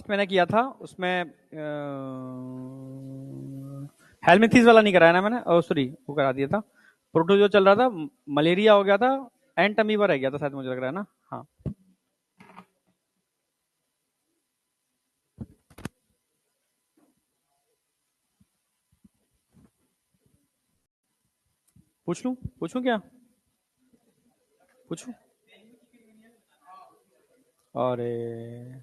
Last मैंने किया था उसमें हेलमिंथेस वाला नहीं कराया ना मैंने, ओ सॉरी वो करा दिया था। प्रोटो जो चल रहा था, मलेरिया हो गया था, एंट अमीबा रह गया था शायद, मुझे लग रहा है ना। हाँ, पूछ लूं? पूछूं क्या? पूछूं? अरे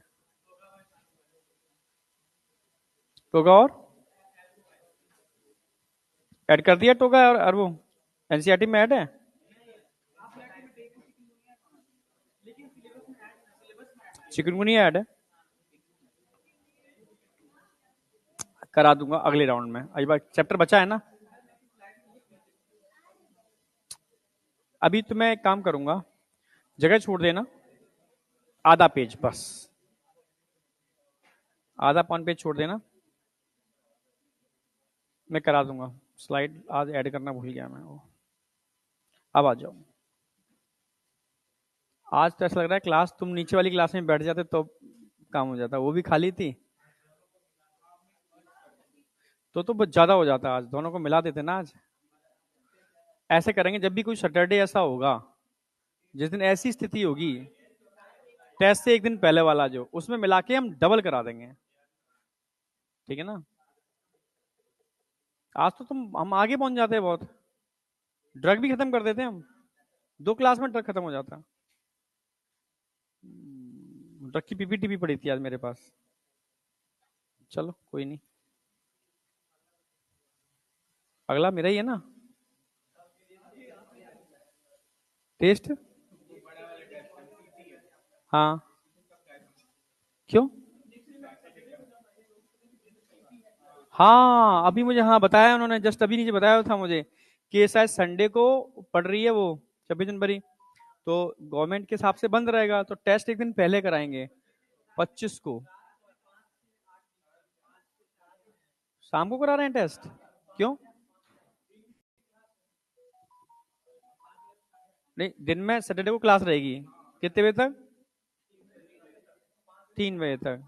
टोगा और ऐड कर दिया, टोगा और वो एनसीईआरटी में ऐड है। चिकनगुनिया ऐड है, करा दूंगा अगले राउंड में। अभी चैप्टर बचा है ना। अभी तो मैं एक काम करूंगा, जगह छोड़ देना, आधा पेज बस, आधा पॉन पेज छोड़ देना, मैं करा दूंगा। स्लाइड आज ऐड करना भूल गया मैं वो। अब आ जाओ। आज तो ऐसा लग रहा है क्लास, तुम नीचे वाली क्लास में बैठ जाते तो काम हो जाता, वो भी खाली थी तो बहुत ज्यादा हो जाता। आज दोनों को मिला देते ना आज। ऐसे करेंगे, जब भी कोई सैटरडे ऐसा होगा जिस दिन ऐसी स्थिति होगी, टेस्ट से एक दिन पहले वाला जो, उसमें मिला के हम डबल करा देंगे। ठीक है ना? आज तो हम आगे पहुंच जाते हैं बहुत। ड्रग भी खत्म कर देते हैं हम, 2 क्लास में ड्रग खत्म हो जाता। ड्रग की पीपीटी भी पड़ी थी आज मेरे पास। चलो कोई नहीं, अगला मेरा ही है ना टेस्ट। हाँ, क्यों? हाँ अभी मुझे, हाँ बताया उन्होंने, जस्ट अभी नीचे बताया था मुझे कि शायद संडे को पड़ रही है वो, 26 जनवरी। तो गवर्नमेंट के हिसाब से बंद रहेगा, तो टेस्ट एक दिन पहले कराएंगे, 25 को। शाम को करा रहे हैं टेस्ट? क्यों? नहीं, दिन में सैटरडे को क्लास रहेगी, कितने बजे तक? 3 बजे तक।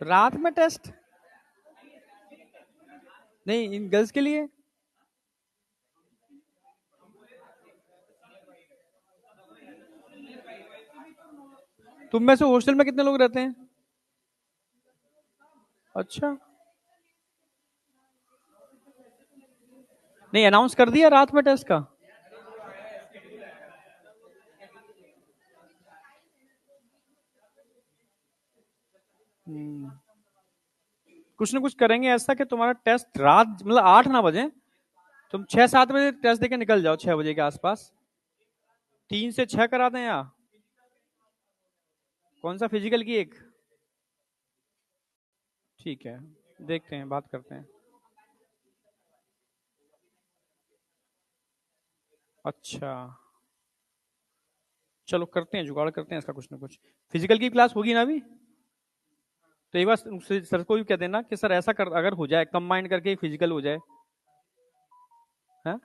रात में टेस्ट? नहीं, इन गर्ल्स के लिए। तुम में से हॉस्टल में कितने लोग रहते हैं? अच्छा, नहीं अनाउंस कर दिया रात में टेस्ट का? हम्म, कुछ ना कुछ करेंगे ऐसा कि तुम्हारा टेस्ट रात मतलब 8 ना बजे, तुम 6-7 बजे टेस्ट देके निकल जाओ, 6 बजे के आसपास। 3 से 6 करा दें, या कौन सा फिजिकल की एक? ठीक है, देखते हैं, बात करते हैं। अच्छा, चलो करते हैं, जुगाड़ करते हैं इसका कुछ ना कुछ। फिजिकल की क्लास होगी ना अभी? तो एक बार सर को भी कह देना कि सर ऐसा कर, अगर हो जाए कंबाइंड करके फिजिकल हो जाए। हाँ,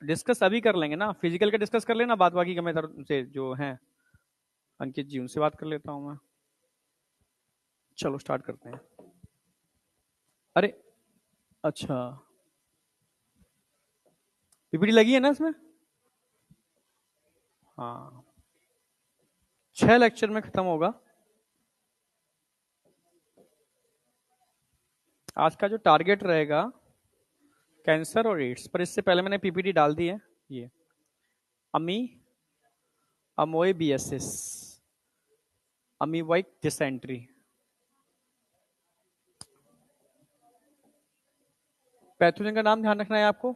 डिस्कस अभी कर लेंगे ना, फिजिकल का डिस्कस कर लेना, बात बाकी का मैं सर से जो है अंकित जी, उनसे बात कर लेता हूँ मैं। चलो स्टार्ट करते हैं। अरे अच्छा, पीपीटी लगी है ना इसमें? हाँ, 6 लेक्चर में खत्म होगा आज का जो टारगेट रहेगा, कैंसर और एड्स। पर इससे पहले मैंने पीपीटी डाल दी है। ये अमी अमोएबियासिस, अमीवाइक डिसेंट्री। पैथोजन का नाम ध्यान रखना है आपको।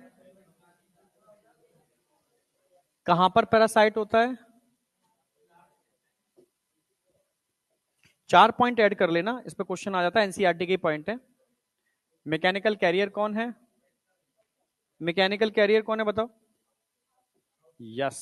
कहां पर पैरासाइट होता है? 4 पॉइंट ऐड कर लेना, इस पे क्वेश्चन आ जाता है, एनसीईआरटी के पॉइंट है। मैकेनिकल कैरियर कौन है? मैकेनिकल कैरियर कौन है बताओ? Yes.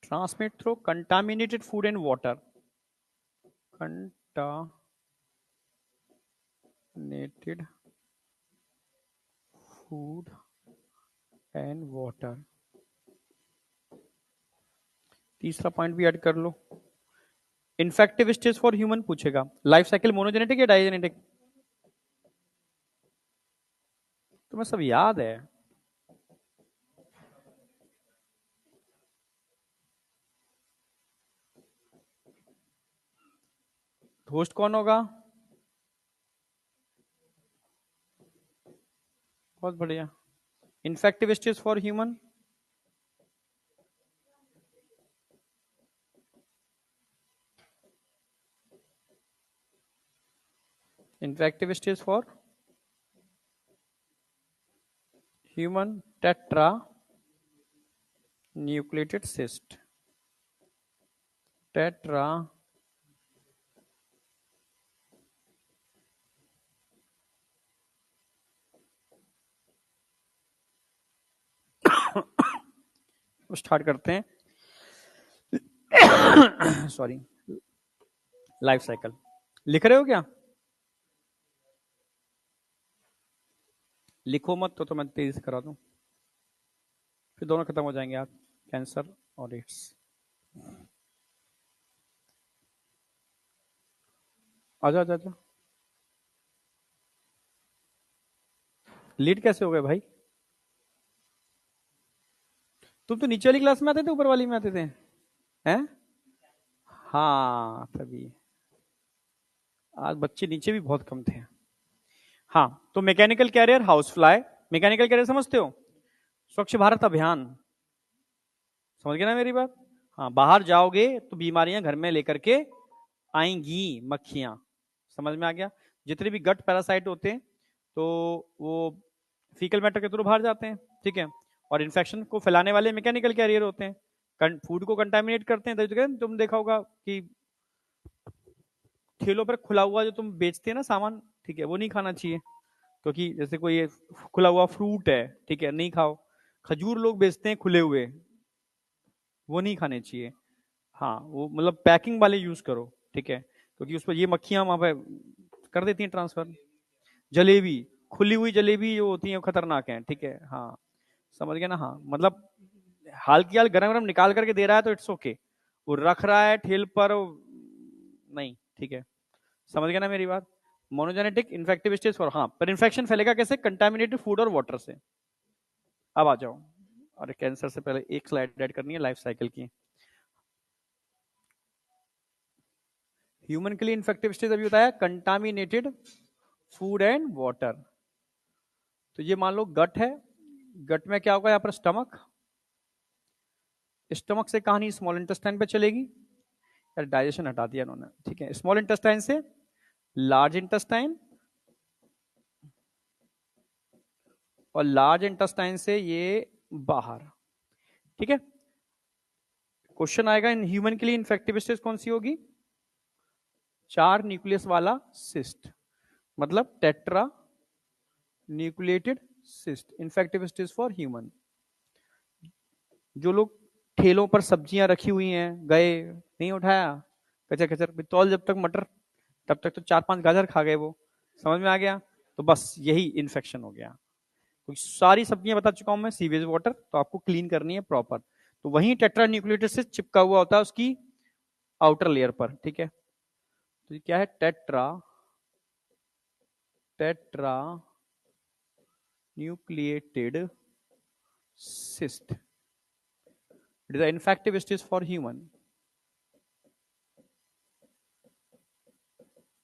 Transmit through contaminated food and water, contaminated food and water. तीसरा पॉइंट भी ऐड कर लो। इन्फेक्टिव स्टेज फॉर ह्यूमन पूछेगा, लाइफ साइकिल मोनोजेनेटिक या डाइजेनेटिक? तुम्हें सब याद है। होस्ट कौन होगा? बहुत बढ़िया। Infective stage for human, infective stage for human tetra nucleated cyst, tetra start करते हैं। सॉरी, लाइफ साइकिल लिख रहे हो क्या? लिखो मत तो मैं तेजी से करा दूं, फिर दोनों खत्म हो जाएंगे आप, कैंसर और एड्स। आजा आजा आजा। लीड कैसे हो गए भाई? तुम तो नीचे वाली क्लास में आते थे, ऊपर वाली में आते थे? हैं? हाँ तभी। आज बच्चे नीचे भी बहुत कम थे। हाँ, तो mechanical carrier, house fly. Mechanical carrier समझते हो? स्वच्छ भारत अभियान, समझ गए ना मेरी बात? हाँ, बाहर जाओगे तो बीमारियां घर में लेकर के आएंगी मक्खियां, समझ में आ गया? जितने भी गट पैरासाइट होते हैं तो वो फीकल मैटर के थ्रू बाहर जाते हैं, ठीक है? और इन्फेक्शन को फैलाने वाले मैकेनिकल कैरियर होते हैं, फूड को कंटामिनेट करते हैं। तो तुम देखा होगा कि ठेलों पर खुला हुआ जो तुम बेचते हैं ना सामान, ठीक है, वो नहीं खाना चाहिए, क्योंकि जैसे कोई ये खुला हुआ फ्रूट है, ठीक है, नहीं खाओ। खजूर लोग बेचते हैं खुले हुए, वो नहीं खाने चाहिए। हाँ, वो मतलब पैकिंग वाले यूज करो, ठीक है, क्योंकि उस पर ये मक्खियां वहां पे कर देती हैं ट्रांसफर। जलेबी, खुली हुई जलेबी जो होती है वो खतरनाक है, ठीक है? हाँ, समझ गए ना? हाँ, मतलब हाल की हाल गरम गरम निकाल करके दे रहा है तो इट्स ओके, वो रख रहा है ठेल पर नहीं, ठीक है? समझ गए ना मेरी बात? मोनोजेनेटिक इन्फेक्टिव स्टेज फॉर, हाँ, पर इन्फेक्शन फैलेगा कैसे? कंटामिनेटेड फूड और वाटर से। अब आ जाओ, और कैंसर से पहले एक स्लाइड ऐड करनी है लाइफ साइकिल की। ह्यूमन के लिए इन्फेक्टिव स्टेज अभी बताया, कंटामिनेटेड फूड एंड वाटर। तो ये मान लो गट है, गट में क्या होगा? यहाँ पर स्टमक, स्टमक से कहानी स्मॉल इंटेस्टाइन पे चलेगी, यार डाइजेशन हटा दिया उन्होंने, ठीक है? स्मॉल इंटेस्टाइन से लार्ज इंटेस्टाइन, और लार्ज इंटेस्टाइन से ये बाहर, ठीक है? क्वेश्चन आएगा इन ह्यूमन के लिए इन्फेक्टिव स्टेज कौन सी होगी? 4 न्यूक्लियस वाला सिस्ट, मतलब tetra nucleated cyst, infective stage for human. जो लोग ठेलों पर सब्जियां रखी हुई हैं, गए नहीं उठाया, कचर कचर तौल, जब तक मटर तब तक तो 4-5 गाजर खा गए वो, समझ में आ गया? तो बस यही इन्फेक्शन हो गया। तो सारी सब्जियां बता चुका हूं मैं, सीवेज वाटर, तो आपको क्लीन करनी है प्रॉपर। तो वही टेट्रा न्यूक्लिएटेड से चिपका हुआ होता है उसकी आउटर लेयर पर, ठीक है? तो ये क्या है? Tetra, tetra nucleated cyst. It is an infective stage for human.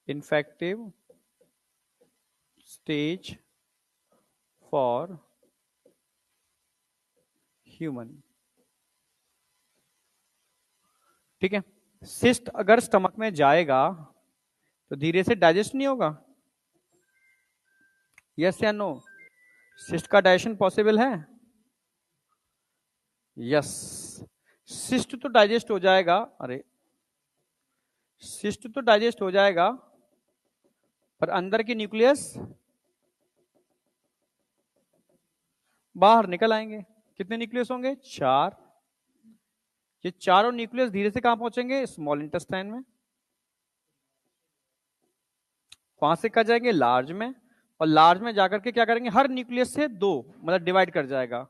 Infective stage for human. ठीक है? सिस्ट अगर स्टमक में जाएगा तो धीरे से डाइजेस्ट नहीं होगा, यस या नो? सिस्ट का डाइजेशन पॉसिबल है? यस। सिस्ट तो डाइजेस्ट हो जाएगा, अरे सिस्ट तो डाइजेस्ट हो जाएगा, पर अंदर की न्यूक्लियस बाहर निकल आएंगे। कितने न्यूक्लियस होंगे? 4। ये चारों न्यूक्लियस धीरे से कहां पहुंचेंगे? स्मॉल इंटेस्टाइन में। वहां से कहा जाएंगे लार्ज में, और लार्ज में जाकर के क्या करेंगे? हर न्यूक्लियस से दो, मतलब डिवाइड कर जाएगा।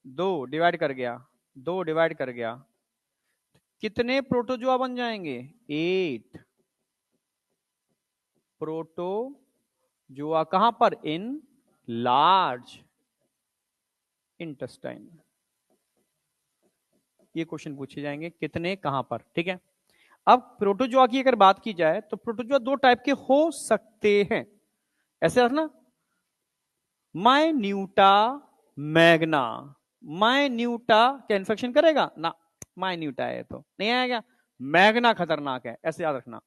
दो डिवाइड कर गया, दो डिवाइड कर गया। कितने प्रोटोजोआ बन जाएंगे? 8 प्रोटोजोआ। कहां पर? In large intestine. ये क्वेश्चन पूछे जाएंगे, कितने कहां पर। ठीक है। अब प्रोटोजोआ की अगर बात की जाए तो प्रोटोजोआ दो टाइप के हो सकते हैं, ऐसे रखना। माइन्यूटा, मैग्ना। माइन्यूटा क्या इन्फेक्शन करेगा ना? माइन्यूटा है तो नहीं आएगा। मैग्ना खतरनाक है, ऐसे याद रखना।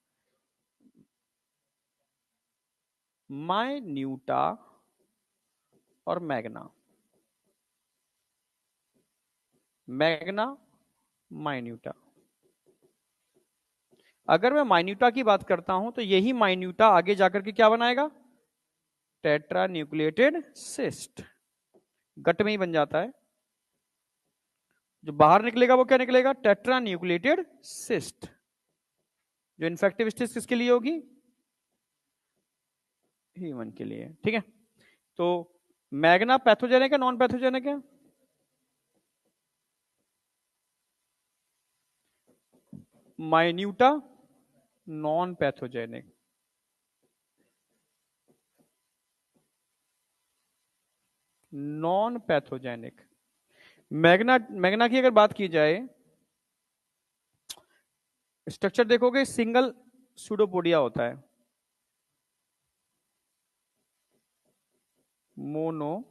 माइन्यूटा और मैग्ना। मैग्ना, माइन्यूटा। अगर मैं माइन्यूटा की बात करता हूं तो यही माइन्यूटा आगे जाकर के क्या बनाएगा? Tetra nucleated cyst. गट में ही बन जाता है। जो बाहर निकलेगा वो क्या निकलेगा? Tetra nucleated cyst. जो इन्फेक्टिव स्टेज किसके लिए होगी? ह्यूमन के लिए। ठीक है। तो मैग्ना पैथोजेनिक है, नॉन पैथोजेनिक है? Minuta non pathogenic. Non pathogenic. Magna, magna की अगर बात की जाए, स्ट्रक्चर देखोगे सिंगल सूडोपोडिया होता है। मोनोपोडिया।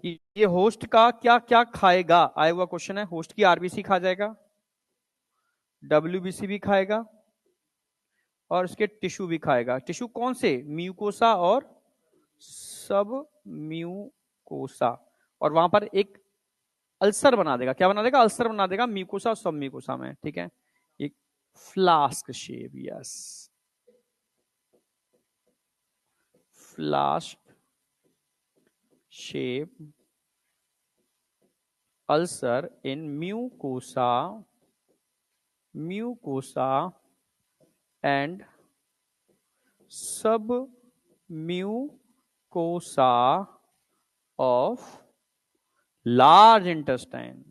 ये होस्ट का क्या क्या खाएगा? आया हुआ क्वेश्चन है। होस्ट की आरबीसी खा जाएगा, डब्ल्यूबीसी भी खाएगा, और इसके टिश्यू भी खाएगा। टिश्यू कौन से? म्यूकोसा और सब म्यूकोसा। और वहां पर एक अल्सर बना देगा। क्या बना देगा? अल्सर बना देगा म्यूकोसा और सब म्यूकोसा में। ठीक है। एक flask shape, yes, flask shape ulcer in mucosa, mucosa and sub mucosa of large intestine.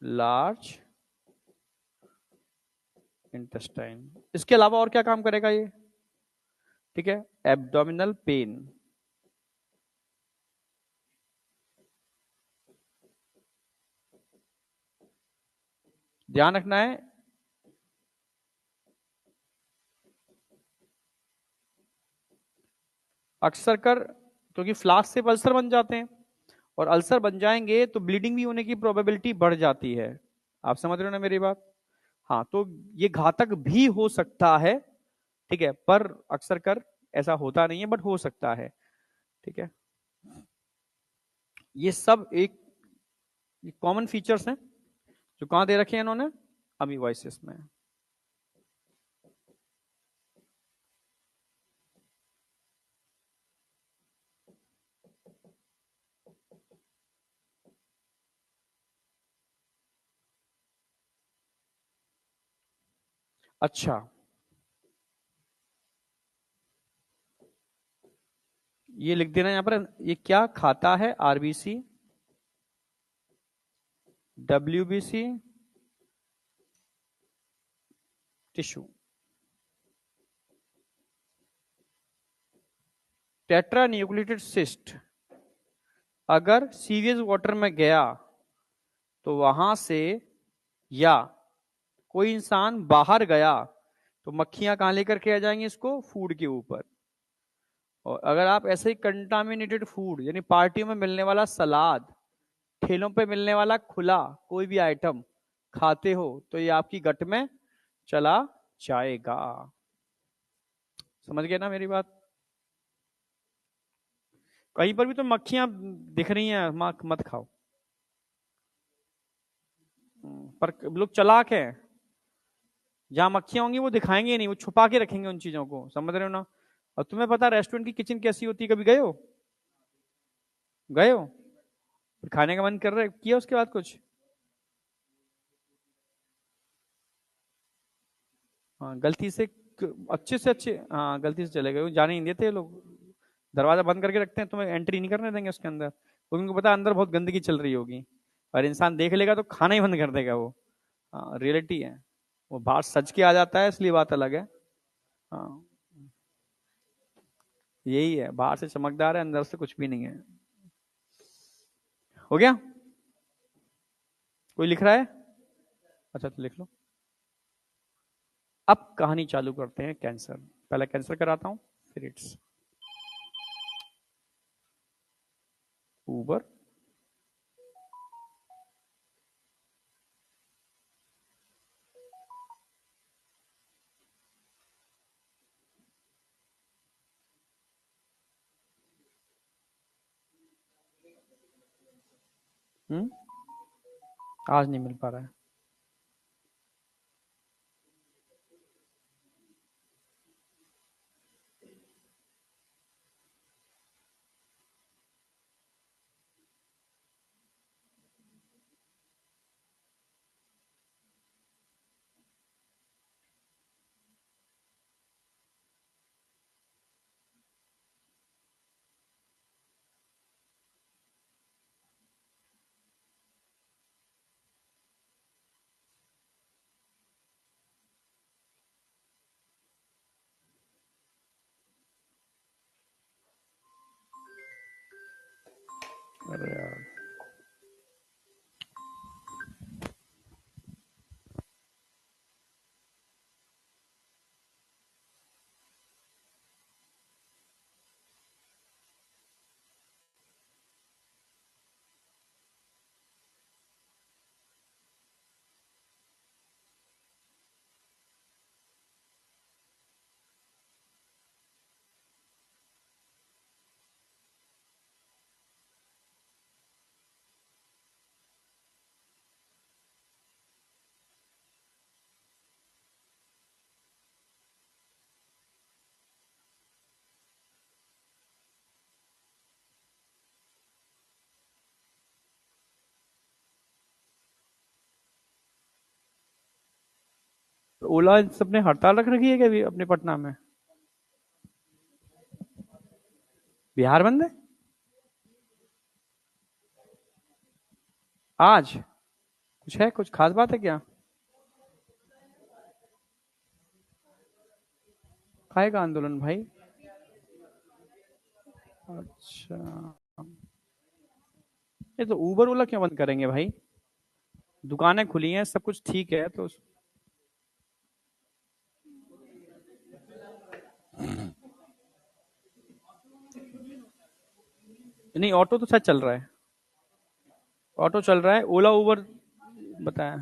Large intestine. इसके अलावा और क्या काम करेगा ये? ठीक है। Abdominal pain. ध्यान रखना है, अक्सर कर, क्योंकि फ्लास्क से अल्सर बन जाते हैं, और अल्सर बन जाएंगे तो ब्लीडिंग भी होने की प्रोबेबिलिटी बढ़ जाती है। आप समझ रहे हो ना मेरी बात? हाँ, तो ये घातक भी हो सकता है। ठीक है, पर अक्सर कर ऐसा होता नहीं है, बट हो सकता है। ठीक है। ये सब एक कॉमन फीचर्स हैं जो कहां दे रखे हैं इन्होंने? अमीबाइसिस में। अच्छा, ये लिख देना यहां पर। ये क्या खाता है? RBC, WBC, tissue. Tetra nucleated cyst अगर सीवियस वाटर में गया तो वहां से, या कोई इंसान बाहर गया तो मक्खियां कहां लेकर के आ जाएंगी इसको? फूड के ऊपर। और अगर आप ऐसे ही कंटामिनेटेड फूड, यानी पार्टियों में मिलने वाला सलाद, ठेलों पे मिलने वाला खुला कोई भी आइटम खाते हो तो ये आपकी गट में चला जाएगा। समझ गए ना मेरी बात? कहीं पर भी तो मक्खियां दिख रही हैं, मत खाओ। पर लोग चालाक हैं, जहां मक्खियां होंगी वो दिखाएंगे नहीं, वो छुपा के रखेंगे उन चीजों को। समझ रहे हो ना? और तुम्हें पता रेस्टोरेंट की किचन कैसी होती है, कभी गए हो? गए हो? फिर खाने का मन कर रहा है, किया उसके बाद कुछ? हाँ गलती से, अच्छे से अच्छे, हाँ गलती से चले गए, जाने नहीं देते ये लोग, दरवाजा बंद करके रखते हैं, तुम्हें एंट्री नहीं करने देंगे उसके अंदर, क्योंकि उनको पता है अंदर बहुत गंदगी चल रही होगी, और इंसान देख लेगा तो खाना ही बंद कर देगा वो। हाँ रियलिटी है, वो बाहर सच के आ जाता है इसलिए बात अलग है। हाँ यही है, बाहर से चमकदार है, अंदर से कुछ भी नहीं है। हो गया? कोई लिख रहा है? अच्छा तो लिख लो। अब कहानी चालू करते हैं कैंसर, पहले कैंसर कराता हूं, फिर इट्स ऊबर। आज नहीं मिल पा रहा है। अरे यार, तो ओला इन सबने हड़ताल रख रखी है क्या अभी अपने पटना में? बिहार बंद है आज? कुछ है, कुछ खास बात है क्या? काहे का आंदोलन भाई? अच्छा, ये तो उबर ओला क्यों बंद करेंगे भाई? दुकानें खुली हैं, सब कुछ ठीक है तो। नहीं ऑटो तो शायद चल रहा है, ऑटो चल रहा है, ओला उबर बताया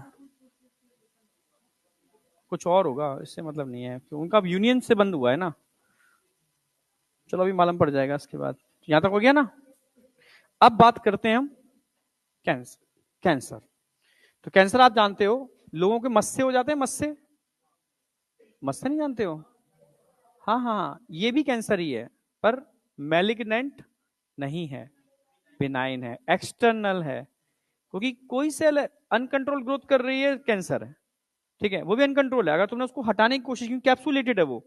कुछ और होगा, इससे मतलब नहीं है, क्यों उनका अब यूनियन से बंद हुआ है ना। चलो अभी मालूम पड़ जाएगा इसके बाद। यहां तक हो गया ना? अब बात करते हैं हम कैंसर। कैंसर, तो कैंसर आप जानते हो, लोगों के मस्से हो जाते हैं, मस्से। मस्से नहीं जानते हो? हाँ हाँ हाँ, ये भी कैंसर ही है, पर मैलिग्नेंट नहीं है, बिनाइन है, एक्सटर्नल है, क्योंकि कोई सेल अनकंट्रोल ग्रोथ कर रही है, कैंसर है। ठीक है, वो भी अनकंट्रोल है, अगर तुमने उसको हटाने की कोशिश की, कैप्सुलेटेड है वो,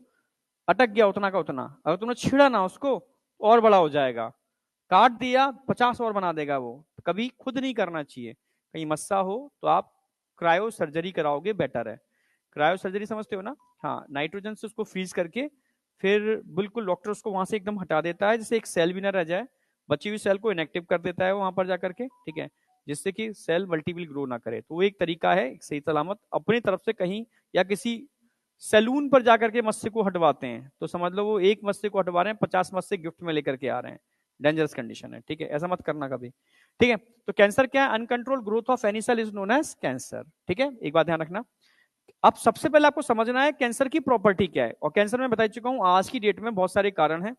अटक गया उतना का उतना, अगर तुमने छिड़ा ना उसको और बड़ा हो जाएगा, काट दिया 50 और बना देगा वो। कभी खुद नहीं करना चाहिए, कहीं मस्सा हो तो आप क्रायो सर्जरी कराओगे, बेटर है। क्रायो सर्जरी समझते हो ना? हाँ, नाइट्रोजन से उसको फ्रीज करके फिर बिल्कुल डॉक्टर उसको वहां से एकदम हटा देता है, जिससे एक सेल भी ना रह जाए, बची हुई सेल को इनएक्टिव कर देता है वहां पर जाकर के, ठीक है, जिससे कि सेल मल्टीपल ग्रो ना करे। तो वो एक तरीका है, एक सही सलामत अपनी तरफ से कहीं या किसी सैलून पर जाकर के मस्से को हटवाते हैं, तो समझ लो वो एक मस्से को हटवा रहे हैं, 50 मस्से गिफ्ट में लेकर के आ रहे हैं। डेंजरस कंडीशन है, ठीक है, ऐसा मत करना कभी। ठीक है, तो कैंसर क्या है? Uncontrol growth of any cell is known as cancer. ठीक है, एक बात ध्यान रखना। अब सबसे पहले आपको समझना है कैंसर की प्रॉपर्टी क्या है, और कैंसर में बता चुका हूं आज की डेट में बहुत सारे कारण हैं।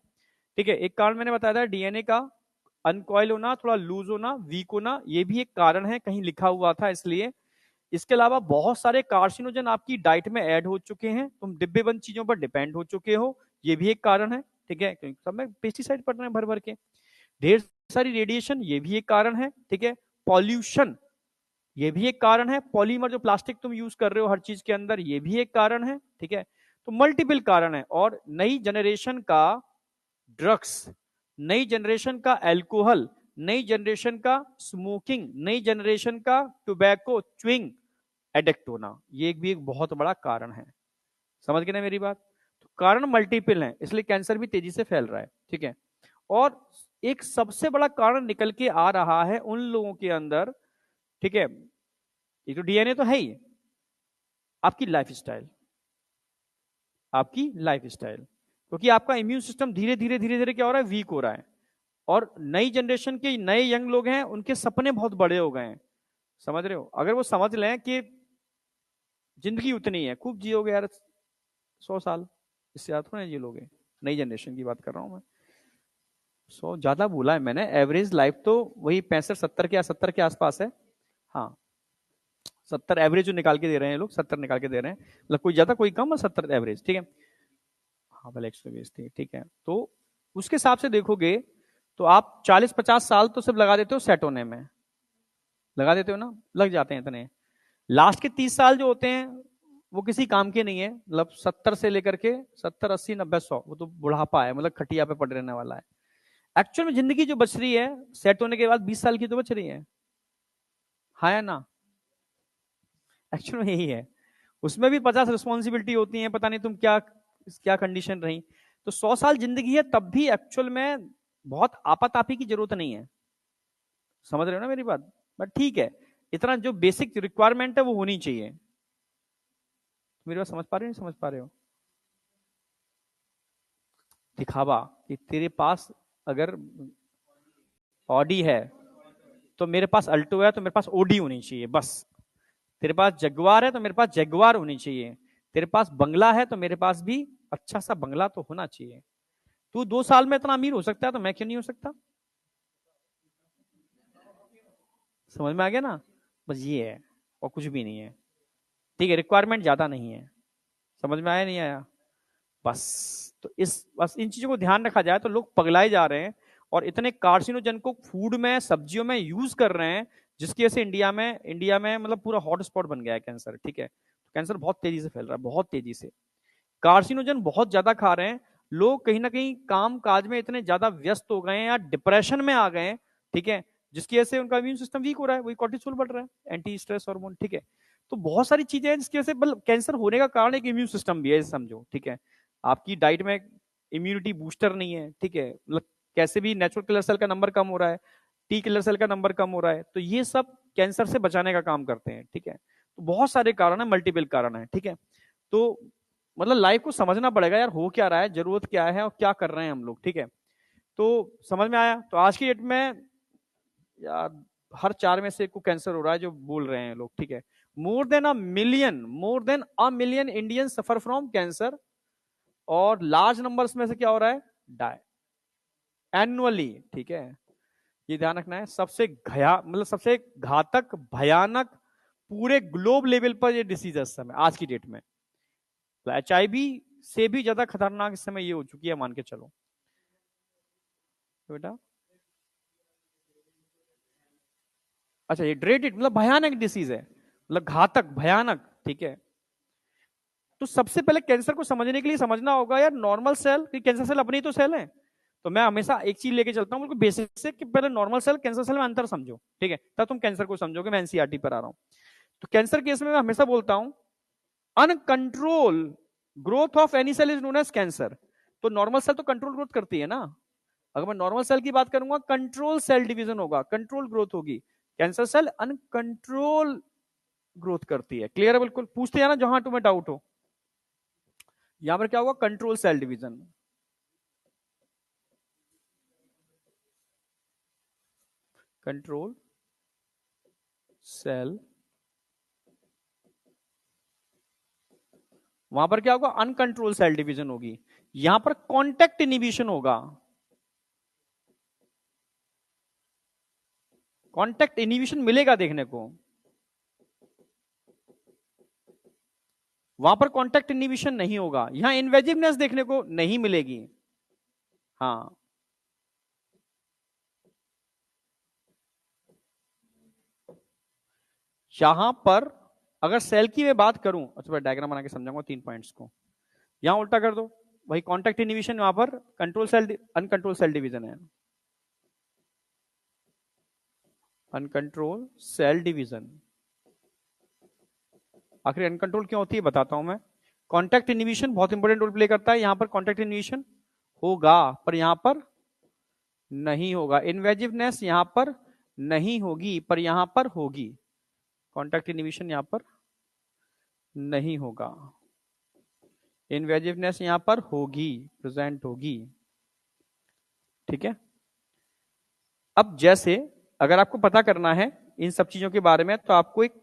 ठीक है, एक कारण मैंने बताया था डीएनए का अनकॉइल होना, थोड़ा लूज होना, वीक होना, ये भी एक कारण है, कहीं लिखा हुआ था इसलिए। इसके अलावा बहुत सारे कार्सिनोजन आपकी डाइट में ऐड हो चुके हैं, तुम डिब्बे बंद चीजों पर डिपेंड हो चुके हो, ये भी एक कारण है। ठीक है, क्योंकि सब में पेस्टिसाइड पड़ रहे हैं भर भर के। ढेर सारी रेडिएशन, ये भी एक कारण है, ठीक है। पॉल्यूशन, ये भी एक कारण है। पॉलीमर जो प्लास्टिक तुम यूज कर रहे हो हर चीज के अंदर, ये भी एक कारण है, ठीक है। तो मल्टीपल कारण है। और नई जनरेशन का ड्रग्स, नई जनरेशन का अल्कोहल, नई जनरेशन का स्मोकिंग, नई जनरेशन का टोबैको च्युइंग एडिक्ट होना, ये एक भी एक बहुत बड़ा कारण है। समझ गए ना मेरी बात? तो कारण मल्टीपल है, इसलिए कैंसर भी तेजी से फैल रहा है, ठीक है। और एक सबसे बड़ा कारण निकल के आ रहा है उन लोगों के अंदर, ठीक है, ये तो डीएनए तो है ही, आपकी लाइफ स्टाइल, आपकी लाइफ स्टाइल। क्योंकि आपका इम्यून सिस्टम धीरे धीरे धीरे धीरे क्या हो रहा है, वीक हो रहा है। और नई जनरेशन के नए यंग लोग हैं, उनके सपने बहुत बड़े हो गए हैं। समझ रहे हो? अगर वो समझ लें कि जिंदगी उतनी है, खूब जियोगे यार 100 साल, इससे ज्यादा थोड़ा जी लोगे। नई जनरेशन की बात कर रहा हूं मैं। 100 ज्यादा बोला है मैंने, एवरेज लाइफ तो वही 65-70 के या 70 के आसपास है। हाँ, 70 एवरेज जो निकाल के दे रहे हैं लोग, 70 निकाल के दे रहे हैं, मतलब कोई ज्यादा कोई कम और 70 एवरेज, ठीक है। हाँ भले 120 थी, ठीक है। तो उसके हिसाब से देखोगे तो आप 40-50 साल तो सिर्फ लगा देते हो सेट होने में, लगा देते हो ना, लग जाते हैं इतने। लास्ट के 30 साल जो होते हैं वो किसी काम के नहीं है, मतलब 70 से लेकर के 70, 80, 90, 100, वो तो बुढ़ापा है, मतलब खटिया पे पड़ रहने वाला है। एक्चुअल में जिंदगी जो बच रही है सेट होने के बाद 20 साल की तो बच रही है, हाँ या ना? एक्चुअल में यही है। उसमें भी 50 रिस्पॉन्सिबिलिटी होती है, पता नहीं तुम क्या क्या कंडीशन रही। तो 100 साल जिंदगी है, तब भी एक्चुअल में बहुत आपातापी की जरूरत नहीं है। समझ रहे हो ना मेरी बात? बट ठीक है, इतना जो बेसिक रिक्वायरमेंट है वो होनी चाहिए। मेरी बात समझ पा रहे हो, नहीं समझ पा रहे हो? दिखावा कि तेरे पास अगर ऑडी है तो मेरे पास अल्टो है, तो मेरे पास ओडी होनी चाहिए बस। तेरे पास जगुआर है तो मेरे पास जगुआर होनी चाहिए। तेरे पास बंगला है तो मेरे पास भी अच्छा सा बंगला तो होना चाहिए। तू 2 साल में इतना अमीर हो सकता है तो मैं क्यों नहीं हो सकता? समझ में आ गया ना? बस ये है, और कुछ भी नहीं है, ठीक है। रिक्वायरमेंट ज्यादा नहीं है। समझ में आया नहीं आया? बस तो बस इन चीजों को ध्यान रखा जाए तो लोग पगलाए जा रहे हैं और इतने कार्सिनोजन को फूड में, सब्जियों में यूज कर रहे हैं, जिसकी वजह से इंडिया में मतलब पूरा हॉटस्पॉट बन गया है कैंसर, ठीक है। तो कैंसर बहुत तेजी से फैल रहा है, बहुत तेजी से। कार्सिनोजन बहुत ज्यादा खा रहे हैं लोग, कहीं ना कहीं काम काज में इतने ज्यादा व्यस्त हो गए हैं या डिप्रेशन में आ गए हैं, ठीक है, जिसकी वजह से उनका इम्यून सिस्टम वीक हो रहा है, वही कॉर्टिसोल बढ़ रहा है, एंटी स्ट्रेस हार्मोन, ठीक है। तो बहुत सारी चीजें हैं जिसकी वजह से मतलब कैंसर होने का कारण एक इम्यून सिस्टम भी है, समझो, ठीक है। आपकी डाइट में इम्यूनिटी बूस्टर नहीं है, ठीक है, मतलब कैसे भी नेचुरल किलर सेल का नंबर कम हो रहा है, टी किलर सेल का नंबर कम हो रहा है, तो ये सब कैंसर से बचाने का काम करते हैं, ठीक है। तो बहुत सारे कारण है, मल्टीपल कारण है, ठीक है। तो मतलब लाइफ को समझना पड़ेगा यार, हो क्या रहा है, जरूरत क्या है और क्या कर रहे हैं हम लोग, ठीक है। तो समझ में आया? तो आज की डेट में यार हर 4 में से एक को कैंसर हो रहा है, जो बोल रहे हैं लोग, ठीक है। More than a million Indian suffer from cancer, और लार्ज नंबर्स में से क्या हो रहा है, डाई एनुअली, ठीक है। ये ध्यान रखना है, सबसे घया मतलब सबसे घातक, भयानक पूरे ग्लोब लेवल पर ये डिसीज है इस समय आज की डेट में। एचआईवी से भी ज्यादा खतरनाक इस समय ये हो चुकी है, मान के चलो। तो बेटा अच्छा, ये ड्रेडेड मतलब भयानक डिसीज है, मतलब घातक, भयानक, ठीक है। तो सबसे पहले कैंसर को समझने के लिए समझना होगा यार, नॉर्मल सेल कि कैंसर सेल अपनी तो सेल है। तो मैं हमेशा एक चीज लेके चलता हूँ बिल्कुल बेसिक से, कि पहले नॉर्मल सेल कैंसर सेल में अंतर समझो, ठीक है, तब तुम कैंसर को समझोगे। मैं एनसीईआरटी पर आ रहा हूँ। तो कैंसर केस में मैं हमेशा बोलता हूँ, uncontrol growth of any cell is known as cancer. तो नॉर्मल सेल तो कंट्रोल ग्रोथ करती है ना। अगर मैं नॉर्मल सेल की बात करूंगा, कंट्रोल सेल डिवीजन होगा, कंट्रोल ग्रोथ होगी। कैंसर सेल अनकंट्रोल ग्रोथ करती है। क्लियर है? बिल्कुल पूछते हैं ना जहां तुम्हें डाउट हो। यहां पर क्या होगा, control cell division, control cell, वहां पर क्या होगा, अनकंट्रोल सेल डिवीजन होगी। यहां पर कॉन्टेक्ट इनिबिशन होगा, कॉन्टेक्ट इनिबिशन मिलेगा देखने को, वहां पर कॉन्टेक्ट इनिबिशन नहीं होगा। यहां इन्वेजिवनेस देखने को नहीं मिलेगी। हाँ, यहां पर अगर सेल की मैं बात करूं, अच्छा डायग्राम बना के समझाऊंगा 3 पॉइंट्स को। यहां उल्टा कर दो, वही कॉन्टैक्ट इनहिबिशन, वहां पर control cell, uncontrol cell division है, अनकंट्रोल सेल डिवीजन। आखिर अनकंट्रोल क्यों होती है बताता हूं मैं। कॉन्टैक्ट इनहिबिशन बहुत इंपॉर्टेंट रोल प्ले करता है। यहां पर कॉन्टैक्ट इनहिबिशन होगा पर यहां पर नहीं होगा, इन्वेजिवनेस यहां पर नहीं होगी पर यहां पर होगी, कॉन्टैक्ट इनहिबिशन यहां पर नहीं होगा, इन्वेजिवनेस यहां पर होगी, प्रेजेंट होगी। ठीक है, अब जैसे अगर आपको पता करना है इन सब चीजों के बारे में तो आपको एक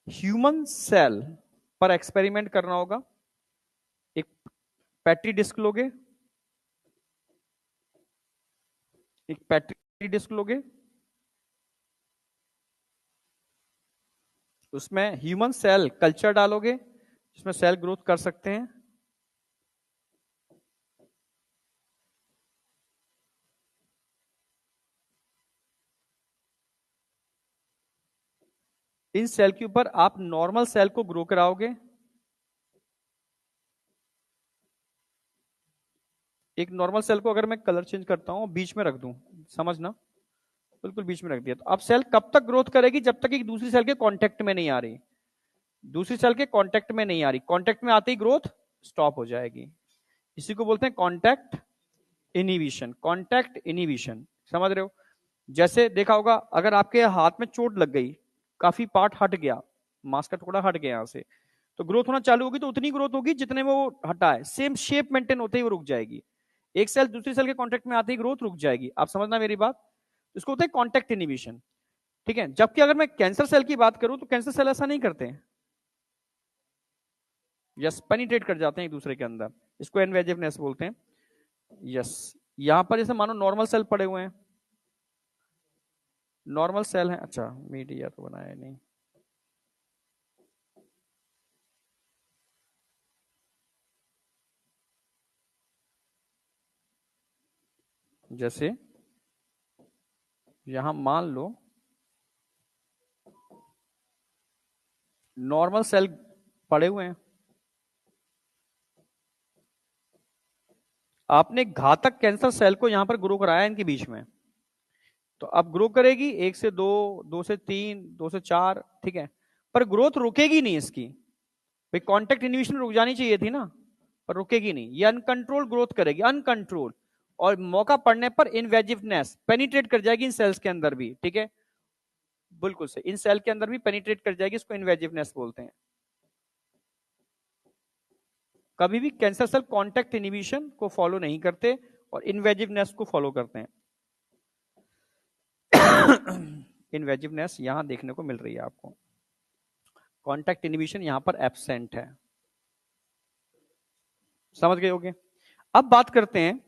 ह्यूमन सेल पर एक्सपेरिमेंट करना होगा। एक पैट्री डिस्क लोगे, एक पैट्री डिस्क लोगे, उसमें ह्यूमन सेल कल्चर डालोगे जिसमें सेल ग्रोथ कर सकते हैं। इन सेल के ऊपर आप नॉर्मल सेल को ग्रो कराओगे। एक नॉर्मल सेल को अगर मैं कलर चेंज करता हूं बीच में रख दूं, समझना, बिल्कुल बीच में रख दिया, तो अब सेल कब तक ग्रोथ करेगी जब तक एक दूसरी सेल के कांटेक्ट में नहीं आ रही, दूसरी सेल के कांटेक्ट में नहीं आ रही, कांटेक्ट में आते ही ग्रोथ स्टॉप हो जाएगी। इसी को बोलते हैं कांटेक्ट इनहिबिशन, कांटेक्ट इनहिबिशन, समझ रहे हो। जैसे देखा होगा अगर आपके हाथ में चोट लग गई, काफी पार्ट हट गया, मांस का टुकड़ा हट गया यहां से, तो ग्रोथ होना चालू होगी तो उतनी ग्रोथ होगी जितने में वो हटा है, सेम शेप मेंटेन होते ही वो रुक जाएगी। एक सेल दूसरी सेल के कांटेक्ट में आते ही ग्रोथ रुक जाएगी, आप समझना मेरी बात। इसको होता है कांटेक्ट इनहिबिशन। ठीक है, जबकि अगर मैं कैंसर सेल की बात करूं तो कैंसर सेल ऐसा नहीं करते हैं, यस पेनिट्रेट कर जाते हैं एक दूसरे के अंदर, इसको इन्वेजिवनेस बोलते हैं। यस, यहां पर जैसे मानो नॉर्मल सेल पड़े हुए हैं, नॉर्मल सेल है, अच्छा मीडिया तो बनाया नहीं, जैसे यहां मान लो नॉर्मल सेल पड़े हुए हैं, आपने घातक कैंसर सेल को यहां पर ग्रो कराया इनके बीच में, तो अब ग्रो करेगी 1 से 2, 2 से 3, 2 से 4, ठीक है, पर ग्रोथ रुकेगी नहीं इसकी, भाई कॉन्टेक्ट इनहिबिशन रुक जानी चाहिए थी ना, पर रुकेगी नहीं, ये अनकंट्रोल ग्रोथ करेगी, अनकंट्रोल, और मौका पड़ने पर इनवेजिवनेस पेनिट्रेट कर जाएगी इन सेल्स के अंदर भी। ठीक है, बिल्कुल से इन सेल के अंदर भी पेनिट्रेट कर जाएगी, इसको इनवेजिवनेस बोलते हैं। कभी भी कैंसर सेल कॉन्टेक्ट इनहिबिशन को फॉलो नहीं करते और इनवेजिवनेस को फॉलो करते हैं। इनवेजिवनेस यहां देखने को मिल रही है आपको, कॉन्टेक्ट इनहिबिशन यहां पर एब्सेंट है, समझ गए होगे। अब बात करते हैं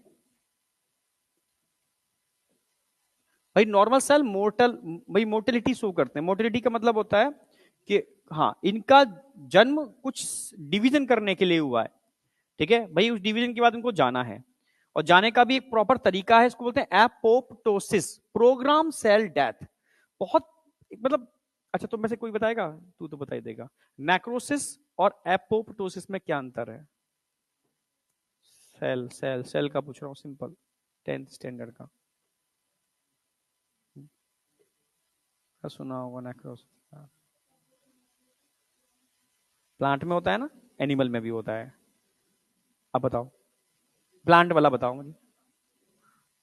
भाई नॉर्मल सेल मोर्टल, भाई मोर्टेलिटी शो करते हैं, मोर्टेलिटी का मतलब होता है कि हाँ इनका जन्म कुछ डिवीजन करने के लिए हुआ है, ठीक है भाई, उस डिवीजन के बाद इनको जाना है, और जाने का भी एक प्रॉपर तरीका है, इसको बोलते हैं एपोप्टोसिस, प्रोग्राम सेल डेथ। बहुत मतलब, अच्छा तुम में से कोई बताएगा, तू तो बता ही देगा, नेक्रोसिस और एपोप्टोसिस में क्या अंतर है। सेल सेल सेल का पूछ रहा हूँ, सिंपल 10th स्टैंडर्ड का सुना होगा नेक्रोसिस, प्लांट में होता है ना, एनिमल में भी होता है, अब बताओ प्लांट वाला बताओ मुझे।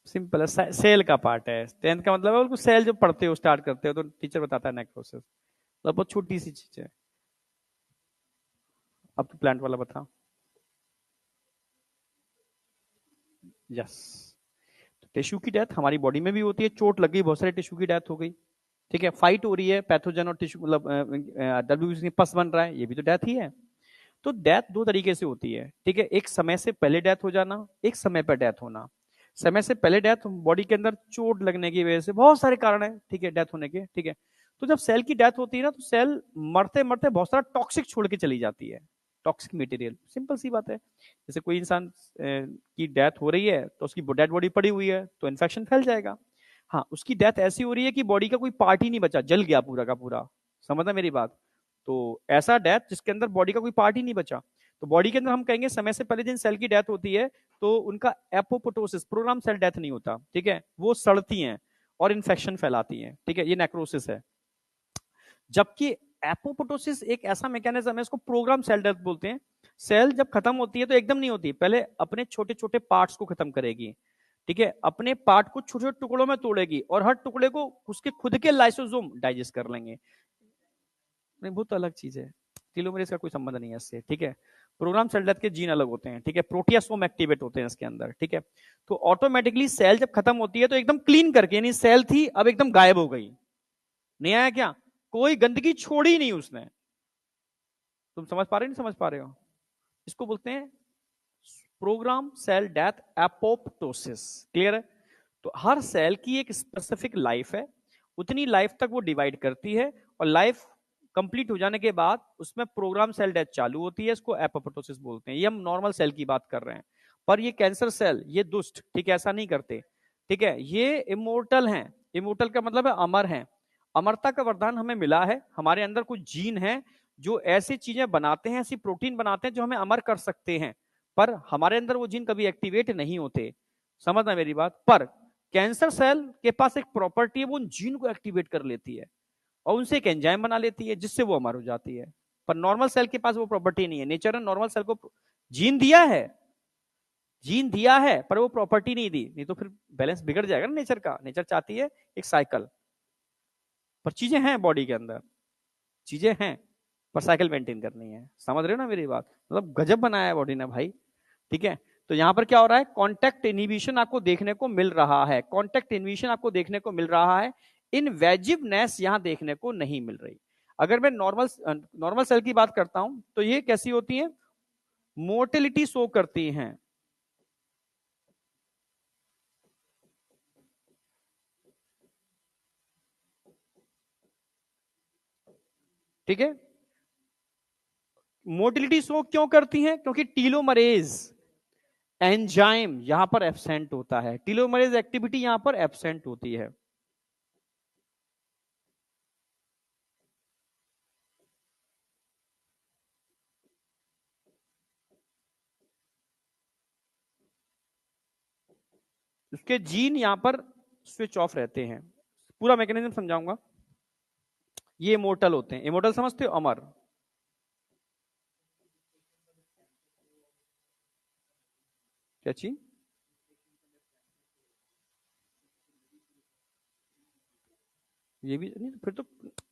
सिंपल है, सेल का पार्ट है, 10th का मतलब है उसको सेल जब पढ़ते हो स्टार्ट करते हो तो टीचर बताता है नेक्रोसिस, मतलब बहुत छोटी सी चीज है। अब तो प्लांट वाला बता। यस, टिश्यू की डेथ हमारी बॉडी में भी होती है, चोट लग गई बहुत सारे टिश्यू की डेथ हो गई, ठीक है, फाइट हो रही है पैथोजन और टिश्यू, मतलब डब्ल्यू पस बन रहा है, ये भी तो डेथ ही है। तो डेथ दो तरीके से होती है, ठीक है, एक समय से पहले डेथ हो जाना, एक समय पर डेथ होना। समय से पहले डेथ बॉडी के अंदर चोट लगने की वजह से, बहुत सारे कारण है, ठीक है, डेथ होने के, ठीक है। तो जब सेल की डेथ होती है ना तो सेल मरते मरते बहुत सारा टॉक्सिक छोड़ के चली जाती है, टॉक्सिक मटेरियल, सिंपल सी बात है। जैसे कोई इंसान की डेथ हो रही है तो उसकी डेड बॉडी पड़ी हुई है तो इन्फेक्शन फैल जाएगा। हाँ, उसकी डेथ ऐसी हो रही है कि बॉडी का कोई पार्ट ही नहीं बचा, जल गया पूरा का पूरा, समझना मेरी बात। तो ऐसा डेथ जिसके अंदर बॉडी का कोई पार्ट ही नहीं बचा, तो बॉडी के अंदर हम कहेंगे समय से पहले जिन सेल की डेथ होती है तो उनका एपोप्टोसिस, प्रोग्राम सेल डेथ नहीं होता, ठीक है, वो सड़ती हैं और इन्फेक्शन फैलाती हैं, ठीक है, ये नेक्रोसिस है। जबकि एपोप्टोसिस एक ऐसा मैकेनिज्म है, इसको प्रोग्राम सेल डेथ बोलते हैं। सेल जब खत्म होती है तो एकदम नहीं होती, पहले अपने छोटे छोटे पार्ट्स को खत्म करेगी, ठीक है, अपने पार्ट को छोटे छोटे टुकड़ों में तोड़ेगी और हर टुकड़े को उसके खुद के लाइसोसोम डाइजेस्ट कर लेंगे। नहीं, वो तो अलग चीज है, टीलोमरेज का कोई संबंध नहीं है इससे, ठीक है। प्रोग्राम सेल डेथ के जीन अलग होते हैं, ठीक है, प्रोटियासोम एक्टिवेट होते हैं इसके अंदर, ठीक है। तो ऑटोमेटिकली सेल जब खत्म होती है तो एकदम क्लीन करके, यानी सेल थी अब एकदम गायब हो गई, नहीं आया क्या, कोई गंदगी छोड़ी नहीं उसने। तुम समझ पा रहे हो नहीं समझ पा रहे हो? इसको बोलते हैं programme cell death apoptosis. Clear है? तो हर सेल की एक स्पेसिफिक लाइफ है, उतनी लाइफ तक वो डिवाइड करती है और लाइफ कंप्लीट हो जाने के बाद उसमें प्रोग्राम सेल डेथ चालू होती है, इसको एपोप्टोसिस बोलते हैं। ये हम नॉर्मल सेल की बात कर रहे हैं, पर ये कैंसर सेल, ये दुष्ट, ठीक है, ऐसा नहीं करते, ठीक है, ये इमोर्टल हैं। इमोर्टल का मतलब है अमर हैं, अमरता का वरदान हमें मिला है, हमारे अंदर कुछ जीन हैं जो ऐसी चीजें बनाते हैं, ऐसी प्रोटीन बनाते हैं जो हमें अमर कर सकते हैं, पर हमारे अंदर वो जीन कभी एक्टिवेट नहीं होते, समझना मेरी बात। पर कैंसर सेल के पास एक प्रॉपर्टी है, वो उन जीन को एक्टिवेट कर लेती है और उनसे एक एंजाइम बना लेती है जिससे वो अमर हो जाती है। पर नॉर्मल सेल के पास वो प्रॉपर्टी नहीं है। नेचर ने नॉर्मल सेल को जीन दिया है, जीन दिया है, पर वो प्रॉपर्टी नहीं दी, नहीं तो फिर बैलेंस बिगड़ जाएगा ना नेचर का। नेचर चाहती है एक साइकिल, पर चीजें हैं बॉडी के अंदर, चीजें हैं, पर साइकिल मेंटेन करनी है। समझ रहे हो ना मेरी बात? मतलब गजब बनाया है बॉडी ने भाई, ठीक है। तो यहां पर क्या हो रहा है, कॉन्टेक्ट इनहिबिशन आपको देखने को मिल रहा है, कॉन्टेक्ट इनहिबिशन आपको देखने को मिल रहा है, इनवेजिवनेस यहां देखने को नहीं मिल रही। अगर मैं नॉर्मल नॉर्मल सेल की बात करता हूं तो ये कैसी होती है, मोर्टेलिटी शो करती हैं, ठीक है। मोर्टिलिटी शो क्यों करती हैं? क्योंकि टीलोमरेज एंजाइम यहां पर एब्सेंट होता है, टीलोमरेज एक्टिविटी यहां पर एब्सेंट होती है। उसके जीन यहां पर स्विच ऑफ रहते हैं। पूरा मैकेनिज्म समझाऊंगा। ये इमोर्टल होते हैं, इमोर्टल समझते हो, अमर। क्या चीज? ये भी नहीं, फिर तो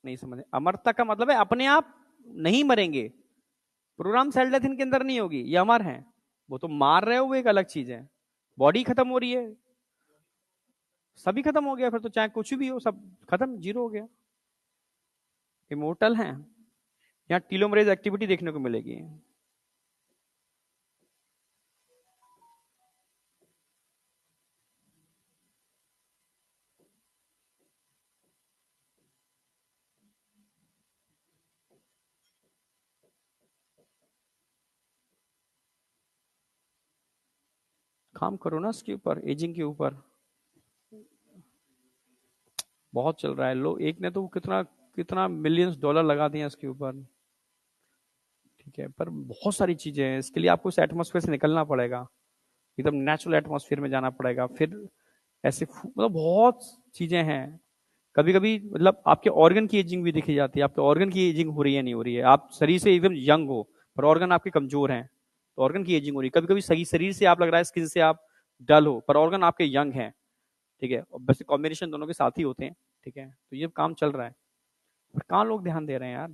नहीं समझे। अमरता का मतलब है अपने आप नहीं मरेंगे, प्रोग्राम सेल डेथ इनके अंदर नहीं होगी, ये अमर हैं। वो तो मार रहे हो, वो एक अलग चीज है। बॉडी खत्म हो रही है, सभी खत्म हो गया, फिर तो चाहे कुछ भी हो सब खत्म, जीरो हो गया। इमोर्टल हैं, यहाँ टीलोमरेज एक्टिविटी देखने को मिलेगी। काम करो ना इसके ऊपर, एजिंग के ऊपर, बहुत चल रहा है। लो, एक ने तो कितना कितना मिलियंस डॉलर लगा दिए इसके ऊपर, ठीक है, पर बहुत सारी चीजें हैं, इसके लिए आपको इस एटमोसफेयर से निकलना पड़ेगा, एकदम नेचुरल एटमोसफेयर में जाना पड़ेगा, फिर ऐसे मतलब बहुत चीजें हैं। कभी कभी मतलब आपके ऑर्गन की एजिंग भी देखी जाती है, आपके ऑर्गन की एजिंग हो रही है नहीं हो रही है, आप शरीर से एकदम यंग हो पर ऑर्गन आपके कमजोर हैं, तो ऑर्गन की एजिंग हो रही है। कभी कभी सही शरीर से आप लग रहा है, स्किन से आप डल हो, पर ऑर्गन आपके यंग हैं, ठीक है, और वैसे कॉम्बिनेशन दोनों के साथ ही होते हैं, ठीक है। तो ये काम चल रहा है, पर कहाँ लोग ध्यान दे रहे हैं यार।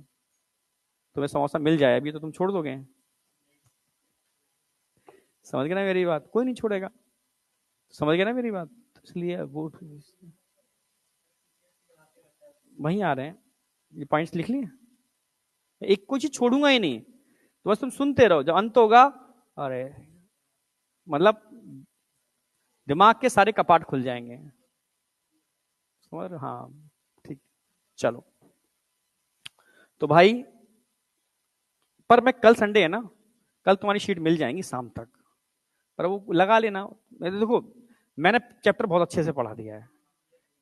तुम्हें समोसा मिल जाए अभी तो तुम छोड़ दोगे, समझ गए ना मेरी बात? कोई नहीं छोड़ेगा, समझ गए ना मेरी बात? तो इसलिए वो वहीं आ रहे हैं, ये पॉइंट्स लिख लिए। एक कोई चीज छोड़ूंगा ही नहीं, तो बस तुम सुनते रहो, जब अंत होगा, अरे मतलब दिमाग के सारे कपाट खुल जाएंगे। समझ रहे हो? हाँ, ठीक। चलो, तो भाई पर मैं कल संडे है ना, कल तुम्हारी शीट मिल जाएंगी शाम तक, पर वो लगा लेना। देखो मैंने चैप्टर बहुत अच्छे से पढ़ा दिया है,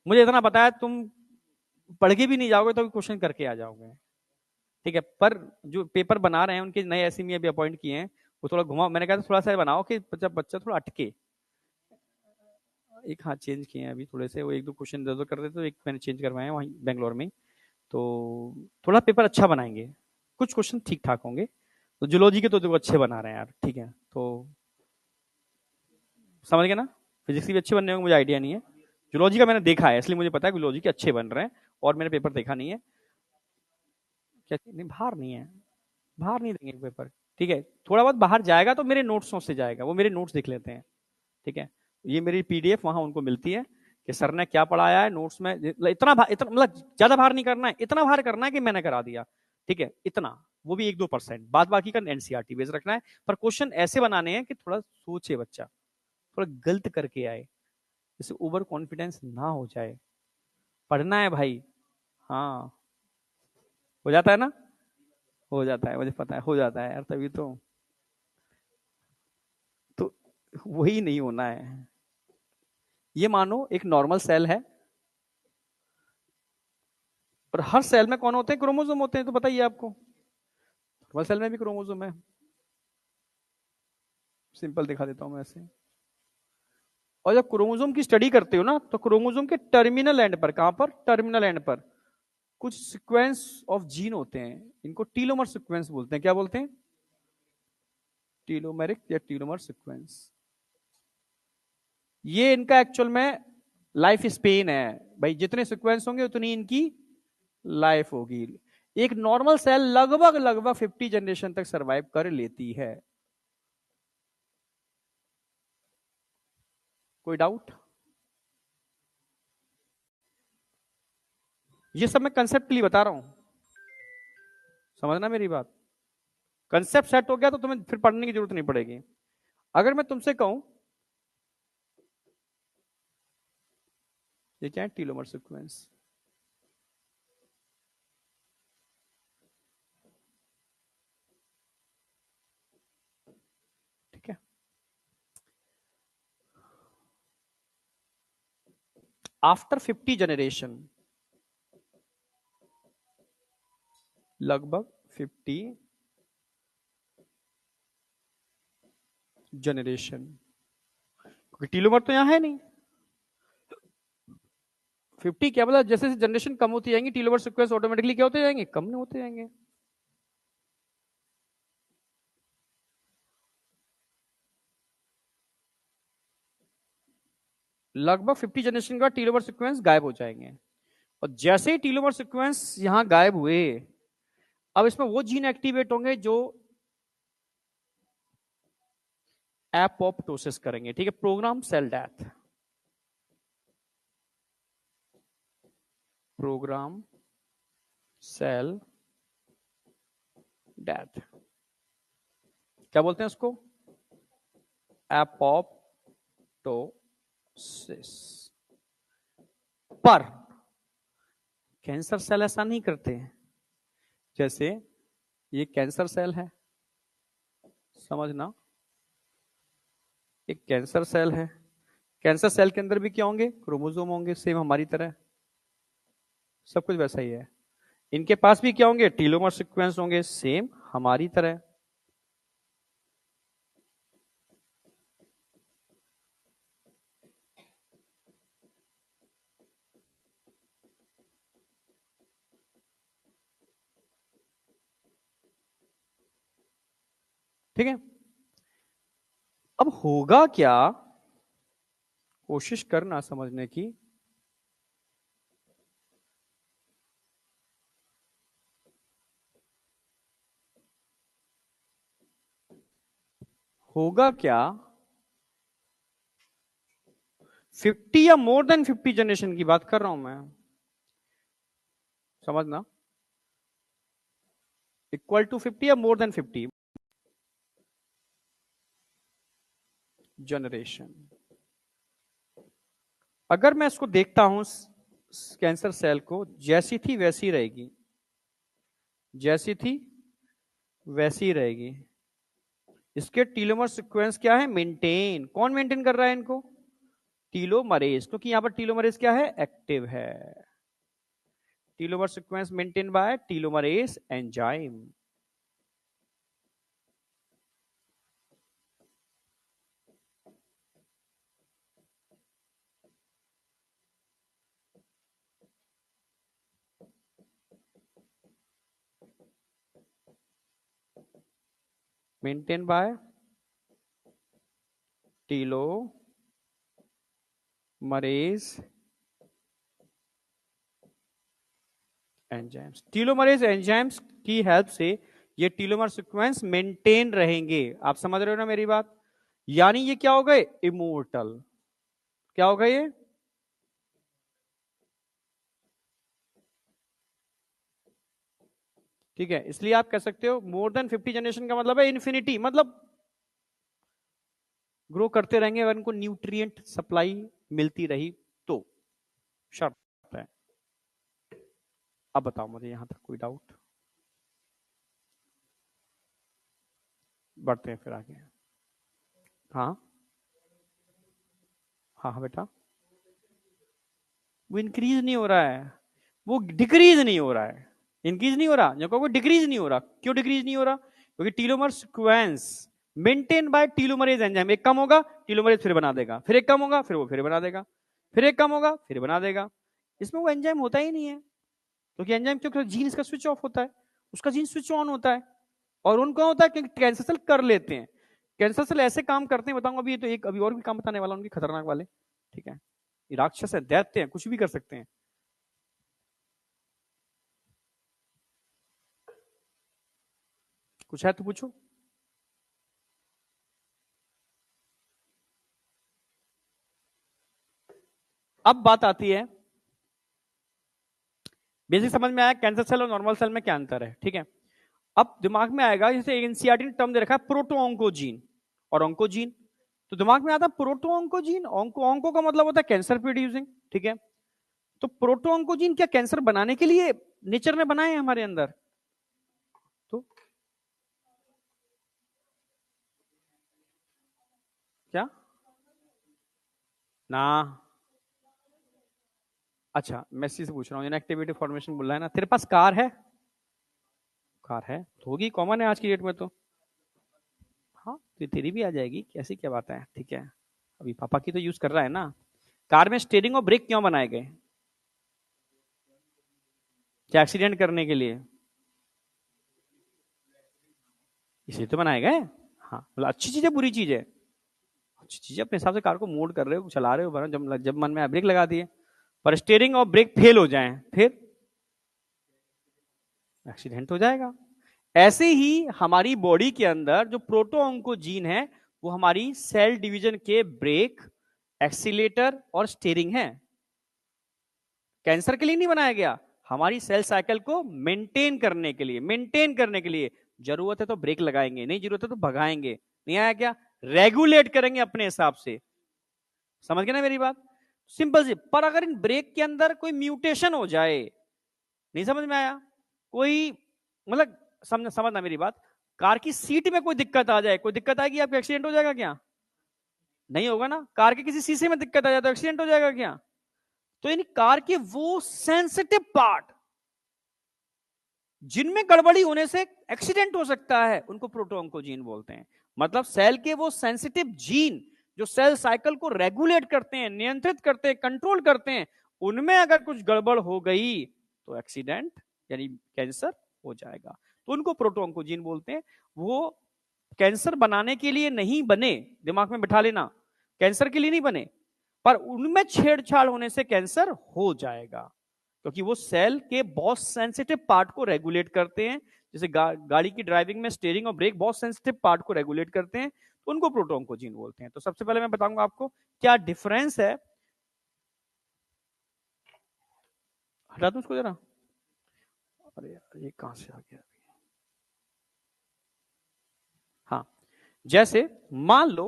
मुझे इतना पता है तुम पढ़ के भी नहीं जाओगे तो क्वेश्चन करके आ जाओगे, ठीक है। पर जो पेपर बना रहे हैं उनके नए एसएमई अभी अपॉइंट किए हैं, वो थोड़ा घुमा, मैंने कहा थोड़ा सा बनाओ कि जब बच्चा थोड़ा अटके। एक हाँ चेंज किए हैं अभी थोड़े से, वो एक दो क्वेश्चन इधर उधर कर देते, तो एक मैंने चेंज करवाए हैं वहीं बेंगलोर में, तो थोड़ा पेपर अच्छा बनाएंगे, कुछ क्वेश्चन ठीक ठाक होंगे। तो जूलॉजी के तो देखो अच्छे बना रहे हैं यार, ठीक है, तो समझ गए ना। फिजिक्स भी अच्छे बनने होंगे, मुझे आइडिया नहीं है, जूलॉजी का मैंने देखा है इसलिए मुझे पता है जूलॉजी के अच्छे बन रहे हैं, और मैंने पेपर देखा नहीं है। क्या नहीं, बाहर नहीं है, बाहर नहीं देंगे पेपर, ठीक है। थोड़ा बहुत बाहर जाएगा तो मेरे नोट्सों से जाएगा, वो मेरे नोट्स देख लेते हैं, ठीक है। ये मेरी पीडीएफ वहां उनको मिलती है कि सर ने क्या पढ़ाया है नोट्स में, इतना मतलब ज्यादा भार नहीं करना है, इतना भार करना है कि मैंने करा दिया, ठीक है, इतना, वो भी 1-2%, बाद बाकी का एनसीईआरटी बेस रखना है। पर क्वेश्चन ऐसे बनाने हैं कि थोड़ा सोचे बच्चा, थोड़ा गलत करके आए, जैसे ओवर कॉन्फिडेंस ना हो जाए, पढ़ना है भाई। हाँ, हो जाता है ना, हो जाता है, मुझे पता है हो जाता है यार, तभी तो वही नहीं होना है। ये मानो एक नॉर्मल सेल है, और हर सेल में कौन होते हैं, क्रोमोसोम होते हैं, तो बताइए आपको, नॉर्मल सेल में भी क्रोमोसोम है। सिंपल दिखा देता हूं मैं ऐसे। और जब क्रोमोसोम की स्टडी करते हो ना, तो क्रोमोसोम के टर्मिनल एंड पर, कहां पर, टर्मिनल एंड पर कुछ सीक्वेंस ऑफ जीन होते हैं, इनको टीलोमर सीक्वेंस बोलते हैं। क्या बोलते हैं, टीलोमेरिक या टीलोमर सीक्वेंस। ये इनका एक्चुअल में लाइफ स्पेन है भाई, जितने सीक्वेंस होंगे उतनी इनकी लाइफ होगी। एक नॉर्मल सेल लगभग लगभग 50 जनरेशन तक सरवाइव कर लेती है। कोई डाउट? ये सब मैं कंसेप्ट के लिए बता रहा हूं, समझना मेरी बात। कंसेप्ट सेट हो गया तो तुम्हें फिर पढ़ने की जरूरत नहीं पड़ेगी। अगर मैं तुमसे कहूं ये क्या है, टीलोमर सीक्वेंस, ठीक है। आफ्टर 50 जनरेशन, लगभग 50 जनरेशन, क्योंकि टीलोमर तो यहां है नहीं। 50 क्या मतलब, जैसे जैसे जनरेशन कम होती जाएंगी टीलोमर सीक्वेंस ऑटोमेटिकली क्या होते जाएंगे, कम नहीं होते जाएंगे। लगभग 50 जनरेशन का टीलोमर सीक्वेंस गायब हो जाएंगे। और जैसे ही टीलोमर सीक्वेंस यहां गायब हुए, अब इसमें वो जीन एक्टिवेट होंगे जो एपोप्टोसिस करेंगे, ठीक है, programme cell death, programme cell death, क्या बोलते हैं उसको, एपोप्टोसिस। पर कैंसर सेल ऐसा नहीं करते हैं। जैसे ये कैंसर सेल है, समझना, एक कैंसर सेल है, कैंसर सेल के अंदर भी क्या होंगे, क्रोमोसोम होंगे, सेम हमारी तरह, सब कुछ वैसा ही है। इनके पास भी क्या होंगे, टीलोमर सीक्वेंस होंगे, सेम हमारी तरह। ठीक है। अब होगा क्या, कोशिश करना समझने की। होगा क्या, 50 या मोर देन 50 जनरेशन की बात कर रहा हूं मैं, समझना, इक्वल टू 50 या मोर देन 50 जनरेशन। अगर मैं इसको देखता हूं कैंसर सेल को, जैसी थी वैसी रहेगी, जैसी थी वैसी ही रहेगी। इसके टीलोमर सीक्वेंस क्या है? मेंटेन। कौन मेंटेन कर रहा है इनको? टीलोमरेज, क्योंकि यहां पर टीलोमरेज क्या है? एक्टिव है। Telomere sequence maintain by telomerase enzyme. Maintain by telomerase enzymes. Telomerase enzymes की हेल्प से ये टीलोमर सीक्वेंस मेंटेन रहेंगे। आप समझ रहे हो ना मेरी बात? यानी ये क्या हो गए? इमोर्टल। क्या होगा ये? ठीक है, इसलिए आप कह सकते हो मोर देन 50 जनरेशन का मतलब है इन्फिनिटी, मतलब ग्रो करते रहेंगे अगर इनको न्यूट्रिएंट सप्लाई मिलती रही तो। शर्त है। अब बताओ मुझे यहां तक कोई डाउट? बढ़ते हैं फिर आगे। हाँ हाँ हाँ बेटा, वो इंक्रीज नहीं हो रहा है, वो डिक्रीज नहीं हो रहा है। इंक्रीज नहीं हो रहा, जो कहोगे डिक्रीज नहीं हो रहा। क्यों डिक्रीज नहीं हो रहा? क्योंकि telomere sequence maintain by telomerase enzyme. एक कम होगा, टीलोमरेज फिर बना देगा, फिर एक कम होगा, फिर वो फिर बना देगा, फिर एक कम होगा, फिर बना देगा। इसमें वो एंजाइम होता ही नहीं है, क्योंकि एंजाइम क्यों? जीन इसका स्विच ऑफ होता है, उसका जीन स्विच ऑन होता है। और उनको होता है कि कैंसर सेल कर लेते हैं। कैंसर सेल ऐसे काम करते हैं, बताऊंगा अभी। ये तो एक अभी और भी काम बताने वाला उनके खतरनाक वाले। ठीक है, ये राक्षस है, दैत्य हैं, कुछ भी कर सकते हैं। कुछ है तो पूछो। अब बात आती है, बेसिक समझ में आया कैंसर सेल और नॉर्मल सेल में क्या अंतर है। ठीक है, अब दिमाग में आएगा, जैसे एनसीईआरटी ने टर्म दे रखा है प्रोटो ऑन्कोजीन और ऑन्कोजीन। तो दिमाग में आता है प्रोटो ऑन्कोजीन। ऑन्को का मतलब होता है कैंसर प्रोड्यूसिंग। ठीक है, तो प्रोटो ऑन्कोजीन क्या कैंसर बनाने के लिए नेचर ने बनाए हैं हमारे अंदर? तो क्या ना? अच्छा, मैं इसी से पूछ रहा हूँ, इनएक्टिविटी फॉर्मेशन बोल रहा है ना। तेरे पास कार है? कार है तो होगी, कॉमन है आज की डेट में तो। हाँ, तो तेरी भी आ जाएगी, कैसी क्या बात है। ठीक है, अभी पापा की तो यूज कर रहा है ना। कार में स्टीयरिंग और ब्रेक क्यों बनाए गए? क्या एक्सीडेंट करने के लिए? इसे तो बनाए गए। हाँ, मतलब अच्छी चीज है बुरी चीज है? अच्छी चीज है, अपने हिसाब से कार को मोड कर रहे हो, चला रहे हो, बना जब जब मन में आए ब्रेक लगा दिए। पर स्टीयरिंग और ब्रेक फेल हो जाए फिर एक्सीडेंट हो जाएगा। ऐसे ही हमारी बॉडी के अंदर जो प्रोटो ऑन्कोजीन है, वो हमारी सेल डिवीजन के ब्रेक, एक्सीलेटर और स्टीयरिंग है। कैंसर के लिए नहीं बनाया गया, हमारी सेल साइकिल को मेंटेन करने के लिए। मेंटेन करने के लिए जरूरत है तो ब्रेक लगाएंगे, नहीं जरूरत है तो भगाएंगे। नहीं आया क्या? रेगुलेट करेंगे अपने हिसाब से। समझ गए ना मेरी बात? सिंपल सी। पर अगर इन ब्रेक के अंदर कोई म्यूटेशन हो जाए, नहीं समझ में आया? कोई मतलब समझना मेरी बात। कार की सीट में कोई दिक्कत आ जाए, कोई दिक्कत आएगी, आपका एक्सीडेंट हो जाएगा क्या? नहीं होगा ना। कार के किसी शीशे में दिक्कत आ जाए तो एक्सीडेंट हो जाएगा क्या? तो इन कार के वो सेंसिटिव पार्ट जिनमें गड़बड़ी होने से एक्सीडेंट हो सकता है, उनको प्रोटोऑन्कोजीन बोलते हैं। मतलब सेल के वो सेंसिटिव जीन जो सेल साइकिल को रेगुलेट करते हैं, नियंत्रित करते हैं, कंट्रोल करते हैं, उनमें अगर कुछ गड़बड़ हो गई तो एक्सीडेंट यानी कैंसर हो जाएगा। तो उनको प्रोटोऑन्कोजीन बोलते हैं। वो कैंसर बनाने के लिए नहीं बने, दिमाग में बिठा लेना, कैंसर के लिए नहीं बने, पर उनमें छेड़छाड़ होने से कैंसर हो जाएगा। क्योंकि वो सेल के बहुत सेंसिटिव पार्ट को रेगुलेट करते हैं। जैसे गाड़ी की ड्राइविंग में स्टीयरिंग और ब्रेक बहुत सेंसिटिव पार्ट को रेगुलेट करते हैं, तो उनको प्रोटोऑन्कोजीन बोलते हैं। तो सबसे पहले मैं बताऊंगा आपको क्या डिफरेंस है। हटा दूं उसको जरा। अरे यार, ये कहां से आ गया? हाँ, जैसे मान लो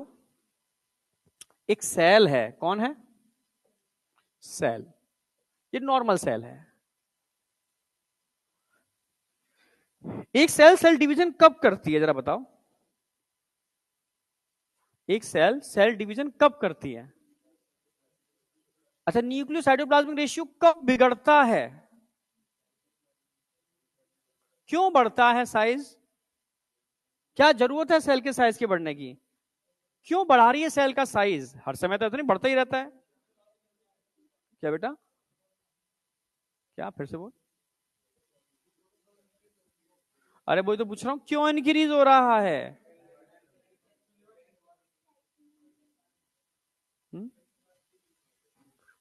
एक सेल है। कौन है? सेल। ये नॉर्मल सेल है। एक सेल सेल डिवीजन कब करती है, जरा बताओ। एक सेल सेल डिवीजन कब करती है? अच्छा, न्यूक्लियोसाइटोप्लाज्मिक रेशियो कब बिगड़ता है? क्यों बढ़ता है साइज? क्या जरूरत है सेल के साइज के बढ़ने की? क्यों बढ़ा रही है सेल का साइज? हर समय तो नहीं बढ़ता ही रहता है। क्या बेटा? क्या फिर से बोल? अरे वही तो पूछ रहा हूं, क्यों इंक्रीज हो रहा है? हुँ?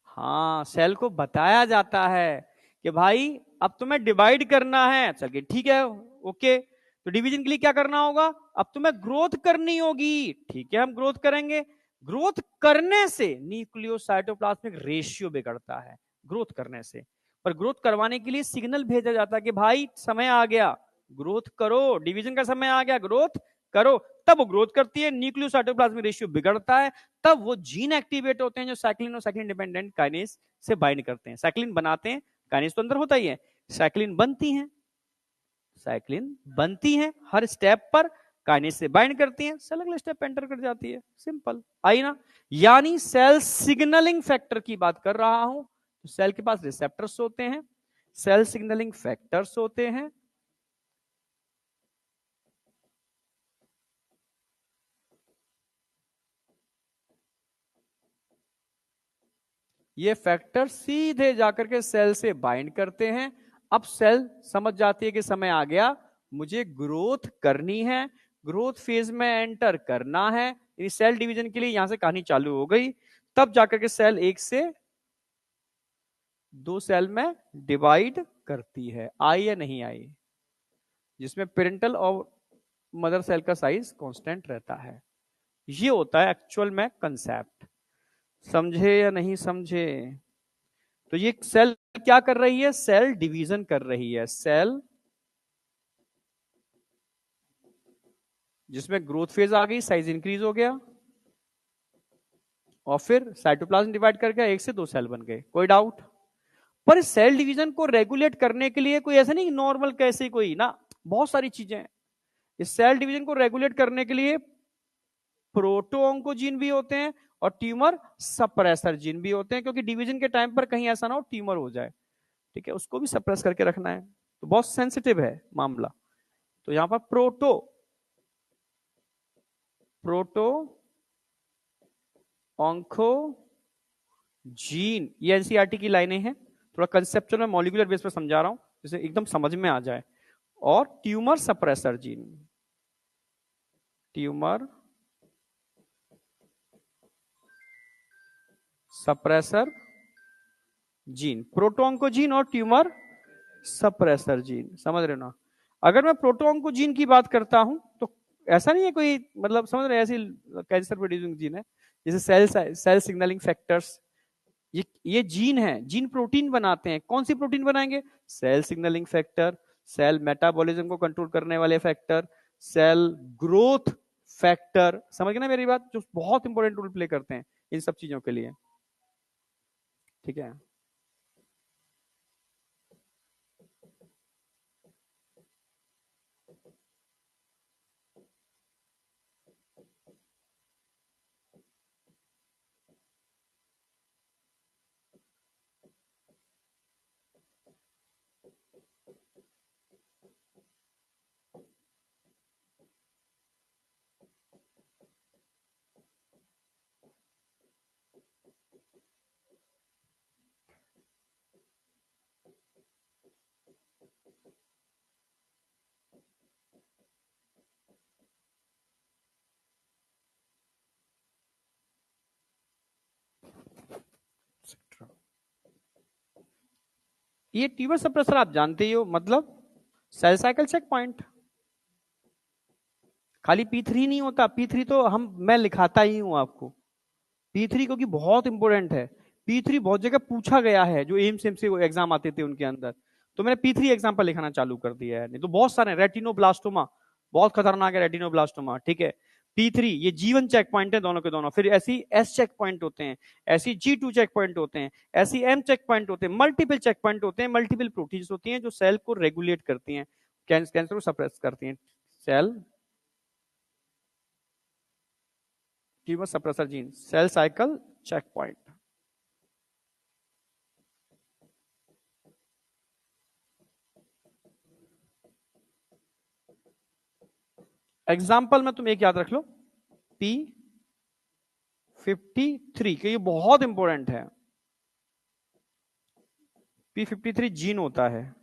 हाँ, सेल को बताया जाता है कि भाई अब तुम्हें डिवाइड करना है। चलिए ठीक है, ओके। तो डिवीजन के लिए क्या करना होगा? अब तुम्हें ग्रोथ करनी होगी। ठीक है, हम ग्रोथ करेंगे। ग्रोथ करने से न्यूक्लियोसाइटोप्लाज्मिक रेशियो बिगड़ता है, ग्रोथ करने से। पर ग्रोथ करवाने के लिए सिग्नल भेजा जाता है कि भाई समय आ गया, ग्रोथ करो, डिवीजन का समय आ गया, ग्रोथ करो। तब वो ग्रोथ करती है, न्यूक्लियोसाइटोप्लाज्मिक रेशियो बिगड़ता है, तब वो जीन एक्टिवेट होते हैं जो साइक्लिन और साइक्लिन डिपेंडेंट काइनेज से बाइंड करते हैं, साइक्लिन बनाते हैं। काइनेज तो अंदर होता ही है, साइक्लिन बनती है, साइक्लिन बनती है हर स्टेप पर, काइनेज से बाइंड करती है, सेल अगले स्टेप पे एंटर कर जाती है। सिंपल आई ना? यानी सेल सिग्नलिंग फैक्टर की बात कर रहा हूं। तो सेल के पास रिसेप्टर्स होते हैं, सेल सिग्नलिंग फैक्टर्स होते हैं। ये फैक्टर सीधे जाकर के सेल से बाइंड करते हैं। अब सेल समझ जाती है कि समय आ गया, मुझे ग्रोथ करनी है, ग्रोथ फेज में एंटर करना है। सेल डिवीजन के लिए यहां से कहानी चालू हो गई। तब जाकर के सेल एक से दो सेल में डिवाइड करती है। आई या नहीं आई? जिसमें पेरेंटल और मदर सेल का साइज कांस्टेंट रहता है। ये होता है एक्चुअल में कंसेप्ट। समझे या नहीं समझे? तो ये सेल क्या कर रही है? सेल डिवीजन कर रही है। सेल जिसमें ग्रोथ फेज आ गई, साइज इंक्रीज हो गया, और फिर साइटोप्लाज्म डिवाइड कर गया, एक से दो सेल बन गए। कोई डाउट? पर इस सेल डिवीजन को रेगुलेट करने के लिए कोई ऐसा नहीं नॉर्मल कैसे कोई ना, बहुत सारी चीजें हैं। इस सेल डिवीजन को रेगुलेट करने के लिए प्रोटोऑन्कोजीन भी होते हैं और ट्यूमर सप्रेसर जीन भी होते हैं, क्योंकि डिवीजन के टाइम पर कहीं ऐसा ना हो ट्यूमर हो जाए। ठीक है, उसको भी सप्रेस करके रखना है, तो बहुत सेंसिटिव है मामला। तो यहां पर प्रोटो ऑन्को जीन, ये एनसीईआरटी की लाइनें हैं, थोड़ा कंसेप्चुअल में मॉलिक्यूलर बेस पर समझा रहा हूं जिसे एकदम समझ में आ जाए। और tumour suppressor gene, tumour suppressor gene, protooncogene और ट्यूमर सप्रेसर जीन, समझ रहे हो ना? अगर मैं प्रोटोऑन्कोजीन की बात करता हूं तो ऐसा नहीं है कोई, मतलब समझ रहे, ऐसी कैंसर प्रोड्यूसिंग जीन है जैसे सेल सिग्नलिंग फैक्टर्स। ये जीन है, जीन प्रोटीन बनाते हैं। कौन सी प्रोटीन बनाएंगे? Cell signalling factor, cell metabolism को कंट्रोल करने वाले फैक्टर, सेल ग्रोथ फैक्टर। समझ गए ना मेरी बात? जो बहुत इंपॉर्टेंट रोल प्ले करते हैं इन सब चीजों के लिए। ठीक है, ये ट्यूमर सप्रेसर आप जानते ही हो, मतलब सेल साइकिल चेक पॉइंट। खाली P3 नहीं होता, P3 तो मैं लिखाता ही हूं आपको, P3 क्योंकि बहुत इंपॉर्टेंट है। P3 बहुत जगह पूछा गया है, जो एम्स से एग्जाम आते थे उनके अंदर, तो मैंने P3 एग्जाम्पल लिखाना चालू कर दिया है। नहीं तो बहुत सारे, रेटिनोब्लास्टोमा बहुत खतरनाक है, रेटिनोब्लास्टोमा। ठीक है, P3 ये G1 चेक पॉइंट है दोनों के दोनों। फिर ऐसी S चेक पॉइंट होते हैं, ऐसी G2 चेक पॉइंट होते हैं, ऐसी M चेक पॉइंट होते हैं, मल्टीपल चेक पॉइंट होते हैं, मल्टीपल प्रोटीन्स होती हैं जो सेल को रेगुलेट करती हैं। कैंसर को सप्रेस करती हैं। Cell tumour suppressor gene, cell cycle check point. Example में तुम एक याद रख लो, P53 के, ये बहुत इंपॉर्टेंट है। P53 जीन होता है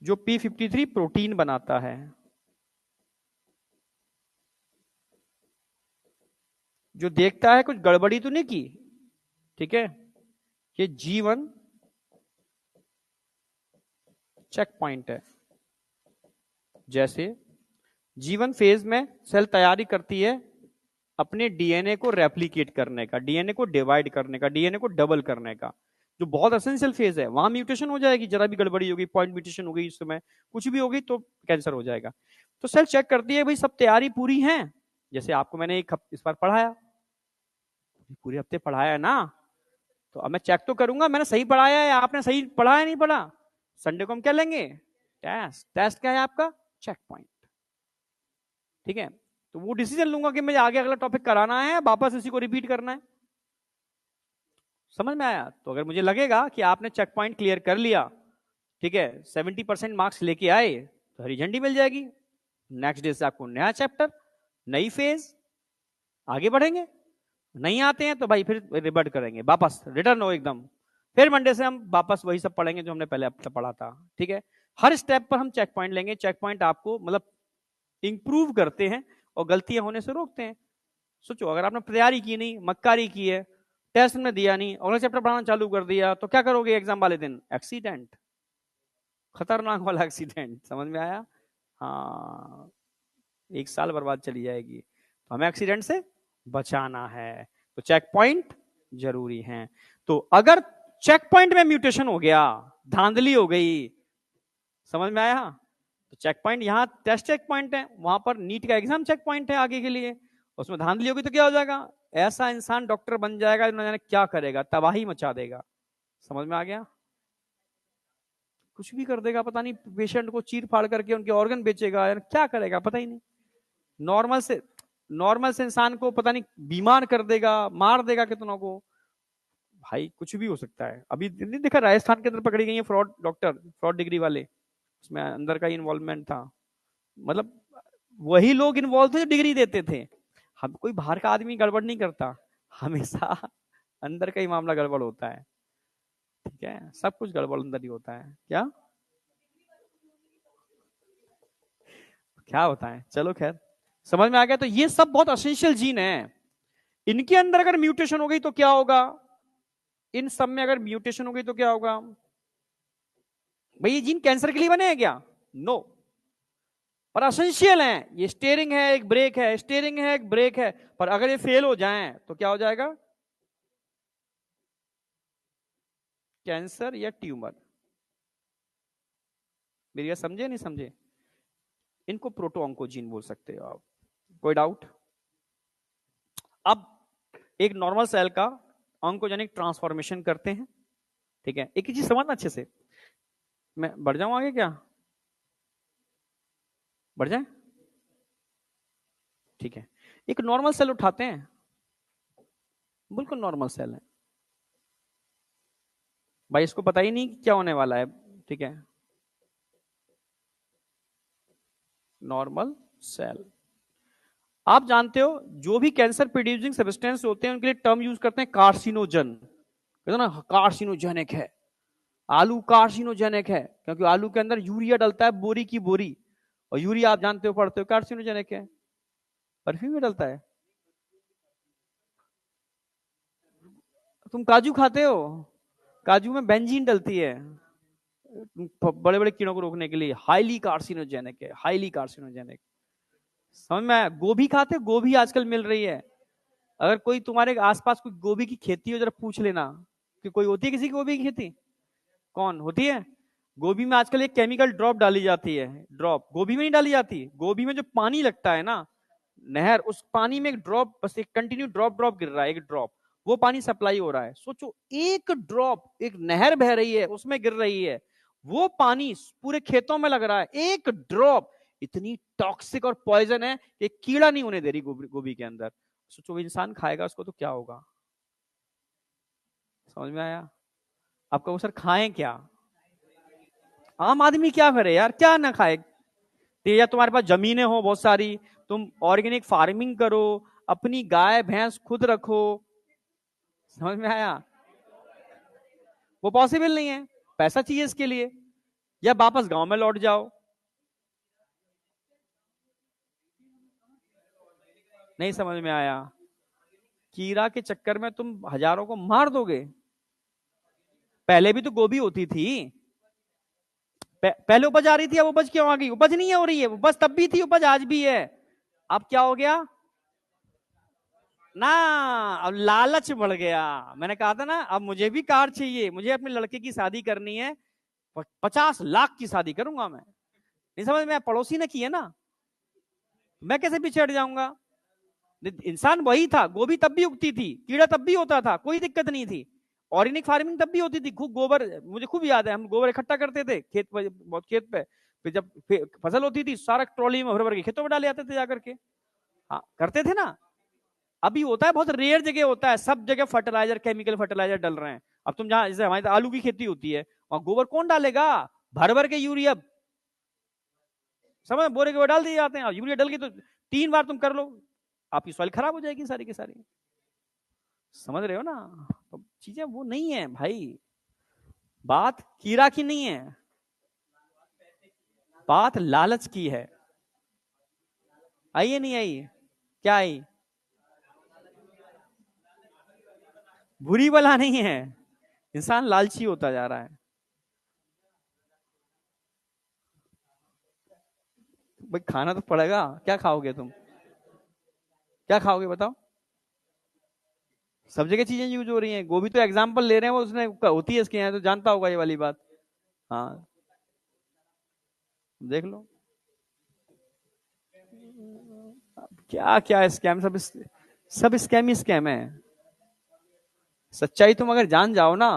जो P53 प्रोटीन बनाता है, जो देखता है कुछ गड़बड़ी तो नहीं की, ठीक है। ये G1 चेक पॉइंट है। जैसे G1 फेज में सेल तैयारी करती है अपने डीएनए को रेप्लिकेट करने का, डीएनए को डिवाइड करने का, डीएनए को डबल करने का, जो बहुत एसेंशियल फेज है। वहां म्यूटेशन हो जाएगी, जरा भी गड़बड़ी होगी, पॉइंट म्यूटेशन हो गई, इस समय कुछ भी होगी तो कैंसर हो जाएगा। तो सेल चेक करती है भाई सब तैयारी पूरी है। जैसे आपको मैंने इस बार पढ़ाया, पूरे हफ्ते पढ़ाया है ना, तो अब मैं चेक तो करूंगा मैंने सही पढ़ाया है, आपने सही पढ़ा है नहीं पढ़ा। संडे को हम क्या लेंगे, टेस्ट। टेस्ट क्या है आपका, चेक पॉइंट, ठीक है। तो वो डिसीजन लूंगा कि मुझे आगे अगला टॉपिक कराना है, वापस इसी को रिपीट करना है। समझ में आया? तो अगर मुझे लगेगा कि आपने चेक पॉइंट क्लियर कर लिया, ठीक है, 70% मार्क्स लेके आए, तो हरी झंडी मिल जाएगी। नेक्स्ट डे से आपको नया चैप्टर, नई फेज, आगे बढ़ेंगे। नहीं आते हैं तो भाई फिर रिवर्ट करेंगे, वापस रिटर्न हो एकदम। फिर मंडे से हम वापस वही सब पढ़ेंगे जो हमने पहले हफ्ते पढ़ा था, ठीक है। हर स्टेप पर हम चेक पॉइंट लेंगे। चेक पॉइंट आपको मतलब इंप्रूव करते हैं और गलतियां होने से रोकते हैं। सोचो अगर आपने तैयारी की नहीं, मक्कारी की है, टेस्ट में दिया नहीं, अगला चैप्टर पढ़ाना चालू कर दिया, तो क्या करोगे एग्जाम वाले दिन, एक्सीडेंट, खतरनाक वाला एक्सीडेंट। समझ में आया? हाँ, 1 साल बर्बाद चली जाएगी। तो हमें एक्सीडेंट से बचाना है, तो चेक पॉइंट जरूरी है। तो अगर चेक पॉइंट में म्यूटेशन हो गया, धांधली हो गई, समझ में आया? तो चेक पॉइंट यहाँ टेस्ट चेक पॉइंट है, वहां पर नीट का एग्जाम चेक पॉइंट है आगे के लिए। उसमें धांधली होगी तो क्या हो जाएगा, ऐसा इंसान डॉक्टर बन जाएगा न जाने क्या करेगा, तबाही मचा देगा। समझ में आ गया? कुछ भी कर देगा, पता नहीं, पेशेंट को चीर फाड़ करके उनके ऑर्गन बेचेगा, यार क्या करेगा पता ही नहीं। नॉर्मल से इंसान को पता नहीं बीमार कर देगा, मार देगा कितनों को। भाई कुछ भी हो सकता है। अभी नहीं देखा राजस्थान के अंदर पकड़ी गई है फ्रॉड डॉक्टर, फ्रॉड डिग्री वाले, उसमें अंदर का इन्वॉल्वमेंट था। मतलब वही लोग इन्वॉल्व थे जो डिग्री देते थे। हम कोई बाहर का आदमी गड़बड़ नहीं करता, हमेशा अंदर का ही मामला गड़बड़ होता है, ठीक है। सब कुछ गड़बड़ अंदर ही होता है। क्या क्या होता है, चलो खैर समझ में आ गया। तो ये सब बहुत एसेंशियल जीन है। इनके अंदर अगर म्यूटेशन हो गई तो क्या होगा, इन सब में अगर म्यूटेशन हो गई तो क्या होगा भाई, ये जीन कैंसर के लिए बने हैं क्या, नो, पर एसेंशियल है। ये स्टीयरिंग है, एक ब्रेक है, स्टीयरिंग है, एक ब्रेक है, पर अगर ये फेल हो जाए तो क्या हो जाएगा, कैंसर या ट्यूमर। मेरी बात समझे नहीं समझे? इनको प्रोटो ऑन्कोजीन बोल सकते हो आप। कोई डाउट? अब एक नॉर्मल सेल का ऑन्कोजेनिक ट्रांसफॉर्मेशन करते हैं, ठीक है। एक ही चीज समझना अच्छे से, मैं बढ़ जाऊं आगे क्या, बढ़ जाए, ठीक है। एक नॉर्मल सेल उठाते हैं, बिल्कुल नॉर्मल सेल है भाई, इसको पता ही नहीं क्या होने वाला है, ठीक है। नॉर्मल सेल, आप जानते हो जो भी कैंसर प्रोड्यूसिंग सब्सटेंस होते हैं उनके लिए टर्म यूज करते हैं कार्सिनोजन, कहते हैं ना कार्सिनोजेनिक है, आलू कार्सिनोजेनिक है, क्योंकि आलू के अंदर यूरिया डलता है, बोरी की बोरी, और यूरिया आप जानते हो पढ़ते हो कार्सिनोजेनिक है। परफ्यूम में डलता है, तुम काजू खाते हो, काजू में बेंजीन डलती है बड़े बड़े कीड़ों को रोकने के लिए, हाईली कार्सिनोजेनिक है, हाईली कार्सिनोजेनिक। समझ में? गोभी खाते हो, गोभी आजकल मिल रही है, अगर कोई तुम्हारे आसपास कोई गोभी की खेती हो जरा पूछ लेना कि कोई होती है किसी की गोभी की खेती, कौन होती है? गोभी में आजकल एक केमिकल ड्रॉप डाली जाती है, ड्रॉप गोभी में नहीं डाली जाती, गोभी में जो पानी लगता है ना, नहर, उस पानी में एक ड्रॉप, बस एक कंटिन्यू ड्रॉप ड्रॉप गिर रहा है, एक ड्रॉप, वो पानी सप्लाई हो रहा है। सोचो, एक ड्रॉप, एक नहर बह रही है उसमें गिर रही है, वो पानी पूरे खेतों में लग रहा है, एक ड्रॉप इतनी टॉक्सिक और पॉइजन है कि कीड़ा नहीं होने दे रही गोभी गोभी के अंदर। सोचो इंसान खाएगा उसको तो क्या होगा। समझ में आया? आपका वो सर खाएं क्या? आम आदमी क्या करे यार, क्या ना खाए? तो या तुम्हारे पास जमीनें हो बहुत सारी, तुम ऑर्गेनिक फार्मिंग करो, अपनी गाय भैंस खुद रखो। समझ में आया? वो पॉसिबल नहीं है, पैसा चाहिए इसके लिए, या वापस गांव में लौट जाओ। नहीं समझ में आया? कीड़ा के चक्कर में तुम हजारों को मार दोगे। पहले भी तो गोभी होती थी, पहले उपज आ रही थी, अब उपज क्यों आ गई? उपज नहीं हो रही है, उपज तब भी थी, उपज आज भी है। अब क्या हो गया ना? अब लालच बढ़ गया। मैंने कहा था ना, अब मुझे भी कार चाहिए, मुझे अपने लड़के की शादी करनी है, 50 लाख की शादी करूंगा मैं। नहीं समझ में? पड़ोसी ने की है ना, मैं कैसे पीछे हट जाऊंगा? इंसान वही था, गोभी तब भी उगती थी, कीड़ा तब भी होता था, कोई दिक्कत नहीं थी। ऑर्गेनिक फार्मिंग तब भी होती थी, खूब गोबर, मुझे खूब याद है, हम गोबर इकट्ठा करते थे खेत पे, बहुत खेत पे। फिर जब फसल होती थी, सारा ट्रॉली में भर भर के खेतों में डाले जाते थे जाकर के। हाँ करते थे ना। अभी होता है, बहुत रेयर जगह होता है, सब जगह फर्टिलाइजर, केमिकल फर्टिलाइजर डल रहे हैं। अब तुम जहां, जैसे हमारे आलू की खेती होती है, वहां गोबर कौन डालेगा? भर भर के यूरिया, समझ, बोरे के वो डाल दिए जाते हैं। यूरिया डल के तो 3 बार तुम कर लो, आपकी सॉइल खराब हो जाएगी सारी की सारी। समझ रहे हो ना? तो चीजें वो नहीं है भाई, बात कीड़ा की नहीं है, बात लालच की है। आई है नहीं आई? क्या आई? बुरी बला नहीं है, इंसान लालची होता जा रहा है। भाई खाना तो पड़ेगा, क्या खाओगे तुम? क्या खाओगे बताओ? सब जगह चीजें यूज हो रही हैं, गोभी तो एग्जाम्पल ले रहे हैं, वो उसने होती है इसके यहाँ, तो जानता होगा ये वाली बात। हाँ देख लो, क्या क्या स्कैम, सब स्कैम ही स्कैम है। सच्चाई तुम अगर जान जाओ ना,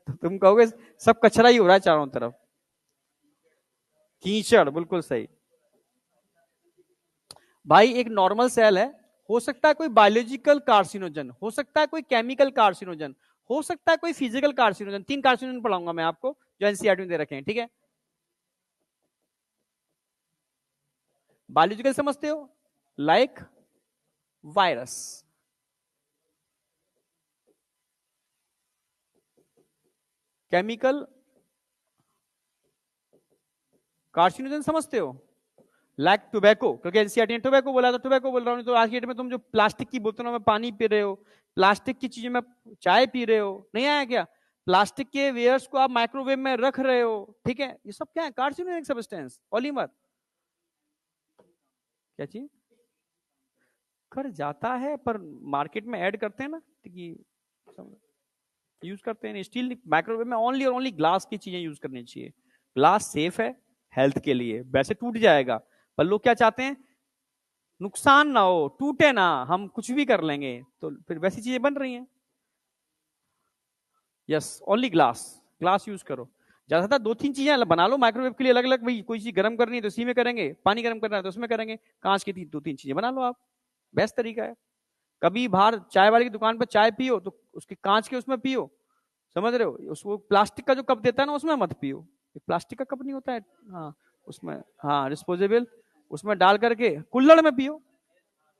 तो तुम कहोगे सब कचरा ही हो रहा है चारों तरफ। कीचड़, बिल्कुल सही। भाई एक नॉर्मल सेल है, हो सकता है कोई बायोलॉजिकल कार्सिनोजन, हो सकता है कोई केमिकल कार्सिनोजन, हो सकता है कोई फिजिकल कार्सिनोजन। 3 कार्सिनोजन पढ़ाऊंगा मैं आपको, जो एनसीईआरटी में दे रखे हैं, ठीक है? बायोलॉजिकल समझते हो? Like virus. केमिकल कार्सिनोजन समझते हो? लाइक टोबैको, क्योंकि एनसीईआरटी ने टोबैको बोला, तो टोबैको बोल रहा हूं। तो आज की डेट में तुम जो प्लास्टिक की बोतलों में पानी पी रहे हो, प्लास्टिक की चीजों में चाय पी रहे हो, नहीं आया क्या? प्लास्टिक के वेयर्स को आप माइक्रोवेव में रख रहे हो, ठीक है, ये सब क्या है? Carcinogenic substance, polymer. क्या चीज कर जाता है, पर मार्केट में ऐड करते हैं ना कि यूज करते हैं। स्टील माइक्रोवेव में ओनली और ओनली ग्लास की चीजें यूज करनी चाहिए। ग्लास सेफ है हेल्थ के लिए, वैसे टूट जाएगा, पर लोग क्या चाहते हैं? नुकसान ना हो, टूटे ना, हम कुछ भी कर लेंगे, तो फिर वैसी चीजें बन रही हैं। Yes, only glass, glass use करो। ज्यादातर 2-3 चीजें बना लो माइक्रोवेव के लिए अलग अलग। भाई कोई चीज गर्म करनी है तो इसी में करेंगे, पानी गर्म करना है तो उसमें करेंगे, कांच की 2-3 चीजें बना लो आप, बेस्ट तरीका है। कभी बाहर चाय वाले की दुकान पर चाय पियो तो उसके कांच के उसमें पियो, समझ रहे हो? उसको प्लास्टिक का जो कप देता है ना उसमें मत पियो, प्लास्टिक का कप नहीं होता है, हाँ उसमें, हाँ डिस्पोजेबल, उसमें डाल करके कुल्हड़ में पियो।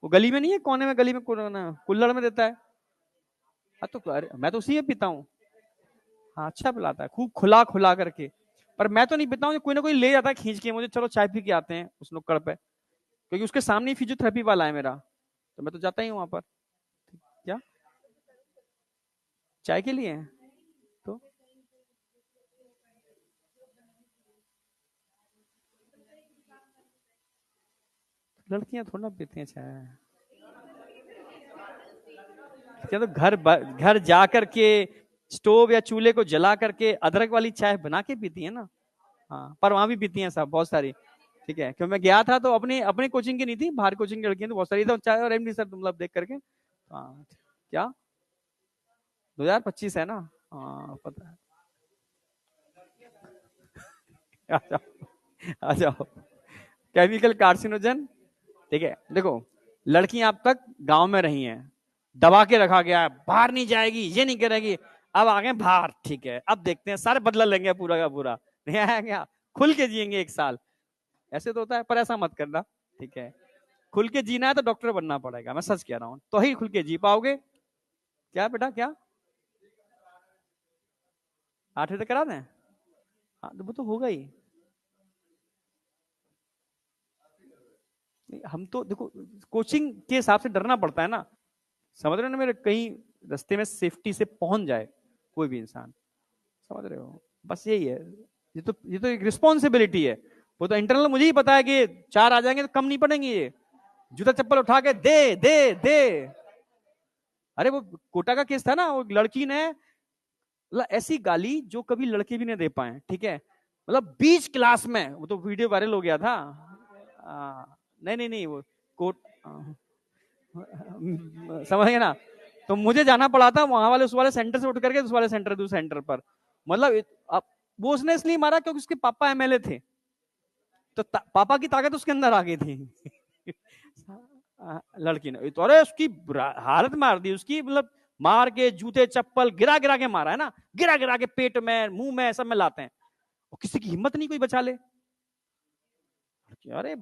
वो गली में नहीं है, कोने में गली में कुल्हड़ में देता है। हाँ तो अरे मैं तो उसी में पीता हूँ। हाँ अच्छा पिलाता है, खूब खुला खुला करके। पर मैं तो नहीं पीता हूँ, कोई ना कोई ले जाता है खींच के मुझे, चलो चाय पी के आते हैं उस नुक्कड़ पे, क्योंकि उसके सामने ही फिजियोथेरेपी वाला है मेरा, तो मैं तो जाता ही हूँ वहां पर। क्या चाय के लिए है? तो लड़कियां थोड़ा पीती हैं चाय। क्या तो घर जा करके स्टोव या चूल्हे को जला करके अदरक वाली चाय बना के पीती है ना। हाँ पर वहां भी पीती हैं सब, बहुत सारी। ठीक है, क्यों मैं गया था तो अपनी अपनी कोचिंग की नहीं थी, बाहर कोचिंग की लड़कियां तो बहुत सारी, तो चाय और एमडी सर तुम लोग देख करके। हाँ क्या? 2025 है ना? हाँ पता है। आ जाओ आ जाओ। केमिकल कार्सिनोजन, ठीक है। देखो, लड़कियां अब तक गांव में रही हैं, दबा के रखा गया है, बाहर नहीं जाएगी, ये नहीं करेगी। अब आ गए बाहर, ठीक है, अब देखते हैं, सारे बदला लेंगे पूरा का पूरा। नहीं आया क्या? खुल के जिएंगे 1 साल। ऐसे तो होता है, पर ऐसा मत करना, ठीक है। खुल के जीना है तो डॉक्टर बनना पड़ेगा, मैं सच कह रहा हूँ, तो ही खुल के जी पाओगे। क्या बेटा, क्या? 8 तक करा दें? हाँ तो वो तो होगा ही। हम तो देखो, कोचिंग के हिसाब से डरना पड़ता है ना, समझ रहे हो ना मेरे, कहीं रास्ते में सेफ्टी से पहुंच जाए कोई भी इंसान, समझ रहे हो? बस यही है। ये तो एक रिस्पॉन्सिबिलिटी है। वो तो इंटरनल मुझे ही पता है कि 4 आ जाएंगे तो कम नहीं पड़ेंगे ये, जूता चप्पल उठा के दे दे दे। अरे वो कोटा का केस था ना, वो लड़की ने मतलब ऐसी गाली जो कभी लड़के भी नहीं दे पाए, ठीक है। मतलब 20 क्लास में, वो तो वीडियो वायरल हो गया था। नहीं नहीं नहीं, वो कोट समझ गए ना। तो मुझे जाना पड़ा था वहां वाले उस वाले सेंटर से उठ करके उस वाले सेंटर, दूसरे सेंटर पर। मतलब अब वो उसने इसलिए मारा क्योंकि उसके पापा एमएलए थे, तो पापा की ताकत उसके अंदर आ गई थी। लड़की ने तो, अरे उसकी हालत मार दी उसकी, मतलब मार के जूते चप्पल गिरा गिरा के मारा है ना, गिरा गिरा के पेट में मुंह में सब में लाते हैं, और किसी की हिम्मत नहीं कोई बचा ले। अरे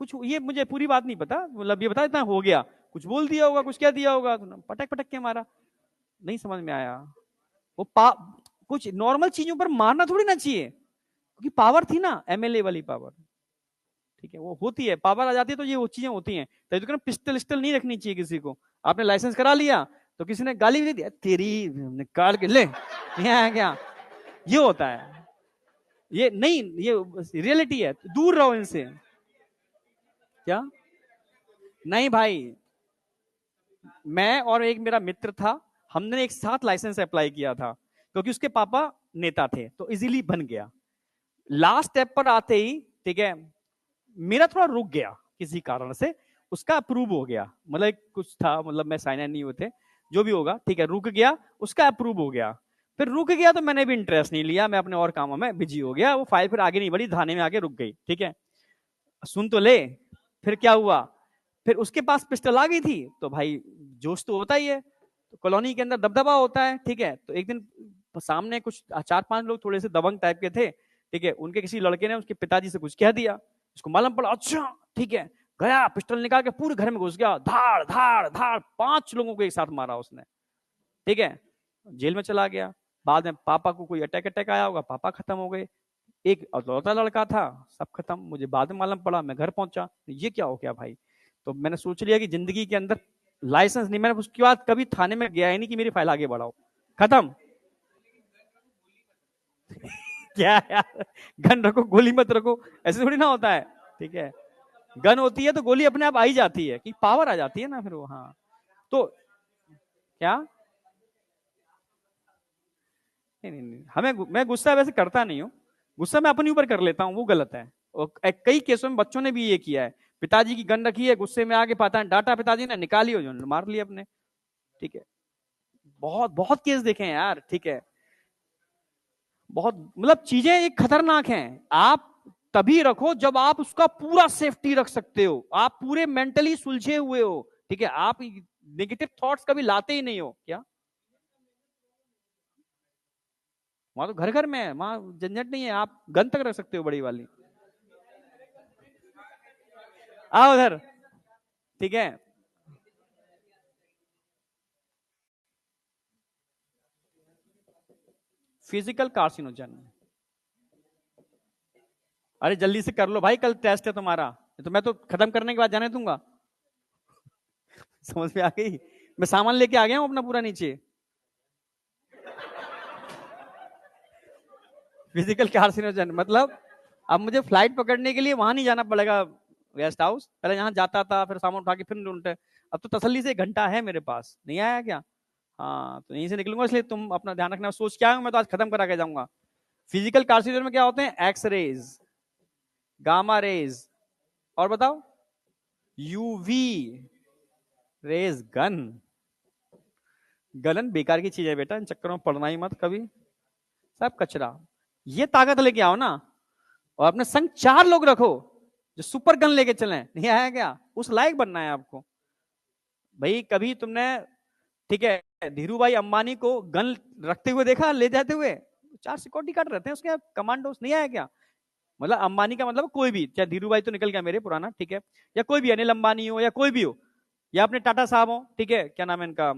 कुछ, ये मुझे पूरी बात नहीं पता, मतलब ये बता इतना हो गया, कुछ बोल दिया होगा, कुछ क्या दिया होगा, तो पटक पटक के मारा। नहीं समझ में आया। वो कुछ नॉर्मल चीजों पर मारना थोड़ी ना चाहिए, क्योंकि पावर थी ना, एमएलए वाली पावर, ठीक है, वो होती है, पावर आ जाती है तो ये वो चीजें होती हैं। तो पिस्टल स्टल नहीं रखनी चाहिए किसी को। आपने लाइसेंस करा लिया तो किसी ने गाली भी दी, तेरी निकाल के ले, यहाँ क्या, ये होता है। ये नहीं, ये रियलिटी है, दूर रहो इनसे। क्या? नहीं भाई, मैं और एक मेरा मित्र था, हमने एक साथ लाइसेंस अप्लाई किया था, क्योंकि उसके पापा नेता थे तो इजीली बन गया। लास्ट स्टेप पर आते ही, ठीक है, मेरा थोड़ा रुक गया किसी कारण से, उसका अप्रूव हो गया, मतलब कुछ था, मतलब मैं साइन नहीं हुए थे, जो भी होगा, ठीक है, रुक गया, उसका अप्रूव हो गया। फिर रुक गया तो मैंने भी इंटरेस्ट नहीं लिया, मैं अपने और कामों में बिजी हो गया, वो फाइल फिर आगे नहीं बढ़ी, थाने में आके रुक गई, ठीक है। सुन तो ले, फिर क्या हुआ, फिर उसके पास पिस्टल आ गई थी, तो भाई जोश तो होता ही है, तो कॉलोनी के अंदर दबदबा होता है, ठीक है। तो एक दिन सामने कुछ 4-5 लोग थोड़े से दबंग टाइप के थे, ठीक है, उनके किसी लड़के ने उसके पिताजी से कुछ कह दिया, उसको मालूम पड़ा, अच्छा ठीक है, गया पिस्टल निकाल के पूरे घर में घुस गया, धाड़ धाड़ धाड़ 5 लोगों को एक साथ मारा उसने, ठीक है। जेल में चला गया। बाद में पापा को कोई अटैक अटैक आया होगा, पापा खत्म हो गए। एक अधलौता लड़का था, सब खत्म। मुझे बाद में मालूम पड़ा, मैं घर पहुंचा, ये क्या हो गया भाई। तो मैंने सोच लिया कि जिंदगी के अंदर लाइसेंस नहीं, मैंने उसके बाद कभी थाने में गया ही नहीं कि मेरी फाइल आगे बढ़ाओ, खत्म। क्या यार, गन रखो गोली मत रखो, ऐसे थोड़ी ना होता है, ठीक है। गन होती है तो गोली अपने आप आई जाती है, कि पावर आ जाती है ना फिर वो, हाँ। तो क्या? नहीं नहीं नहीं, हमें, मैं गुस्सा वैसे करता नहीं हूँ, गुस्सा मैं अपने ऊपर कर लेता हूँ, वो गलत है। और कई केसों में बच्चों ने भी ये किया है, पिताजी की गन रखी है, गुस्से में आके पता है डांटा पिताजी ने, निकाली हो जो मार लिया अपने, ठीक है। बहुत बहुत केस देखे हैं यार, ठीक है। बहुत, मतलब चीजें एक खतरनाक हैं। आप तभी रखो जब आप उसका पूरा सेफ्टी रख सकते हो, आप पूरे मेंटली सुलझे हुए हो, ठीक है, आप नेगेटिव थॉट्स कभी लाते ही नहीं हो। क्या? वहां तो घर घर में है, वहां झंझट नहीं है, आप गन तक रख सकते हो बड़ी वाली। आओ उधर, ठीक है। फिजिकल कार्सिनोजन, अरे जल्दी से कर लो भाई, कल टेस्ट है तुम्हारा, तो मैं तो खत्म करने के बाद जाने दूंगा। समझ में आ गई? मैं सामान लेके आ गया हूं अपना पूरा नीचे। फिजिकल कार्सिनोजन मतलब, अब मुझे फ्लाइट पकड़ने के लिए वहां नहीं जाना पड़ेगा गेस्ट हाउस, पहले यहाँ जाता था, फिर सामान उठा के फिर ढूंढते। अब तो तसल्ली से 1 घंटा है मेरे पास, नहीं आया क्या? हाँ तो यहीं से निकलूंगा, इसलिए तुम अपना ध्यान रखना, सोच क्या मैं तो आज खत्म करा के जाऊंगा। फिजिकल कार्सिनोजन में क्या होते हैं? एक्स रेज, गामा रेज, और बताओ, यूवी रेज, गन, गलन बेकार की चीज है बेटा, इन चक्करों में पड़ना ही मत कभी, सब कचरा। ये ताकत लेके आओ ना, और अपने संग 4 लोग रखो जो सुपर गन लेके चले, नहीं आया क्या? उस लायक बनना है आपको भाई। कभी तुमने, ठीक है, धीरू भाई अंबानी को गन रखते हुए देखा, ले जाते हुए? 4 सिक्योरिटी गार्ड रहते हैं उसके, कमांडोस, नहीं आया क्या? मतलब अंबानी का मतलब कोई भी, चाहे धीरू भाई तो निकल गया मेरे पुराना, ठीक है, या कोई भी अनिल अंबानी हो या कोई भी हो, या अपने टाटा साहब हो, ठीक है, क्या नाम है इनका,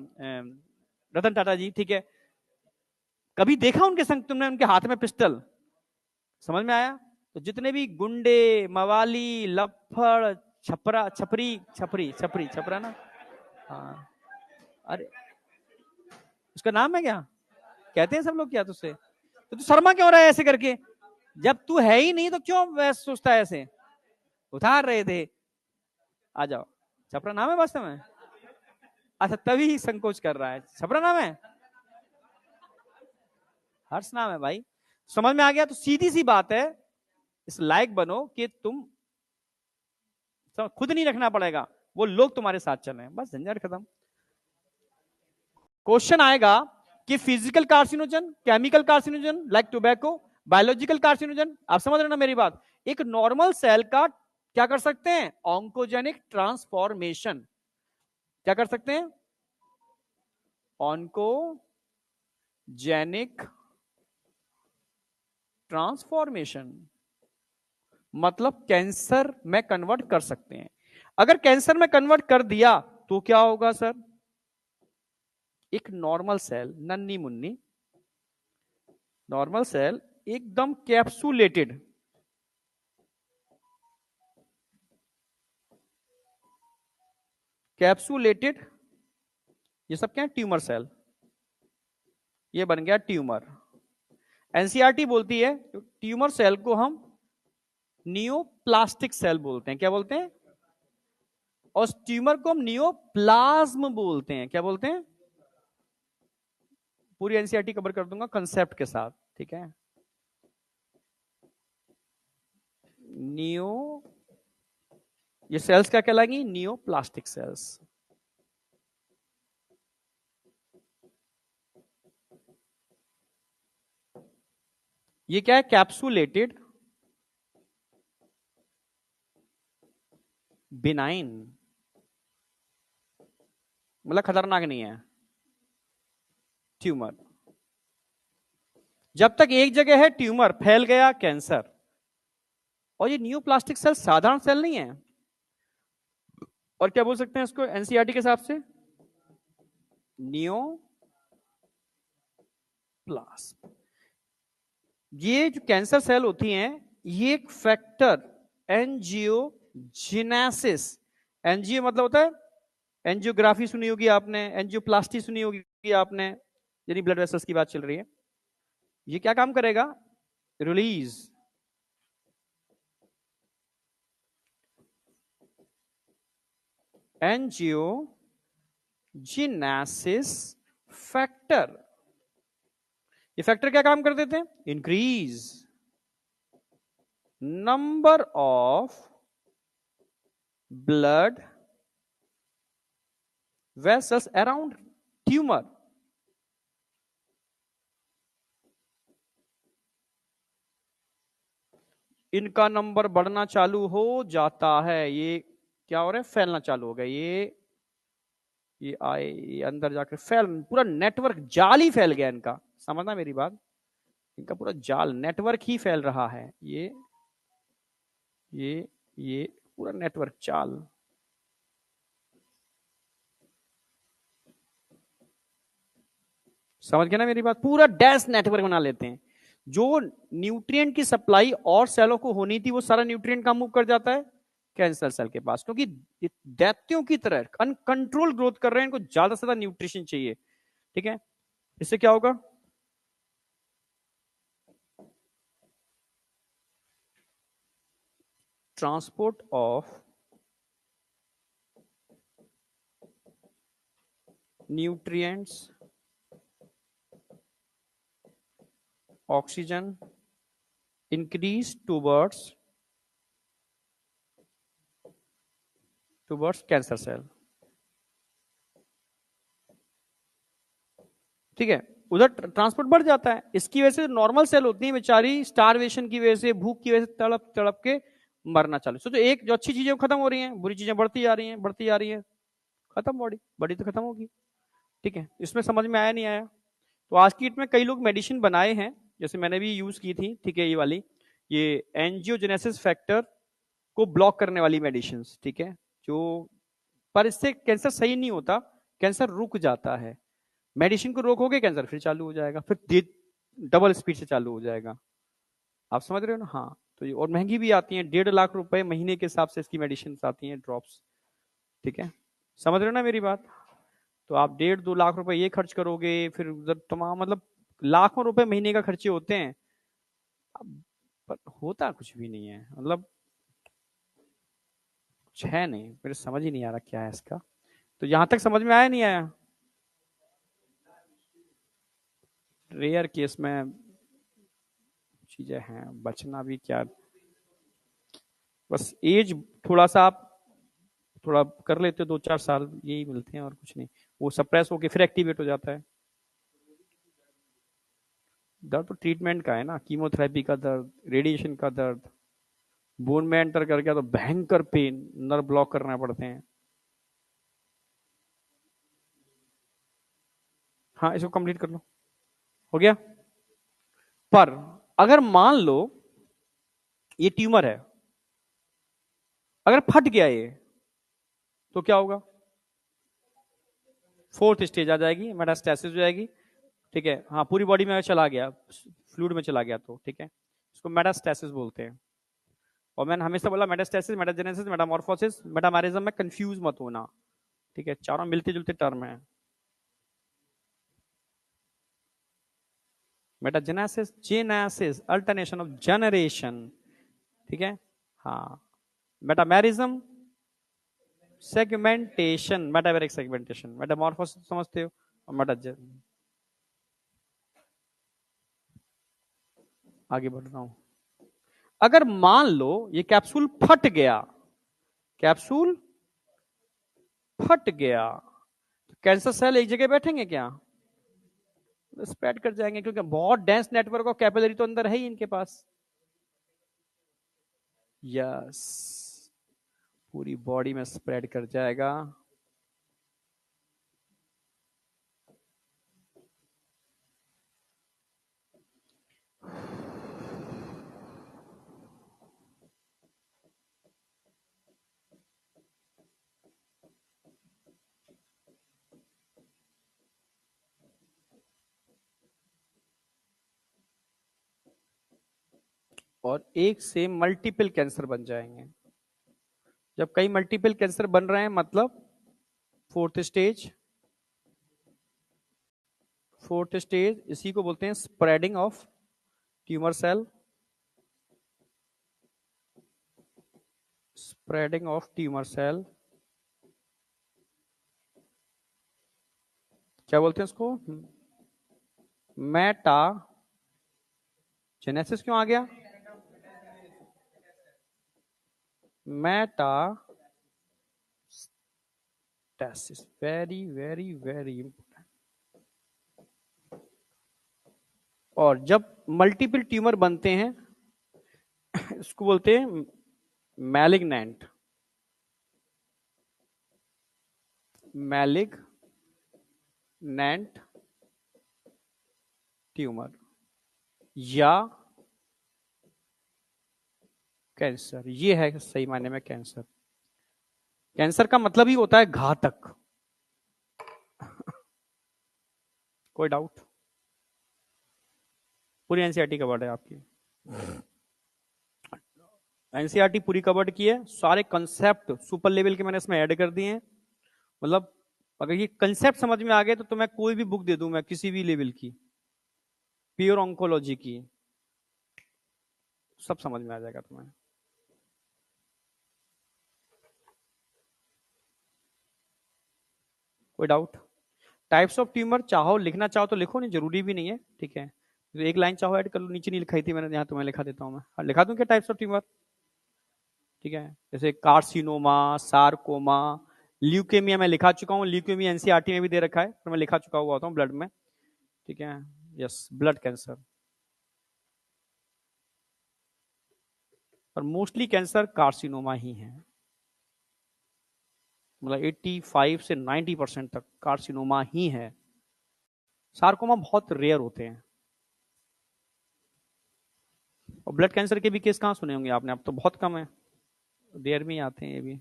रतन टाटा जी, ठीक है, कभी देखा उनके संग तुमने उनके हाथ में पिस्टल? समझ में आया? तो जितने भी गुंडे, मवाली, लफड़, छपरा, छपरी, छपरी, छपरी, छपरा ना, हाँ, अरे उसका नाम है क्या, कहते हैं सब लोग क्या तुझसे? तो तू शर्मा क्यों रहा है ऐसे करके? जब तू है ही नहीं तो क्यों वैसे सोचता है ऐसे? उतार रहे थे, आ जाओ। छपरा नाम है वास्तव में? अच्छा, तभी संकोच कर रहा है। छपरा नाम है, हर्ष नाम है भाई। समझ में आ गया? तो सीधी सी बात है, इस लायक बनो कि तुम खुद नहीं रखना पड़ेगा, वो लोग तुम्हारे साथ चले, बस झंझट खत्म। क्वेश्चन आएगा कि physical carcinogen, chemical carcinogen like tobacco, biological carcinogen. आप समझ रहे ना मेरी बात? एक नॉर्मल सेल का क्या कर सकते हैं? Oncogenic transformation. क्या कर सकते हैं? ऑन्कोजेनिक ट्रांसफॉर्मेशन, मतलब कैंसर में कन्वर्ट कर सकते हैं। अगर कैंसर में कन्वर्ट कर दिया तो क्या होगा सर? एक नॉर्मल सेल, नन्नी मुन्नी नॉर्मल सेल, एकदम कैप्सूलेटेड, कैप्सूलेटेड, ये सब क्या है? Tumour cell. ये बन गया ट्यूमर। एनसीईआरटी बोलती है ट्यूमर सेल को हम नियोप्लास्टिक सेल बोलते हैं। क्या बोलते हैं? और ट्यूमर को हम नियोप्लाज्म बोलते हैं। क्या बोलते हैं? पूरी एनसीईआरटी कवर कर दूंगा कंसेप्ट के साथ, ठीक है। नियो, ये सेल्स क्या कहलाएंगी? Neoplastic cells. ये क्या है? कैप्सूलेटेड, बिनाइन, मतलब खतरनाक नहीं है, ट्यूमर। जब तक एक जगह है ट्यूमर, फैल गया कैंसर। और ये नियोप्लास्टिक सेल साधारण सेल नहीं है, और क्या बोल सकते हैं इसको एनसीईआरटी के हिसाब से? नियोप्लाज्म। ये जो कैंसर सेल होती हैं, ये एक फैक्टर एंजियोजेनेसिस, एंजियो मतलब होता है, एंजियोग्राफी सुनी होगी आपने, एंजियोप्लास्टी सुनी होगी आपने, यानी ब्लड वेसल्स की बात चल रही है। ये क्या काम करेगा? Release angiogenesis factor. ये फैक्टर क्या काम कर देते हैं? Increase number of blood vessels around tumour. इनका नंबर बढ़ना चालू हो जाता है, ये क्या हो रहा है? फैलना चालू हो गया। ये आए, ये अंदर जाकर फैल, पूरा नेटवर्क जाल ही फैल गया इनका। समझना मेरी बात? इनका पूरा जाल, नेटवर्क ही फैल रहा है। ये पूरा नेटवर्क चाल। समझ गए ना मेरी बात? पूरा डैश नेटवर्क बना लेते हैं। जो न्यूट्रिएंट की सप्लाई और सेलों को होनी थी, वो सारा न्यूट्रिएंट का मूव कर जाता है कैंसर सेल के पास, क्योंकि दैत्यों की तरह अनकंट्रोल ग्रोथ कर रहे हैं, इनको ज्यादा से ज्यादा न्यूट्रिशन चाहिए, ठीक है। इससे क्या होगा? Transport of nutrients, oxygen increase towards cancer cell. ठीक है, उधर ट्रांसपोर्ट बढ़ जाता है। इसकी वजह से नॉर्मल सेल होती है बेचारी स्टारवेशन की वजह से, भूख की वजह से तड़प तड़प के मरना चालू। सोचो एक जो अच्छी चीजें खत्म हो रही हैं, बुरी चीजें बढ़ती जा रही हैं, बढ़ती जा रही हैं, खत्म बॉडी, बॉडी तो खत्म होगी। ठीक है, इसमें समझ में आया नहीं आया? तो आज की डेट में कई लोग मेडिसिन बनाए हैं, जैसे मैंने भी यूज की थी, ठीक है, ये वाली, ये एंजियोजेनेसिस फैक्टर को ब्लॉक करने वाली मेडिसिन, ठीक है, जो, पर इससे कैंसर सही नहीं होता, कैंसर रुक जाता है। मेडिसिन को रोकोगे कैंसर फिर चालू हो जाएगा, फिर डबल स्पीड से चालू हो जाएगा। आप समझ रहे हो ना? हाँ, तो ये और महंगी भी आती है, 1.5 लाख रुपए महीने के हिसाब से इसकी मेडिसिन आती हैं, ड्रॉप्स। ठीक है, समझ रहे हो ना मेरी बात? तो आप 1.5-2 लाख रुपए ये खर्च करोगे, फिर उधर तमाम, मतलब लाखों रुपए महीने का खर्चे होते हैं, पर होता कुछ भी नहीं है, मतलब कुछ है नहीं, मेरे समझ ही नहीं आ रहा क्या है इसका। तो यहां तक समझ में आया नहीं आया? रेयर केस में चीजें हैं, बचना भी क्या, बस एज थोड़ा सा आप थोड़ा कर लेते हो, 2-4 साल यही मिलते हैं और कुछ नहीं, वो सप्रेस होके फिर एक्टिवेट हो जाता है। दर्द तो ट्रीटमेंट का है ना, कीमोथेरेपी का दर्द, रेडिएशन का दर्द, बोन में एंटर कर गया तो भयंकर पेन, नर्व ब्लॉक करना पड़ते हैं। हाँ, इसको कंप्लीट कर लो, हो गया। पर अगर मान लो ये ट्यूमर है, अगर फट गया ये, तो क्या होगा? फोर्थ स्टेज आ जाएगी, मेटास्टेसिस हो जाएगी। ठीक है, हाँ, पूरी बॉडी में चला गया, फ्लूइड में चला गया, तो ठीक है, इसको मेटास्टेसिस बोलते हैं। और मैंने हमेशा बोला मेटास्टेसिस, मेटाजेनेसिस, मेटामॉर्फोसिस, मेटामेरिज्म में कंफ्यूज मत होना। ठीक है, चारों मिलते जुलते टर्म है। Metagenesis, genesis, alternation of generation. ठीक है, हाँ, मेटामेरिज्म, सेगमेंटेशन, मेटावेरिक सेगमेंटेशन, मेटामॉर्फोसिस समझते हो, और मेटाजेन। आगे बढ़ रहा हूं। अगर मान लो ये कैप्सूल फट गया, कैप्सूल फट गया, तो कैंसर सेल एक जगह बैठेंगे क्या? स्प्रेड कर जाएंगे, क्योंकि बहुत डेंस नेटवर्क ऑफ कैपिलरी तो अंदर है ही इनके पास। यस, पूरी बॉडी में स्प्रेड कर जाएगा। और एक से मल्टीपल कैंसर बन जाएंगे। जब कई मल्टीपल कैंसर बन रहे हैं, मतलब फोर्थ स्टेज, फोर्थ स्टेज इसी को बोलते हैं spreading of tumour cell, spreading of tumour cell. क्या बोलते हैं इसको? मेटा जेनेसिस क्यों आ गया? Metastasis, very very very important. और जब मल्टीपल ट्यूमर बनते हैं, इसको बोलते हैं मैलिग्नेंट, मैलिग्नेंट ट्यूमर या कैंसर। ये है सही मायने में कैंसर। कैंसर का मतलब ही होता है घातक। कोई डाउट? पूरी एनसीईआरटी कवर्ड है आपकी, एनसीईआरटी पूरी कवर्ड की है, सारे कंसेप्ट सुपर लेवल के मैंने इसमें ऐड कर दिए हैं। मतलब अगर ये कंसेप्ट समझ में आ गए तो मैं कोई भी बुक दे दूं, मैं किसी भी लेवल की, प्योर ऑन्कोलॉजी की, सब समझ में आ जाएगा तुम्हें। कोई डाउट? टाइप्स ऑफ ट्यूमर चाहो लिखना चाहो तो लिखो, नहीं जरूरी भी नहीं है, ठीक है, तो एक लाइन चाहो ऐड कर लो, नीचे नहीं लिखाई थी मैंने, यहाँ तुम्हें लिखा देता हूँ मैं। लिखा दूं क्या टाइप्स ऑफ ट्यूमर? ठीक है, जैसे कार्सिनोमा, सार्कोमा, ल्यूकेमिया मैं लिखा चुका हूँ, ल्यूकेमिया एनसीईआरटी में भी दे रखा है, तो मैं लिखा चुका हुआ होता हूँ ब्लड में। ठीक है, यस, ब्लड कैंसर। और मोस्टली कैंसर कार्सिनोमा ही है, मतलब 85 से 90% तक कार्सिनोमा ही है। सार्कोमा बहुत रेयर होते हैं। और ब्लड कैंसर के भी केस कहाँ सुने होंगे आपने, अब तो बहुत कम है, रेयर में ही आते हैं ये भी।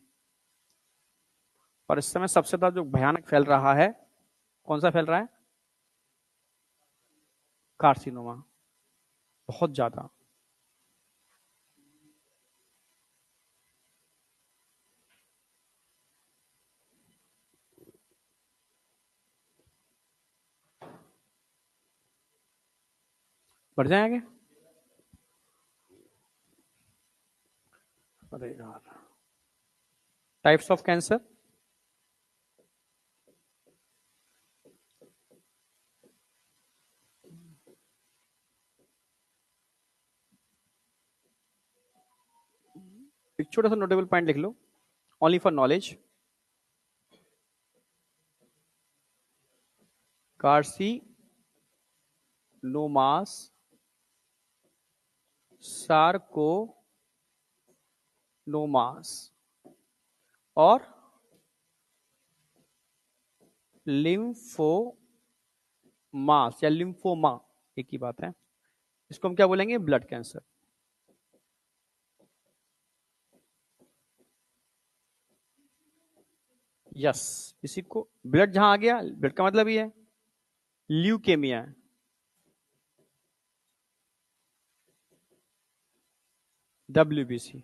और इस समय सबसे ज्यादा जो भयानक फैल रहा है, कौन सा फैल रहा है? कार्सिनोमा, बहुत ज्यादा। बढ़ जाएंगे। अरे यार, टाइप्स ऑफ कैंसर। एक छोटा सा नोटेबल पॉइंट लिख लो, ओनली फॉर नॉलेज। कार्सिनोमास, सार्कोनोमास और लिम्फोमास या लिम्फोमा, एक ही बात है। इसको हम क्या बोलेंगे? Blood cancer. यस, इसी को ब्लड जहां आ गया, ब्लड का मतलब ही है ल्यूकेमिया। WBC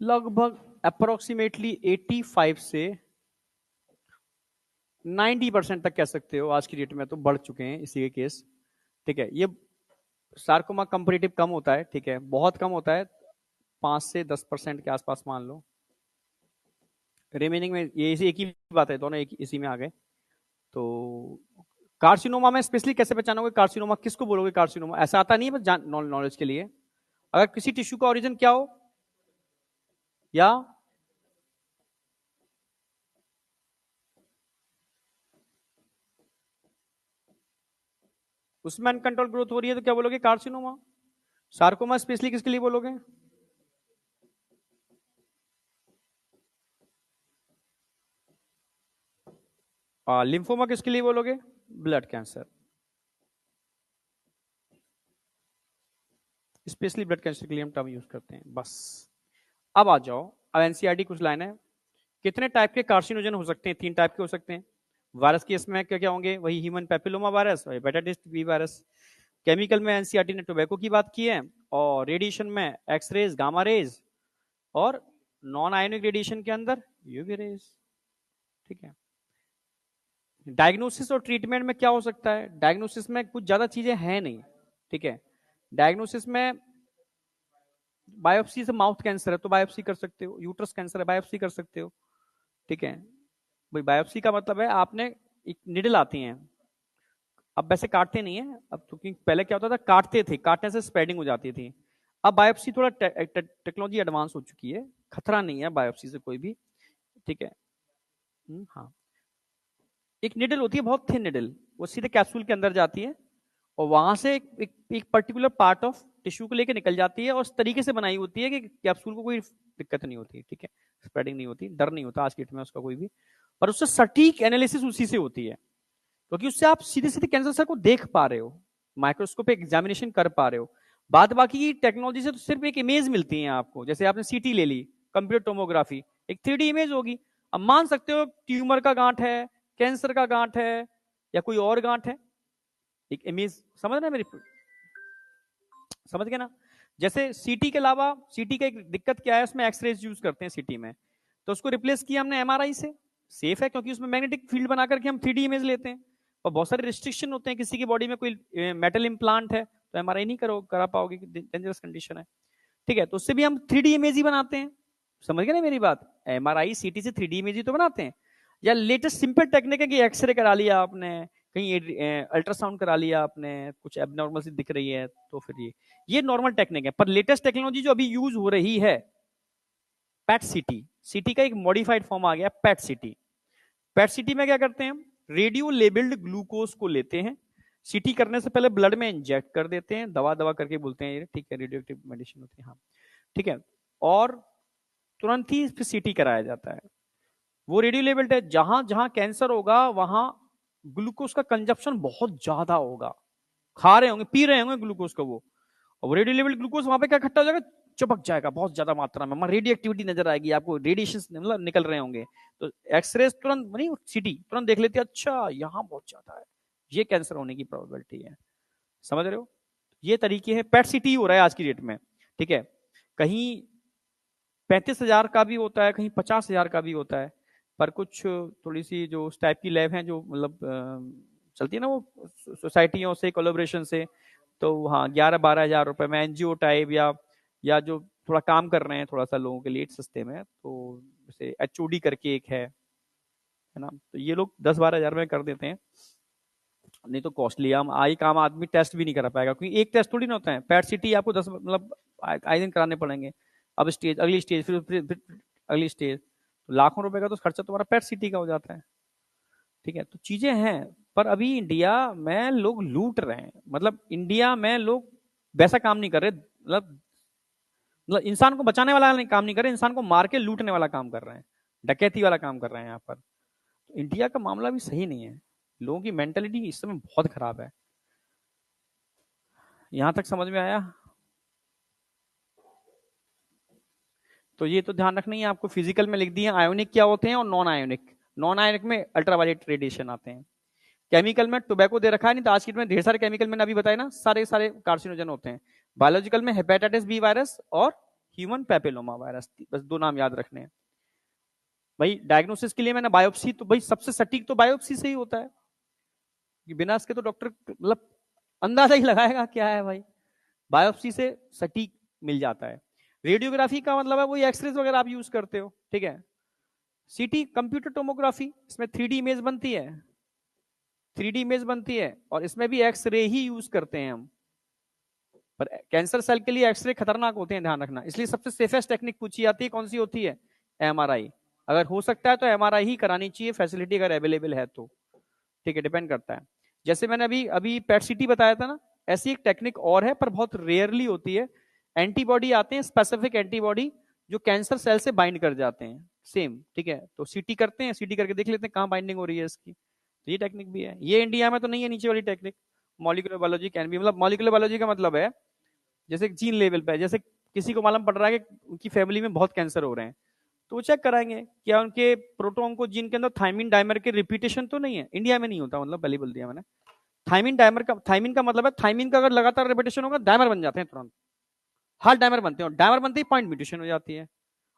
लगभग अप्रोक्सीमेटली 85 से 90% तक कह सकते हो, आज की डेट में तो बढ़ चुके हैं इसी के केस। ठीक है, ये सार्कोमा कंपेरेटिव कम होता है, ठीक है, बहुत कम होता है, 5 से 10% के आसपास मान लो। रिमेनिंग में ये इसी एक ही बात है, दोनों एक इसी में आ गए। तो कार्सिनोमा में स्पेशली कैसे पहचानोगे कार्सिनोमा, किसको बोलोगे कार्सिनोमा? ऐसा आता नहीं है, बस नॉलेज के लिए। अगर किसी टिश्यू का ओरिजिन क्या हो, या उसमें अनकंट्रोल ग्रोथ हो रही है तो क्या बोलोगे? कार्सिनोमा। सार्कोमा स्पेशली किसके लिए बोलोगे? लिम्फोमा किसके लिए बोलोगे? Blood cancer. Specially blood cancer के लिए हम टर्म यूज करते हैं, बस। अब आ जाओ, अब एनसीईआरटी कुछ लाइन है। कितने टाइप के कार्सिनोजन हो सकते हैं? 3 टाइप के हो सकते हैं। वायरस के इसमें क्या क्या होंगे? वही ह्यूमन पेपिलोमा वायरस और हेपेटाइटिस बी वायरस। केमिकल में एनसीईआरटी ने टोबैको की बात की है, और रेडिएशन में एक्सरेज, गामा रेज, और नॉन आयोनिक रेडिएशन के अंदर यूवी रेज। ठीक है। डायग्नोसिस और ट्रीटमेंट में क्या हो सकता है? डायग्नोसिस में कुछ ज्यादा चीजें हैं नहीं, ठीक है। डायग्नोसिस में बायोप्सी से, माउथ कैंसर है तो बायोप्सी कर सकते हो, यूट्रस कैंसर है बायोप्सी कर सकते हो, ठीक है। भाई बायोप्सी का मतलब है आपने, एक निडल आती हैं, अब वैसे काटते नहीं है अब तो, क्योंकि पहले क्या होता था काटते थे, काटने से स्प्रेडिंग हो जाती थी। अब बायोप्सी थोड़ा टेक्नोलॉजी एडवांस हो चुकी है, खतरा नहीं है बायोप्सी से कोई भी, ठीक है। हाँ, एक निडल होती है, बहुत थिन निडल, वो सीधे कैप्सूल के अंदर जाती है, और वहां से एक पर्टिकुलर पार्ट ऑफ टिश्यू को लेकर निकल जाती है, और उस तरीके से बनाई होती है कि कैप्सूल को कोई दिक्कत नहीं होती, ठीक है, स्प्रेडिंग नहीं होती, डर नहीं होता आज की डेट में उसका कोई भी। और उससे सटीक एनालिसिस उसी से होती है, क्योंकि उससे आप सीधे सीधे कैंसर सेल को देख पा रहे हो, माइक्रोस्कोप एग्जामिनेशन कर पा रहे हो। बाद बाकी की टेक्नोलॉजी से तो सिर्फ एक इमेज मिलती है आपको, जैसे आपने सीटी ले ली, कंप्यूटर टोमोग्राफी, एक 3D इमेज होगी। अब मान सकते हो ट्यूमर का गांठ है, कैंसर का गांठ है, या कोई और गांठ है, एक इमेज, समझ रहे मेरी, समझ गए ना? जैसे सीटी के अलावा, सीटी का एक दिक्कत क्या है, उसमें एक्सरेज यूज करते हैं सीटी में, तो उसको रिप्लेस किया हमने एमआरआई से। सेफ है क्योंकि उसमें मैग्नेटिक फील्ड बना करके हम 3D इमेज लेते हैं, और बहुत सारे रिस्ट्रिक्शन होते हैं, किसी की बॉडी में कोई मेटल इम्प्लांट है तो एमआरआई नहीं करा पाओगे, डेंजरस कंडीशन है, ठीक है। तो उससे भी हम 3D इमेज ही बनाते हैं, समझ गए ना मेरी बात? एमआरआई सीटी से 3D इमेज ही तो बनाते हैं। या लेटेस्ट सिंपल टेक्निक है कि एक्सरे करा लिया आपने, कहीं अल्ट्रासाउंड करा लिया आपने, कुछ एबनॉर्मल सी दिख रही है तो फिर ये नॉर्मल टेक्निक है। पर लेटेस्ट टेक्नोलॉजी जो अभी यूज हो रही है, पैट सीटी, सीटी का एक मॉडिफाइड फॉर्म आ गया पैट सीटी। पेट सीटी में क्या करते हैं हम, रेडियो लेबल्ड ग्लूकोज को लेते हैं, सीटी करने से पहले ब्लड में इंजेक्ट कर देते हैं, दवा दवा करके बोलते हैं ये, ठीक है, रेडियो एक्टिव मेडिसिन होती है, हाँ ठीक है, और तुरंत ही फिर सीटी कराया जाता है। वो रेडियो लेबल्ड है, जहां जहां कैंसर होगा वहां ग्लूकोज का कंजप्शन बहुत ज्यादा होगा, खा रहे होंगे पी रहे होंगे ग्लूकोज का वो, और रेडियो लेवल ग्लूकोज वहां पे क्या इकट्ठा हो जाएगा, चिपक जाएगा बहुत ज्यादा मात्रा में, रेडियो एक्टिविटी नजर आएगी आपको, रेडिएशन मतलब निकल रहे होंगे, तो एक्सरे तुरंत नहीं, सीटी तुरंत देख लेते हैं, अच्छा यहाँ बहुत ज्यादा है, ये कैंसर होने की प्रोबेबिलिटी है। समझ रहे हो, ये तरीके हैं, पेट सीटी हो रहा है आज की डेट में, ठीक है, कहीं 35,000 का भी होता है, कहीं 50,000 का भी होता है, पर कुछ थोड़ी सी जो उस टाइप की लैब हैं जो मतलब चलती है ना वो सोसाइटियों से कोलैबोरेशन से, तो हाँ 11-12 हज़ार रुपए में एनजीओ टाइप या जो थोड़ा काम कर रहे हैं थोड़ा सा लोगों के लिए सस्ते में, तो जैसे एचओडी करके एक है ना, तो ये लोग 10-12 हज़ार में कर देते हैं, नहीं तो कॉस्टली, हम आई काम आदमी टेस्ट भी नहीं करा पाएगा, क्योंकि एक टेस्ट थोड़ी ना होता है, पैट सीटी आपको 10 मतलब आए दिन कराने पड़ेंगे, अब स्टेज अगली स्टेज फिर अगली स्टेज, तो लाखों रुपए का तो खर्चा तुम्हारा पैट सीटी का हो जाता है, ठीक है, तो चीजें हैं, पर अभी इंडिया में लोग लूट रहे हैं, मतलब इंडिया में लोग वैसा काम नहीं कर रहे, मतलब इंसान को बचाने वाला नहीं काम नहीं कर रहे, इंसान को मार के लूटने वाला काम कर रहे हैं, डकैती वाला काम कर रहे हैं यहाँ पर, तो इंडिया का मामला भी सही नहीं है, लोगों की मेंटेलिटी इस समय बहुत खराब है। यहां तक समझ में आया? तो ये तो ध्यान रखना ही है आपको, फिजिकल में लिख दिए आयोनिक क्या होते हैं और नॉन आयोनिक, नॉन आयोनिक में अल्ट्रावायलेट रेडिएशन आते हैं, केमिकल में टोबैको दे रखा है, नहीं तो आज की डेट में ढेर सारे केमिकल मैंने अभी बताए ना, सारे सारे कार्सिनोजन होते हैं, बायोलॉजिकल में हेपेटाइटिस बी वायरस और ह्यूमन पेपिलोमा वायरस, बस दो नाम याद रखने हैं भाई। डायग्नोसिस के लिए मैंने बायोप्सी, तो भाई सबसे सटीक तो बायोप्सी से ही होता है, कि बिना इसके तो डॉक्टर मतलब अंदाजा ही लगाएगा क्या है भाई, बायोप्सी से सटीक मिल जाता है। रेडियोग्राफी का मतलब है वही एक्सरेज वगैरह आप यूज करते हो, ठीक है। सीटी कंप्यूटर टोमोग्राफी, इसमें 3D इमेज बनती है, 3D इमेज बनती है, और इसमें भी एक्सरे ही यूज करते हैं हम, पर कैंसर सेल के लिए एक्सरे खतरनाक होते हैं, ध्यान रखना, इसलिए सबसे सेफेस्ट टेक्निक पूछी जाती है कौन सी होती है, एमआरआई, अगर हो सकता है तो एमआरआई ही करानी चाहिए, फैसिलिटी अगर अवेलेबल है तो, ठीक है, डिपेंड करता है। जैसे मैंने अभी अभी पेट सीटी बताया था ना, ऐसी एक टेक्निक और है पर बहुत रेयरली होती है, एंटीबॉडी आते हैं, स्पेसिफिक एंटीबॉडी जो कैंसर सेल से बाइंड कर जाते हैं सेम, ठीक है, तो सीटी करते हैं, सीटी करके देख लेते हैं कहाँ बाइंडिंग हो रही है इसकी, तो ये टेक्निक भी है, ये इंडिया में तो नहीं है नीचे वाली टेक्निक, मॉलिक्यूलर बायोलॉजी कैन भी, मतलब मॉलिक्यूलर बायोलॉजी का मतलब है जैसे जीन लेवल पे, जैसे किसी को मालूम पड़ रहा है कि उनकी फैमिली में बहुत कैंसर हो रहे हैं, तो वो चेक कराएंगे क्या उनके प्रोटोन को जीन के अंदर थाइमिन डाइमर के रिपीटेशन तो नहीं है, इंडिया में नहीं होता, मतलब पहले बोल दिया मैंने, थाइमिन डाइमर का, थाइमिन का मतलब है थाइमिन का अगर लगातार रिपीटेशन होगा डाइमर बन जाते हैं तुरंत, हर डाइमर बनते हैं, और डाइमर बनते ही पॉइंट म्यूटेशन हो जाती है,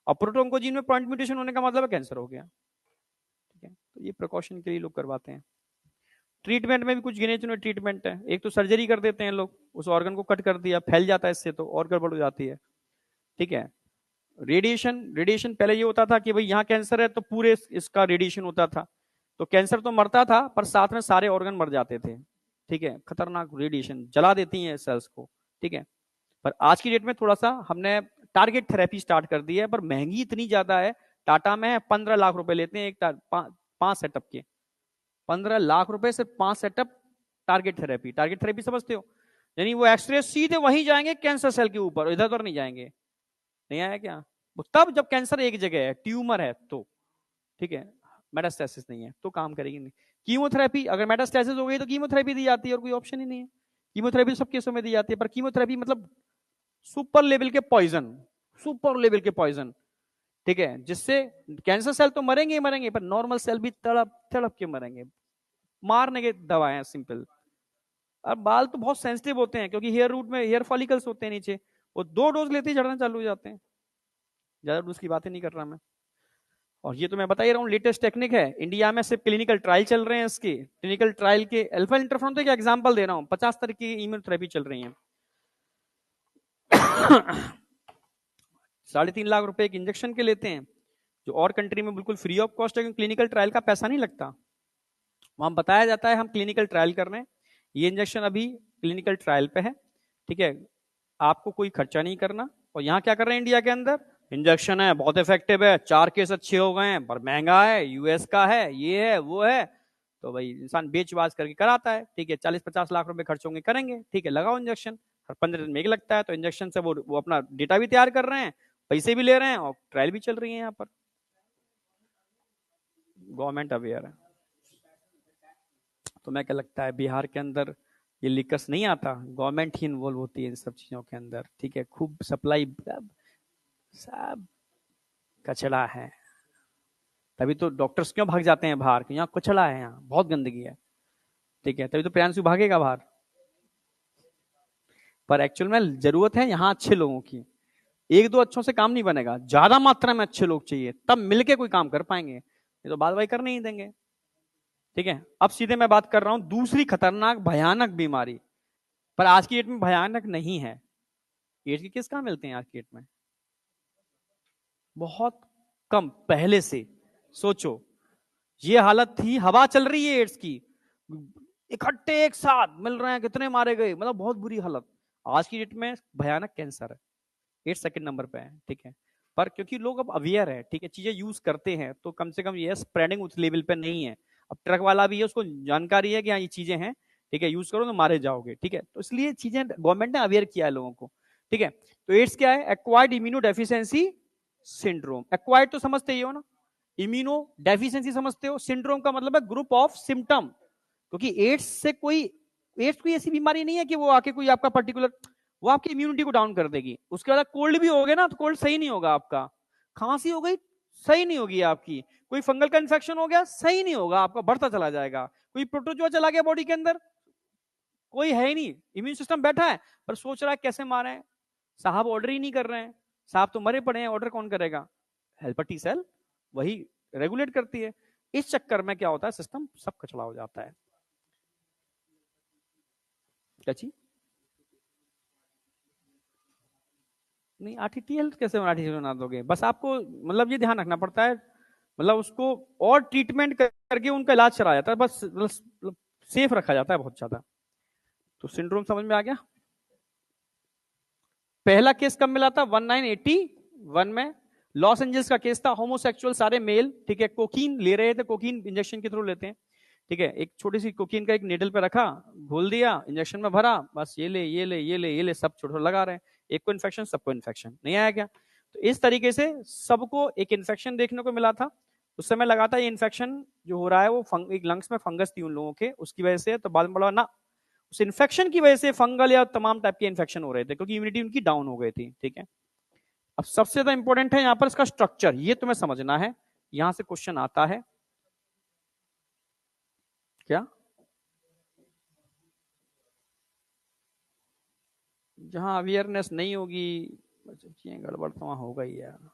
और प्रोटोन को जीन में पॉइंट म्यूटेशन होने का मतलब है कैंसर हो गया, ठीक है, तो ये प्रिकॉशन के लिए लोग करवाते हैं। ट्रीटमेंट में भी कुछ गिने चुने ट्रीटमेंट है, एक तो सर्जरी कर देते हैं लोग, उस ऑर्गन को कट कर दिया, फैल जाता है इससे तो और गड़बड़ हो जाती है, ठीक है। रेडिएशन, रेडिएशन पहले ये होता था कि भाई यहाँ कैंसर है तो पूरे इसका रेडिएशन होता था, तो कैंसर तो मरता था पर साथ में सारे ऑर्गन मर जाते थे, ठीक है, खतरनाक रेडिएशन जला देती है सेल्स को, ठीक है। पर आज की डेट में थोड़ा सा हमने टारगेट थेरेपी स्टार्ट कर दी है, पर महंगी इतनी ज्यादा है, टाटा में 15 लाख रुपए लेते हैं एक 5 सेटअप के, 15 लाख रुपए से 5 setup target therapy, target therapy समझते हो, यानी वो एक्सरे सीधे वहीं जाएंगे कैंसर सेल के ऊपर, इधर उधर नहीं जाएंगे, नहीं आया क्या, वो तब जब कैंसर एक जगह है, ट्यूमर है तो, ठीक है, मेटास्टेसिस नहीं है तो काम करेगी नहीं। कीमोथेरेपी, अगर मेटास्टेसिस हो गई तो कीमोथेरेपी दी जाती है, और कोई ऑप्शन ही नहीं है, कीमोथेरेपी सब केसों में दी जाती है, पर कीमोथेरेपी मतलब सुपर लेवल के पॉइजन, सुपर लेवल के पॉइजन, ठीक है, जिससे कैंसर सेल तो मरेंगे ही मरेंगे, पर नॉर्मल सेल भी तड़प तड़प के मरेंगे, मारने के दवाएं हैं सिंपल। और बाल तो बहुत सेंसिटिव होते हैं क्योंकि हेयर रूट में हेयर फॉलिकल्स होते हैं नीचे, वो 2 डोज लेते ही झड़ना चालू हो जाते हैं, ज्यादा डोज की बातें नहीं कर रहा मैं। और ये तो मैं बता ही रहा हूँ लेटेस्ट टेक्निक है, इंडिया में सिर्फ क्लिनिकल ट्रायल चल रहे हैं इसके, क्लिनिकल ट्रायल के अल्फा इंटरफेरोन तो एग्जांपल दे रहा हूँ, 50 तरह की इम्यूनोथेरेपी चल रही है। 3.5 लाख रुपए एक इंजेक्शन के लेते हैं, जो और कंट्री में बिल्कुल फ्री ऑफ कॉस्ट है, क्योंकि क्लिनिकल ट्रायल का पैसा नहीं लगता, वहां बताया जाता है हम क्लिनिकल ट्रायल कर रहे हैं, ये इंजेक्शन अभी क्लिनिकल ट्रायल पे है, ठीक है, आपको कोई खर्चा नहीं करना, और यहाँ क्या कर रहे हैं इंडिया के अंदर, इंजेक्शन है बहुत इफेक्टिव है, 4 केस अच्छे हो गए हैं, पर महंगा है, यूएस का है, ये है वो है, तो भाई इंसान बेचबाज करके कराता है। ठीक है, 40-50 लाख रुपए खर्च होंगे, करेंगे, ठीक है, लगाओ इंजेक्शन, हर 15 दिन में एक लगता है, तो इंजेक्शन से वो अपना डेटा भी तैयार कर रहे हैं, पैसे भी ले रहे हैं, और ट्रायल भी चल रही है यहाँ पर। गवर्नमेंट अवेयर है। तो मैं क्या लगता है बिहार के अंदर ये लीकर्स नहीं आता, गवर्नमेंट ही इन्वॉल्व होती है इन सब चीजों के अंदर। ठीक है, खूब सप्लाई, सब कचरा है, तभी तो डॉक्टर्स क्यों भाग जाते हैं बाहर, कि यहाँ कचरा है, यहाँ बहुत गंदगी है। ठीक है, तभी तो प्रियांशु भागेगा बाहर। पर एक्चुअल में जरूरत है यहाँ अच्छे लोगों की, एक दो अच्छों से काम नहीं बनेगा, ज्यादा मात्रा में अच्छे लोग चाहिए, तब मिलके कोई काम कर पाएंगे, ये तो बात भाई करने ही देंगे। ठीक है, अब सीधे मैं बात कर रहा हूं दूसरी खतरनाक भयानक बीमारी, पर आज की डेट में भयानक नहीं है। एड्स के केस कहां मिलते हैं आज की डेट में? बहुत कम, पहले से सोचो, ये हालत थी, हवा चल रही है एड्स की, इकट्ठे एक साथ मिल रहे हैं, कितने मारे गए, मतलब बहुत बुरी हालत। आज की डेट में भयानक कैंसर है, एड्स सेकंड नंबर पे है। ठीक है, पर क्योंकि लोग अब अवेयर है, ठीक है, चीजें यूज करते हैं, तो कम से कम ये स्प्रेडिंग उस लेवल पे नहीं है। अब ट्रक वाला भी है, उसको जानकारी है कि हाँ ये चीजें हैं, ठीक है, यूज करो तो मारे जाओगे। ठीक है, तो इसलिए चीजें गवर्नमेंट ने अवेयर किया है लोगों को। ठीक है, तो एड्स क्या है? Acquired immuno deficiency syndrome. Acquired तो समझते ही हो ना, इम्यूनो डेफिशिएंसी समझते हो, सिंड्रोम का मतलब है ग्रुप ऑफ सिम्टम। क्योंकि एड्स कोई ऐसी बीमारी नहीं है कि वो आके कोई आपका पर्टिकुलर, वो आपकी इम्यूनिटी को डाउन कर देगी। उसके बाद कोल्ड भी हो गया ना, तो कोल्ड सही नहीं होगा आपका, खांसी हो गई सही नहीं होगी आपकी, कोई फंगल का इन्फेक्शन हो गया सही नहीं होगा आपका, बढ़ता चला जाएगा, कोई प्रोटोजोआ चला गया बॉडी के अंदर, कोई है ही नहीं, इम्यून सिस्टम बैठा है, पर सोच रहा है कैसे मारे, साहब ऑर्डर ही नहीं कर रहे हैं, साहब तो मरे पड़े हैं, ऑर्डर कौन करेगा? हेल्पर टी सेल, वही रेगुलेट करती है। इस चक्कर में क्या होता है, सिस्टम सब कचड़ा हो जाता है। क्या चीज? नहीं, आर्टिफिशियल कैसे आर्टिफिशियल बना दोगे? बस आपको मतलब ये ध्यान रखना पड़ता है, मतलब उसको और ट्रीटमेंट करके उनका इलाज चलाया जाता है, बस सेफ रखा जाता है बहुत ज्यादा। तो सिंड्रोम समझ में आ गया। पहला केस कब मिला था? 1981 में, लॉस एंजल्स का केस था, होमोसेक्सुअल सारे मेल, ठीक है, कोकीन ले रहे थे, कोकीन इंजेक्शन के थ्रू लेते हैं। ठीक है, एक छोटी सी कोकीन का एक नीडल पे रखा, घोल दिया, इंजेक्शन में भरा, बस ये ले ये ले ये ले ये ले, सब छोटा लगा रहे हैं, एक को इन्फेक्शन सबको इन्फेक्शन, नहीं आया क्या? तो इस तरीके से सबको एक इन्फेक्शन देखने को मिला था। उस समय लगा था ये इन्फेक्शन जो हो रहा है वो एक लंग्स में फंगस थी उन लोगों के, उसकी वजह से, तो बाद में बोला ना, उस इन्फेक्शन की वजह से फंगल या तमाम टाइप के इन्फेक्शन हो रहे थे, क्योंकि इम्यूनिटी उनकी डाउन हो गई थी। ठीक है, अब सबसे ज्यादा इंपॉर्टेंट है यहां पर इसका स्ट्रक्चर, ये तुम्हें समझना है, यहां से क्वेश्चन आता है क्या? जहां अवेयरनेस नहीं होगी, गड़बड़ तो वहां होगा ही यार।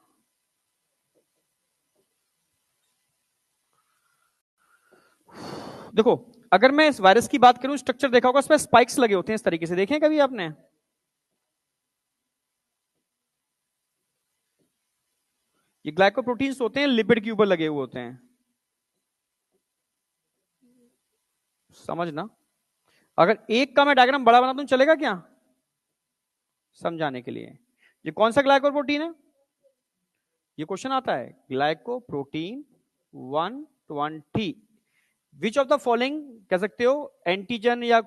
देखो, अगर मैं इस वायरस की बात करूं, स्ट्रक्चर देखा होगा, उसमें स्पाइक्स लगे होते हैं इस तरीके से, देखें कभी आपने? ये ग्लाइकोप्रोटीन्स होते हैं, लिपिड के ऊपर लगे हुए होते हैं, समझना। अगर एक का मैं डायग्राम बड़ा बना दूं चलेगा क्या, समझाने के लिए? ये कौन सा ग्लाइकोप्रोटीन है? ये क्वेश्चन आता है, glycoprotein 120, which of the following कह सकते हो एंटीजन या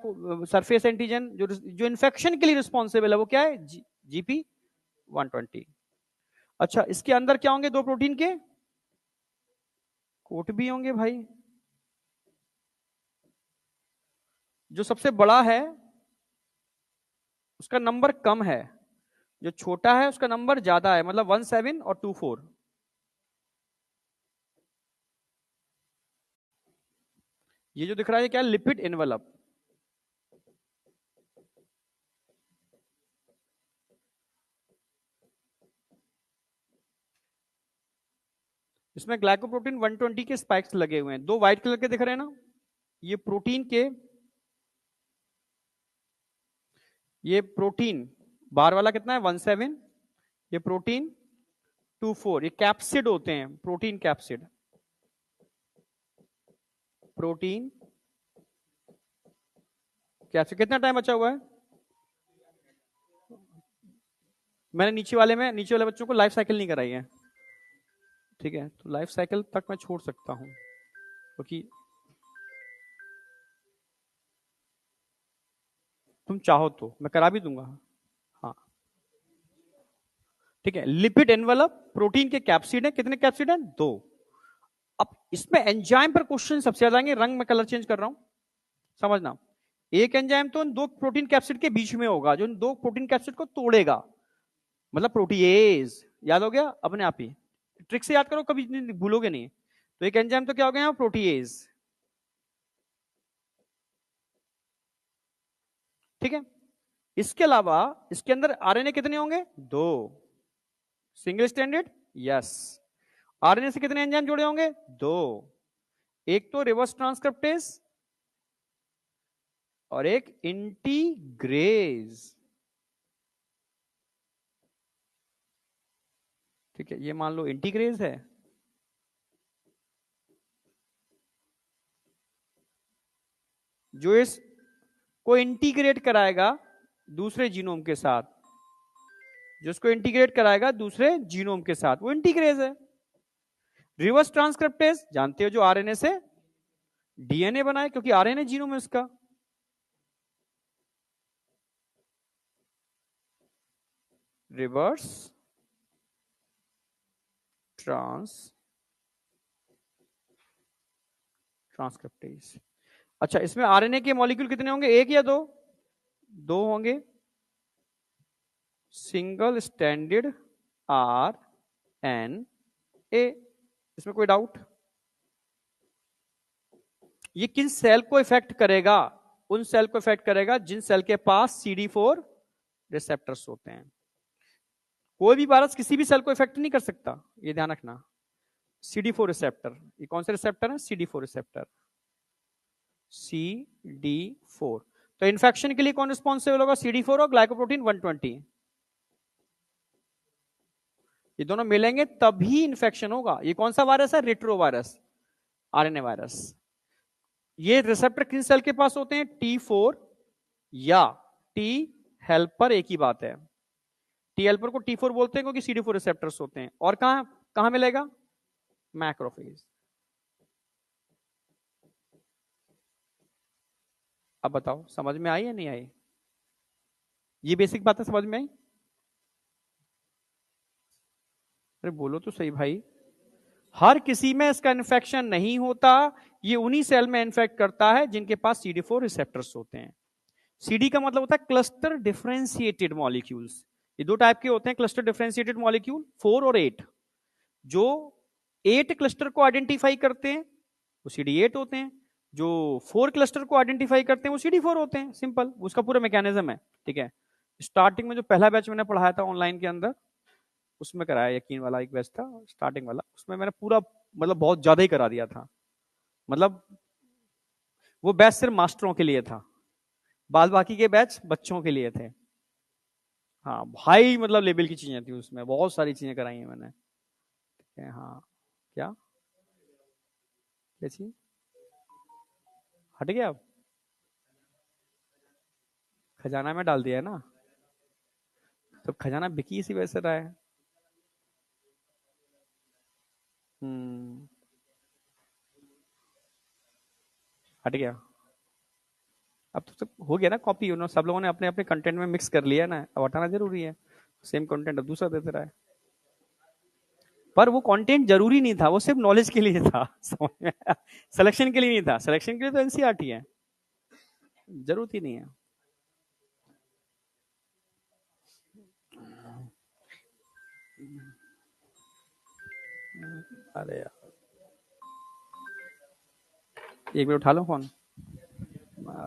सरफेस एंटीजन जो इन्फेक्शन के लिए रिस्पॉन्सिबल है, वो क्या है? जीपी 120। अच्छा, इसके अंदर क्या होंगे? दो प्रोटीन के कोट भी होंगे भाई। जो सबसे बड़ा है उसका नंबर कम है, जो छोटा है उसका नंबर ज्यादा है, मतलब 17 और 24। ये जो दिख रहा है क्या? Lipid envelope. इसमें ग्लाइकोप्रोटीन 120 के स्पाइक्स लगे हुए हैं, दो व्हाइट कलर के दिख रहे हैं ना, ये प्रोटीन के, ये प्रोटीन बाहर वाला कितना है? 17, ये प्रोटीन 24, ये कैप्सिड होते हैं, प्रोटीन कैप्सिड, प्रोटीन कैप्सिड। कितना टाइम बचा हुआ है? मैंने नीचे वाले बच्चों को लाइफ साइकिल नहीं कराई है, ठीक है, तो लाइफ साइकिल तक मैं छोड़ सकता हूं, क्योंकि तुम चाहो तो मैं करा भी दूंगा। हाँ ठीक है, लिपिड एनवेलप, प्रोटीन के कैप्सिड है, कितने कैप्सिड है? 2। अब इसमें एंजाइम पर क्वेश्चन सबसे ज्यादा आएंगे, रंग में कलर चेंज कर रहा हूं, समझना। एक एंजाइम तो उन 2 प्रोटीन कैप्सिड के बीच में होगा, जो उन 2 प्रोटीन कैप्सिड को तोड़ेगा, मतलब प्रोटीएज। याद हो गया अपने आप ही, ट्रिक से याद करो, कभी भूलोगे नहीं। तो एक एंजाइम तो क्या हो गया, प्रोटीएज, ठीक है। इसके अलावा इसके अंदर आरएनए कितने होंगे? 2। Single standard, yes. आरएनए से कितने एंजाइम जुड़े होंगे? 2। एक तो रिवर्स ट्रांसक्रिप्टेज और एक इंटीग्रेज, ठीक है। ये मान लो इंटीग्रेज है, जो इसको इंटीग्रेट कराएगा दूसरे जीनोम के साथ, जो इसको इंटीग्रेट कराएगा दूसरे जीनोम के साथ, वो इंटीग्रेज है। रिवर्स ट्रांसक्रिप्टेज जानते हो, जो आरएनए से डीएनए बनाए, क्योंकि आरएनए जीनोम है उसका। Reverse transcriptase. अच्छा, इसमें आरएनए के मॉलिक्यूल कितने होंगे, एक या दो? 2 होंगे। Single standard R N A, इसमें कोई डाउट? ये किन सेल को इफेक्ट करेगा? उन सेल को इफेक्ट करेगा जिन सेल के पास CD4 रिसेप्टर्स होते हैं। कोई भी वायरस किसी भी सेल को इफेक्ट नहीं कर सकता, ये ध्यान रखना। CD4 रिसेप्टर, ये कौन से रिसेप्टर है? CD4 receptor, CD4। तो इन्फेक्शन के लिए कौन रिस्पॉन्सिबल होगा? CD4 और ग्लाइकोप्रोटीन 120, ये दोनों मिलेंगे तभी इन्फेक्शन होगा। ये कौन सा वायरस है? Retro virus, RNA virus. ये रिसेप्टर किन सेल के पास होते हैं? T4 या टी हेल्पर, एक ही बात है। टी हेल्पर को T4 बोलते हैं क्योंकि CD4 रिसेप्टर्स होते हैं। और कहां कहां मिलेगा? मैक्रोफेज। अब बताओ समझ में आई या नहीं आई? ये बेसिक बातें समझ में आई? अरे बोलो तो सही भाई। हर किसी में इसका इन्फेक्शन नहीं होता, ये उन्हीं सेल में इन्फेक्ट करता है जिनके पास CD4 रिसेप्टर्स होते हैं। CD का मतलब होता है क्लस्टर डिफरेंशिएटेड मॉलिक्यूल्स। ये 2 टाइप के होते हैं क्लस्टर डिफरेंशिएटेड मॉलिक्यूल, 4 और 8। जो 8 क्लस्टर को आइडेंटिफाई करते हैं वो CD8 होते हैं, जो 4 क्लस्टर को आइडेंटिफाई करते हैं वो CD4 होते हैं। सिंपल, उसका पूरा मैकेनिज्म है, ठीक है। स्टार्टिंग में जो पहला बैच मैंने पढ़ाया था ऑनलाइन के अंदर, उसमें कराया, यकीन वाला एक बैच था स्टार्टिंग वाला, उसमें मैंने पूरा मतलब बहुत ज्यादा ही करा दिया था। मतलब वो बैच सिर्फ मास्टरों के लिए था, बाद बाकी के बैच बच्चों के लिए थे। हाँ भाई, मतलब लेवल की चीजें थी उसमें, बहुत सारी चीजें कराई हैं मैंने। हाँ, क्या क्या चीज हट गया? अब खजाना में डाल दिया है ना, तो खजाना बिकी इसी वजह से रहा है। हम्म, हट गया। अब तो सब हो गया ना कॉपी, उन्होंने सब लोगों ने अपने अपने कंटेंट में मिक्स कर लिया ना, अब हटाना जरूरी है। सेम कंटेंट अब दूसरा देते रहा है, पर वो कंटेंट जरूरी नहीं था, वो सिर्फ नॉलेज के लिए था। समझ में आया? सिलेक्शन के लिए नहीं था, सिलेक्शन के लिए तो एनसीईआरटी है, जरूरत ही नहीं है। अरे यार, एक मिनट उठा लो फोन,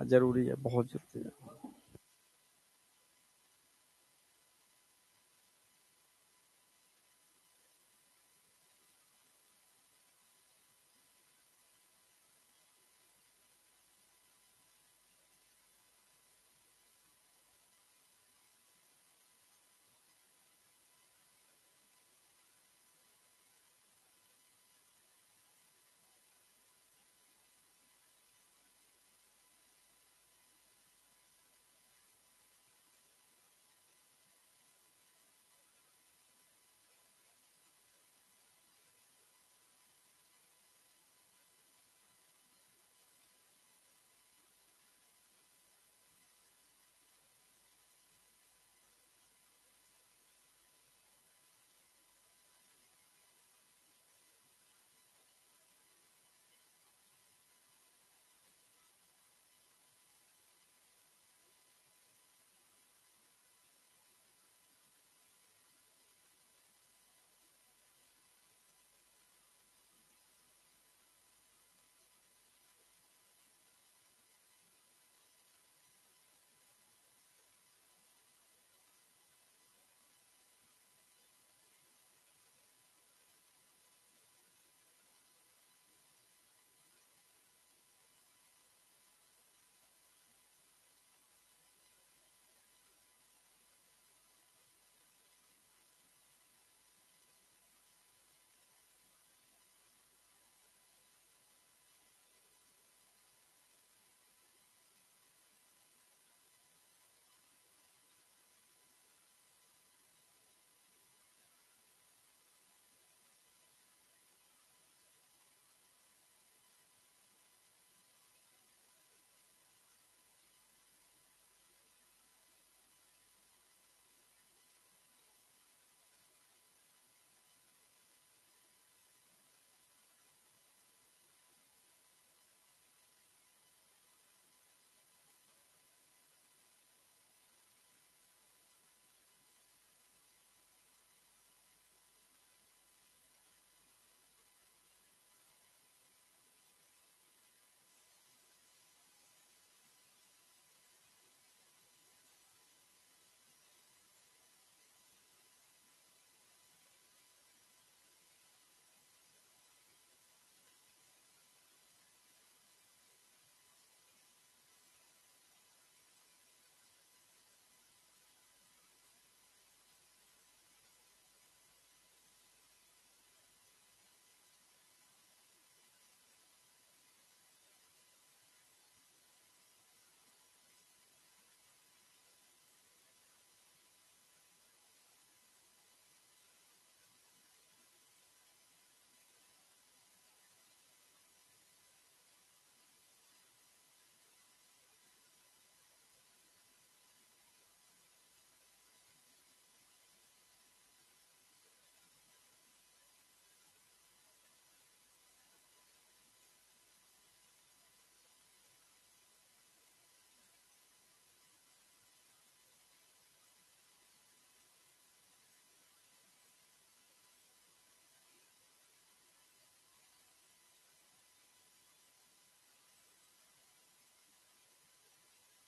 जरूरी है, बहुत जरूरी है।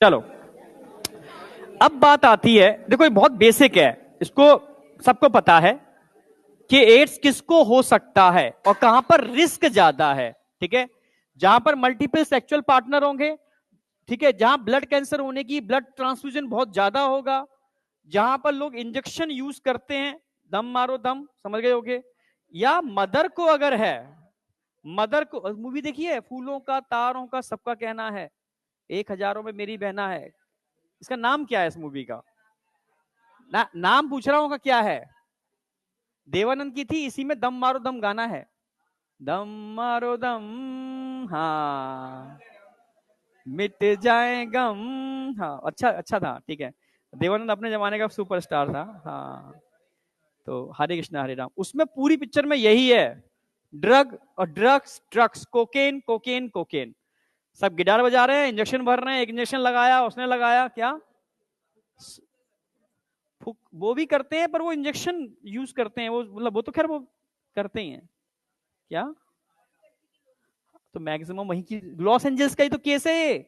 चलो, अब बात आती है, देखो ये बहुत बेसिक है, इसको सबको पता है कि एड्स किसको हो सकता है और कहां पर रिस्क ज्यादा है। ठीक है, जहां पर मल्टीपल सेक्सुअल पार्टनर होंगे, ठीक है, जहां ब्लड कैंसर होने की ब्लड ट्रांसफ्यूजन बहुत ज्यादा होगा, जहां पर लोग इंजेक्शन यूज करते हैं, दम मारो दम, समझ गए होगे, या मदर को अगर है, मदर को, मूवी देखी है फूलों का तारों का सबका कहना है, एक हजारों में मेरी बहना है, इसका नाम क्या है इस मूवी का? नाम पूछ रहा हूँ का क्या है? देवानंद की थी, इसी में दम मारो दम गाना है, दम मारो दम, हाँ, मिट जाए गम, हाँ, अच्छा अच्छा था, ठीक है, देवानंद अपने जमाने का सुपरस्टार था, हाँ। तो हरे कृष्णा हरे राम, उसमें पूरी पिक्चर में यही है, ड्रग और drugs drugs, cocaine cocaine cocaine, सब गिटार बजा रहे हैं, इंजेक्शन भर रहे हैं, एक इंजेक्शन लगाया, उसने लगाया क्या, वो भी करते हैं, पर वो इंजेक्शन यूज करते हैं, वो मतलब वो तो खैर वो करते ही हैं क्या, तो मैक्सिमम वही की, लॉस एंजल्स का ही तो केस है,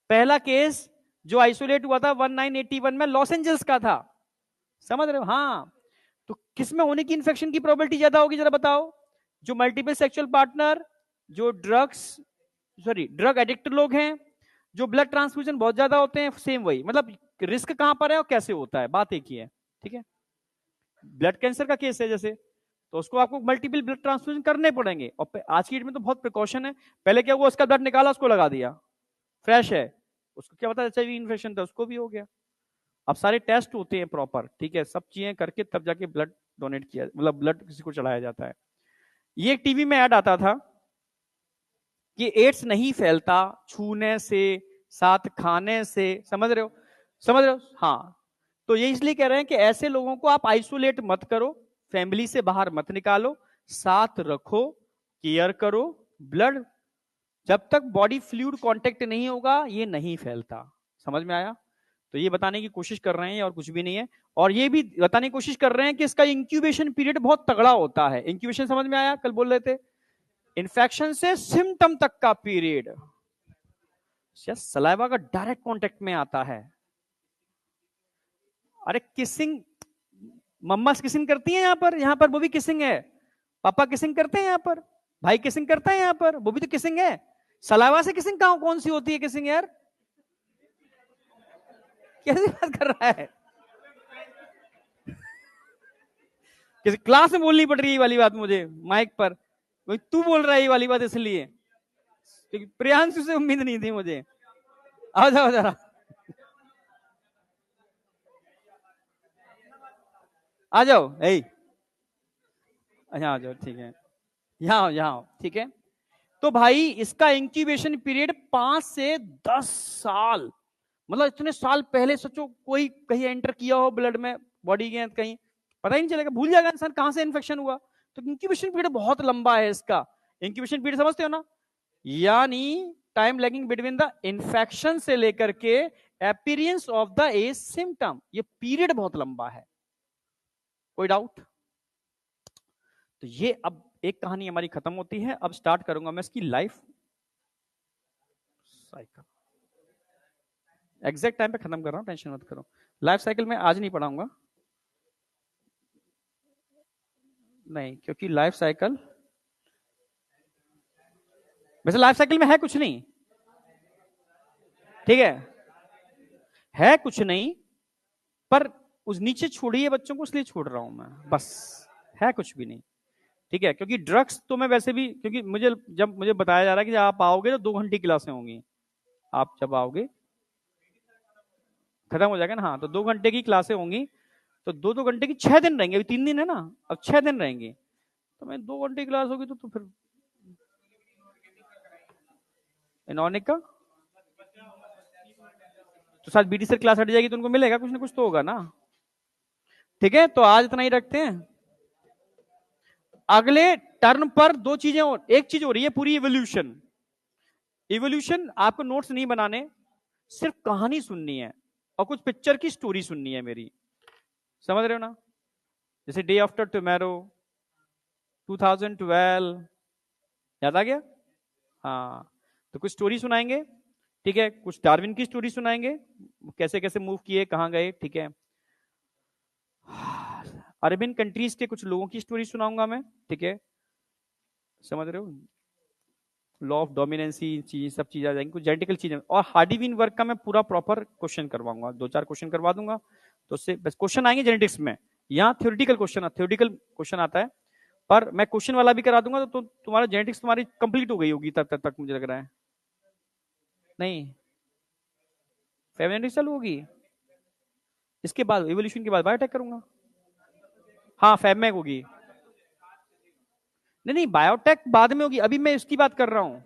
पहला केस जो आइसोलेट हुआ था 1981 में लॉस एंजल्स का था, समझ रहे हो? हाँ, तो किसमें होने की इन्फेक्शन की प्रोबेबिलिटी ज्यादा होगी जरा बताओ? जो मल्टीपल सेक्सुअल पार्टनर, जो ड्रग एडिक्ट लोग हैं, जो ब्लड ट्रांसफ्यूजन बहुत ज्यादा होते हैं, सेम वही, मतलब रिस्क कहां पर है और कैसे होता है, बात एक ही है। ठीक है, ब्लड कैंसर का केस है जैसे, तो उसको आपको मल्टीपल ब्लड ट्रांसफ्यूजन करने पड़ेंगे, और आज की डेट में तो बहुत प्रिकॉशन है, पहले क्या हुआ, उसका ब्लड निकाला, उसको लगा दिया, फ्रेश है, उसको क्या पता एचआईवी इन्फेक्शन था, उसको भी हो गया। अब सारे टेस्ट होते हैं प्रॉपर, ठीक है, सब चीजें करके तब जाके ब्लड डोनेट किया, मतलब ब्लड किसी को चढ़ाया जाता है। ये टीवी में ऐड आता था कि एड्स नहीं फैलता छूने से, साथ खाने से, समझ रहे हो? समझ रहे हो? हाँ, तो ये इसलिए कह रहे हैं कि ऐसे लोगों को आप आइसोलेट मत करो, फैमिली से बाहर मत निकालो, साथ रखो, केयर करो, ब्लड जब तक बॉडी फ्लूइड कांटेक्ट नहीं होगा ये नहीं फैलता। समझ में आया? तो ये बताने की कोशिश कर रहे हैं और कुछ भी नहीं है, और ये भी बताने की कोशिश कर रहे हैं कि इसका इंक्यूबेशन पीरियड बहुत तगड़ा होता है। इंक्यूबेशन समझ में आया? कल बोल रहे थे इन्फेक्शन से सिम्टम तक का पीरियड सलाइवा का डायरेक्ट कांटेक्ट में आता है। अरे किसिंग, मम्मा किसिंग करती है यहाँ पर वो भी किसिंग है, पापा किसिंग करते हैं यहाँ पर, भाई किसिंग करता है यहाँ पर, वो भी तो किसिंग है। सलाइवा से किसिंग कौन सी होती है किसिंग यार? कैसे बात कर रहा है? किसी क्लास में बोलनी पड़ रही है ये वाली बात मुझे माइक पर, कोई तू बोल रहा है ये वाली बात इसलिए, क्योंकि प्रियांशु से उम्मीद नहीं थी मुझे। आ जाओ जरा, आ जाओ, ए, अच्छा आ जाओ, ठीक है, यहाँ ठीक है। तो भाई इसका इंक्यूबेशन पीरियड 5 से 10 साल, मतलब इतने साल पहले सोचो कोई कहीं एंटर किया हो ब्लड में, बॉडी के कहीं, पता ही नहीं चलेगा, भूल जाएगा इंसान कहां से इन्फेक्शन हुआ। तो इंक्यूबेशन पीरियड बहुत लंबा है इसका। इंक्यूबेशन पीरियड समझते हो ना, यानी time lagging between the infection से लेकर के appearance of the A symptom, ये पीरियड बहुत लंबा है। कोई डाउट? तो ये अब एक कहानी हमारी खत्म होती है, अब स्टार्ट करूंगा मैं इसकी लाइफ साइकिल, एग्जैक्ट टाइम पे खत्म कर रहा हूं, टेंशन मत करो। लाइफ साइकिल में आज नहीं पढ़ाऊंगा, नहीं, क्योंकि लाइफ साइकिल, वैसे लाइफ साइकिल में है कुछ नहीं, ठीक है कुछ नहीं, पर उस नीचे छोड़िए बच्चों को, इसलिए छोड़ रहा हूं मैं बस, है कुछ भी नहीं। ठीक है, क्योंकि ड्रग्स तो मैं वैसे भी, क्योंकि जब मुझे बताया जा रहा है कि आप आओगे तो 2 घंटे की क्लासें होंगी, आप जब आओगे खत्म हो जाएगा ना, हाँ, तो 2 घंटे की क्लासें होंगी, तो 2-2 घंटे की 6 दिन रहेंगे, अभी 3 दिन है ना, अब 6 दिन रहेंगे, तो मैं 2 घंटे की क्लास होगी तो फिर इनऑर्निक का, तो शायद बीटी से क्लास हट जाएगी तो उनको मिलेगा कुछ ना कुछ तो होगा ना। ठीक है, तो आज इतना ही रखते हैं, अगले टर्न पर 2 चीजें और, एक चीज हो रही है पूरी इवोल्यूशन, इवोल्यूशन आपको नोट्स नहीं बनाने, सिर्फ कहानी सुननी है और कुछ पिक्चर की स्टोरी सुननी है मेरी, समझ रहे हो ना? जैसे डे आफ्टर टुमारो, 2012, याद आ गया? हाँ, तो कुछ स्टोरी सुनाएंगे, ठीक है, कुछ डार्विन की स्टोरी सुनाएंगे, कैसे कैसे मूव किए, कहाँ गए, ठीक है। अरबियन कंट्रीज के कुछ लोगों की स्टोरी सुनाऊंगा मैं, ठीक है, समझ रहे हो, लॉ ऑफ डोमिनेंसी, चीज सब चीजें आ जाएंगी, कुछ जेनेटिकल चीजें, और हार्डीविन वर्क का मैं पूरा प्रॉपर क्वेश्चन करवाऊंगा, 2-4 क्वेश्चन करवा दूंगा, तो उससे बस क्वेश्चन आएंगे जेनेटिक्स में। यहाँ थ्योरेटिकल क्वेश्चन आता है, पर मैं क्वेश्चन वाला भी करा दूंगा, तो तुम्हारा जेनेटिक्स तुम्हारी कंप्लीट हो गई होगी तब तक मुझे लग रहा है। नहीं, फैमिली चालू होगी, इसके बाद इवोल्यूशन के बाद बायोटेक करूंगा। हाँ, फैब में होगी। नहीं नहीं, बायोटेक बाद में होगी, अभी मैं इसकी बात कर रहा हूँ।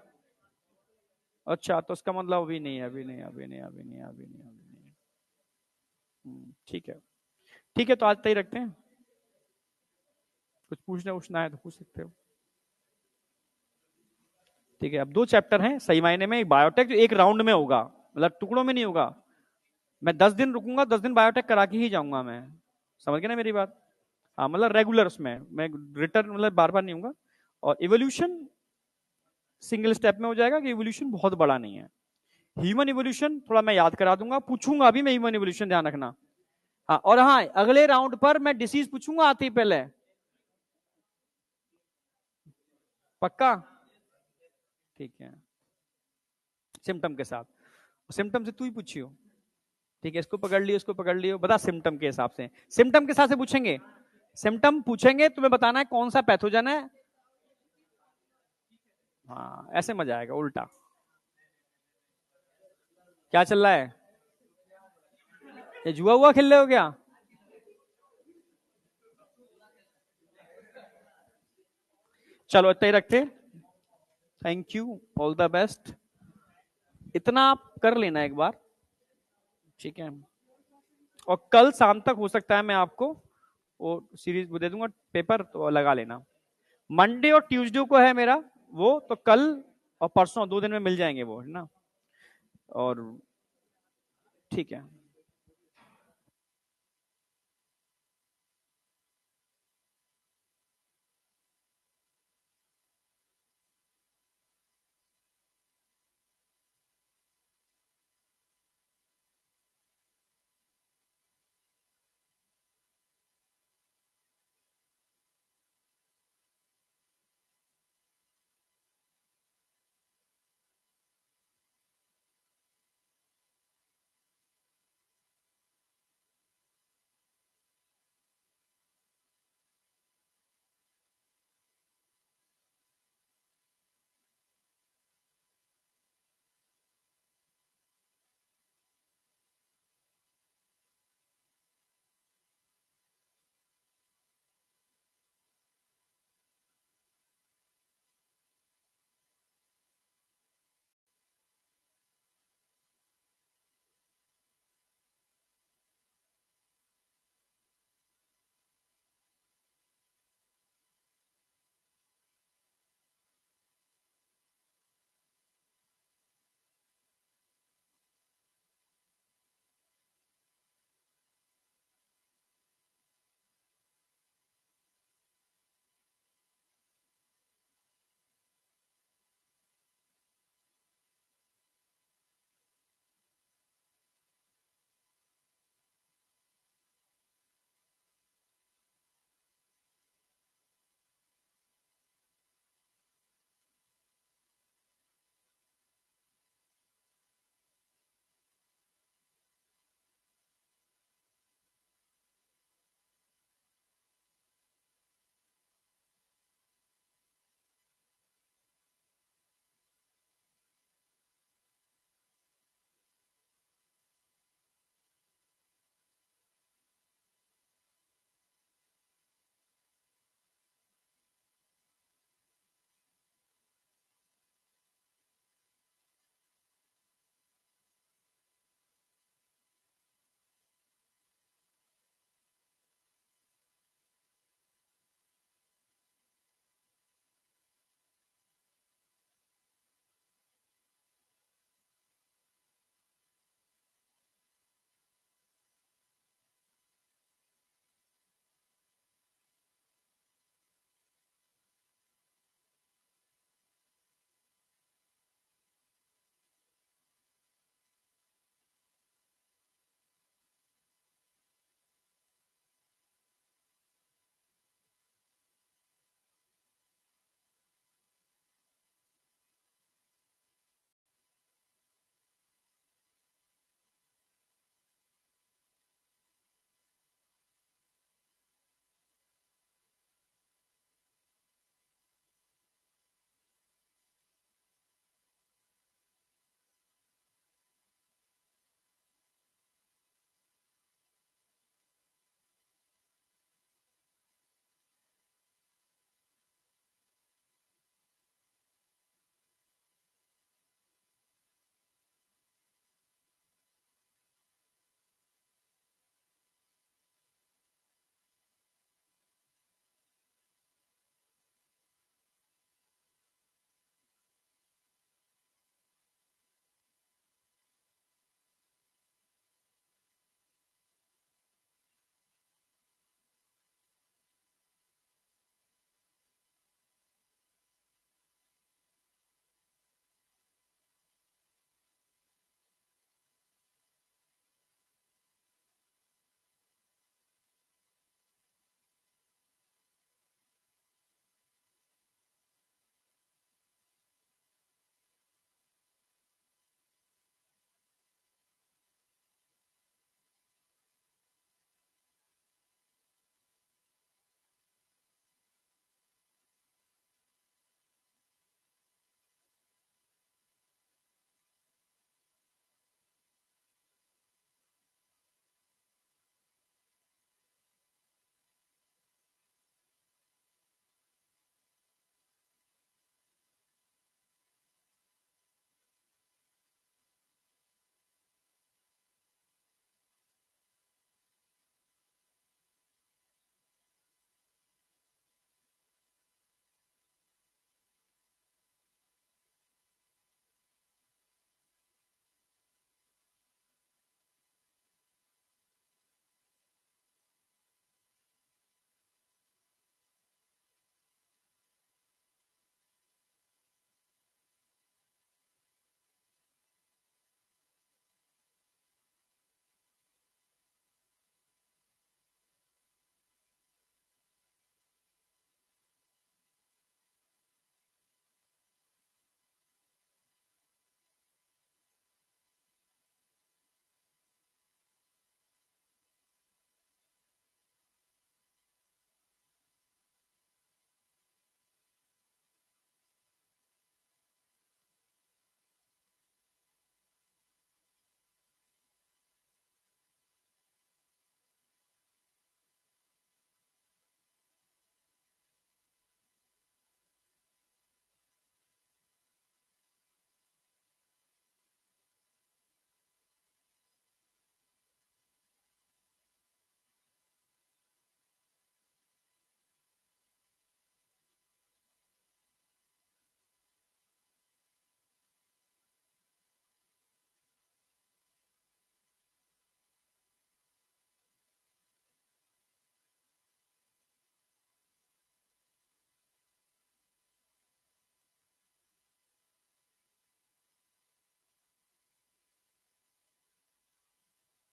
अच्छा, तो उसका मतलब अभी नहीं, अभी नहीं, अभी नहीं, अभी नहीं, अभी नहीं, अभी नहीं। ठीक है, ठीक है, तो आज तक ही रखते हैं। कुछ पूछना है तो पूछ सकते हो। ठीक है, अब 2 चैप्टर हैं सही मायने में, बायोटेक जो एक राउंड में होगा, मतलब टुकड़ों में नहीं होगा। मैं 10 दिन रुकूंगा, 10 दिन बायोटेक करा के ही जाऊंगा मैं, समझ गए ना मेरी बात। हाँ, मतलब रेगुलर उसमें मैं रिटर्न मतलब बार बार नहीं होगा। और इवोल्यूशन सिंगल स्टेप में हो जाएगा, कि इवोल्यूशन बहुत बड़ा नहीं है। ह्यूमन इवोल्यूशन थोड़ा मैं याद करा दूंगा, पूछूंगा अभी मैं ह्यूमन इवोल्यूशन, ध्यान रखना। हाँ, और हाँ, अगले राउंड पर मैं डिसीज पूछूंगा आते ही पहले, पक्का। ठीक है, सिम्टम के साथ, सिम्टम से तू ही पूछियो, ठीक है, इसको पकड़ लियो, इसको पकड़ लियो, बता सिम्टम के हिसाब से, सिम्टम के हिसाब से पूछेंगे। सिम्टम पूछेंगे, तुम्हें बताना है कौन सा पैथोजन है। हाँ, ऐसे मजा आएगा, उल्टा। क्या चल रहा है, ये जुआ हुआ खेल रहे हो क्या? चलो इतना ही रखते, thank you, all the best. इतना आप कर लेना एक बार, ठीक है। और कल शाम तक हो सकता है मैं आपको वो सीरीज दे दूंगा पेपर, तो लगा लेना। मंडे और ट्यूसडे को है मेरा वो, तो कल और परसों 2 दिन में मिल जाएंगे वो, है ना। और ठीक है।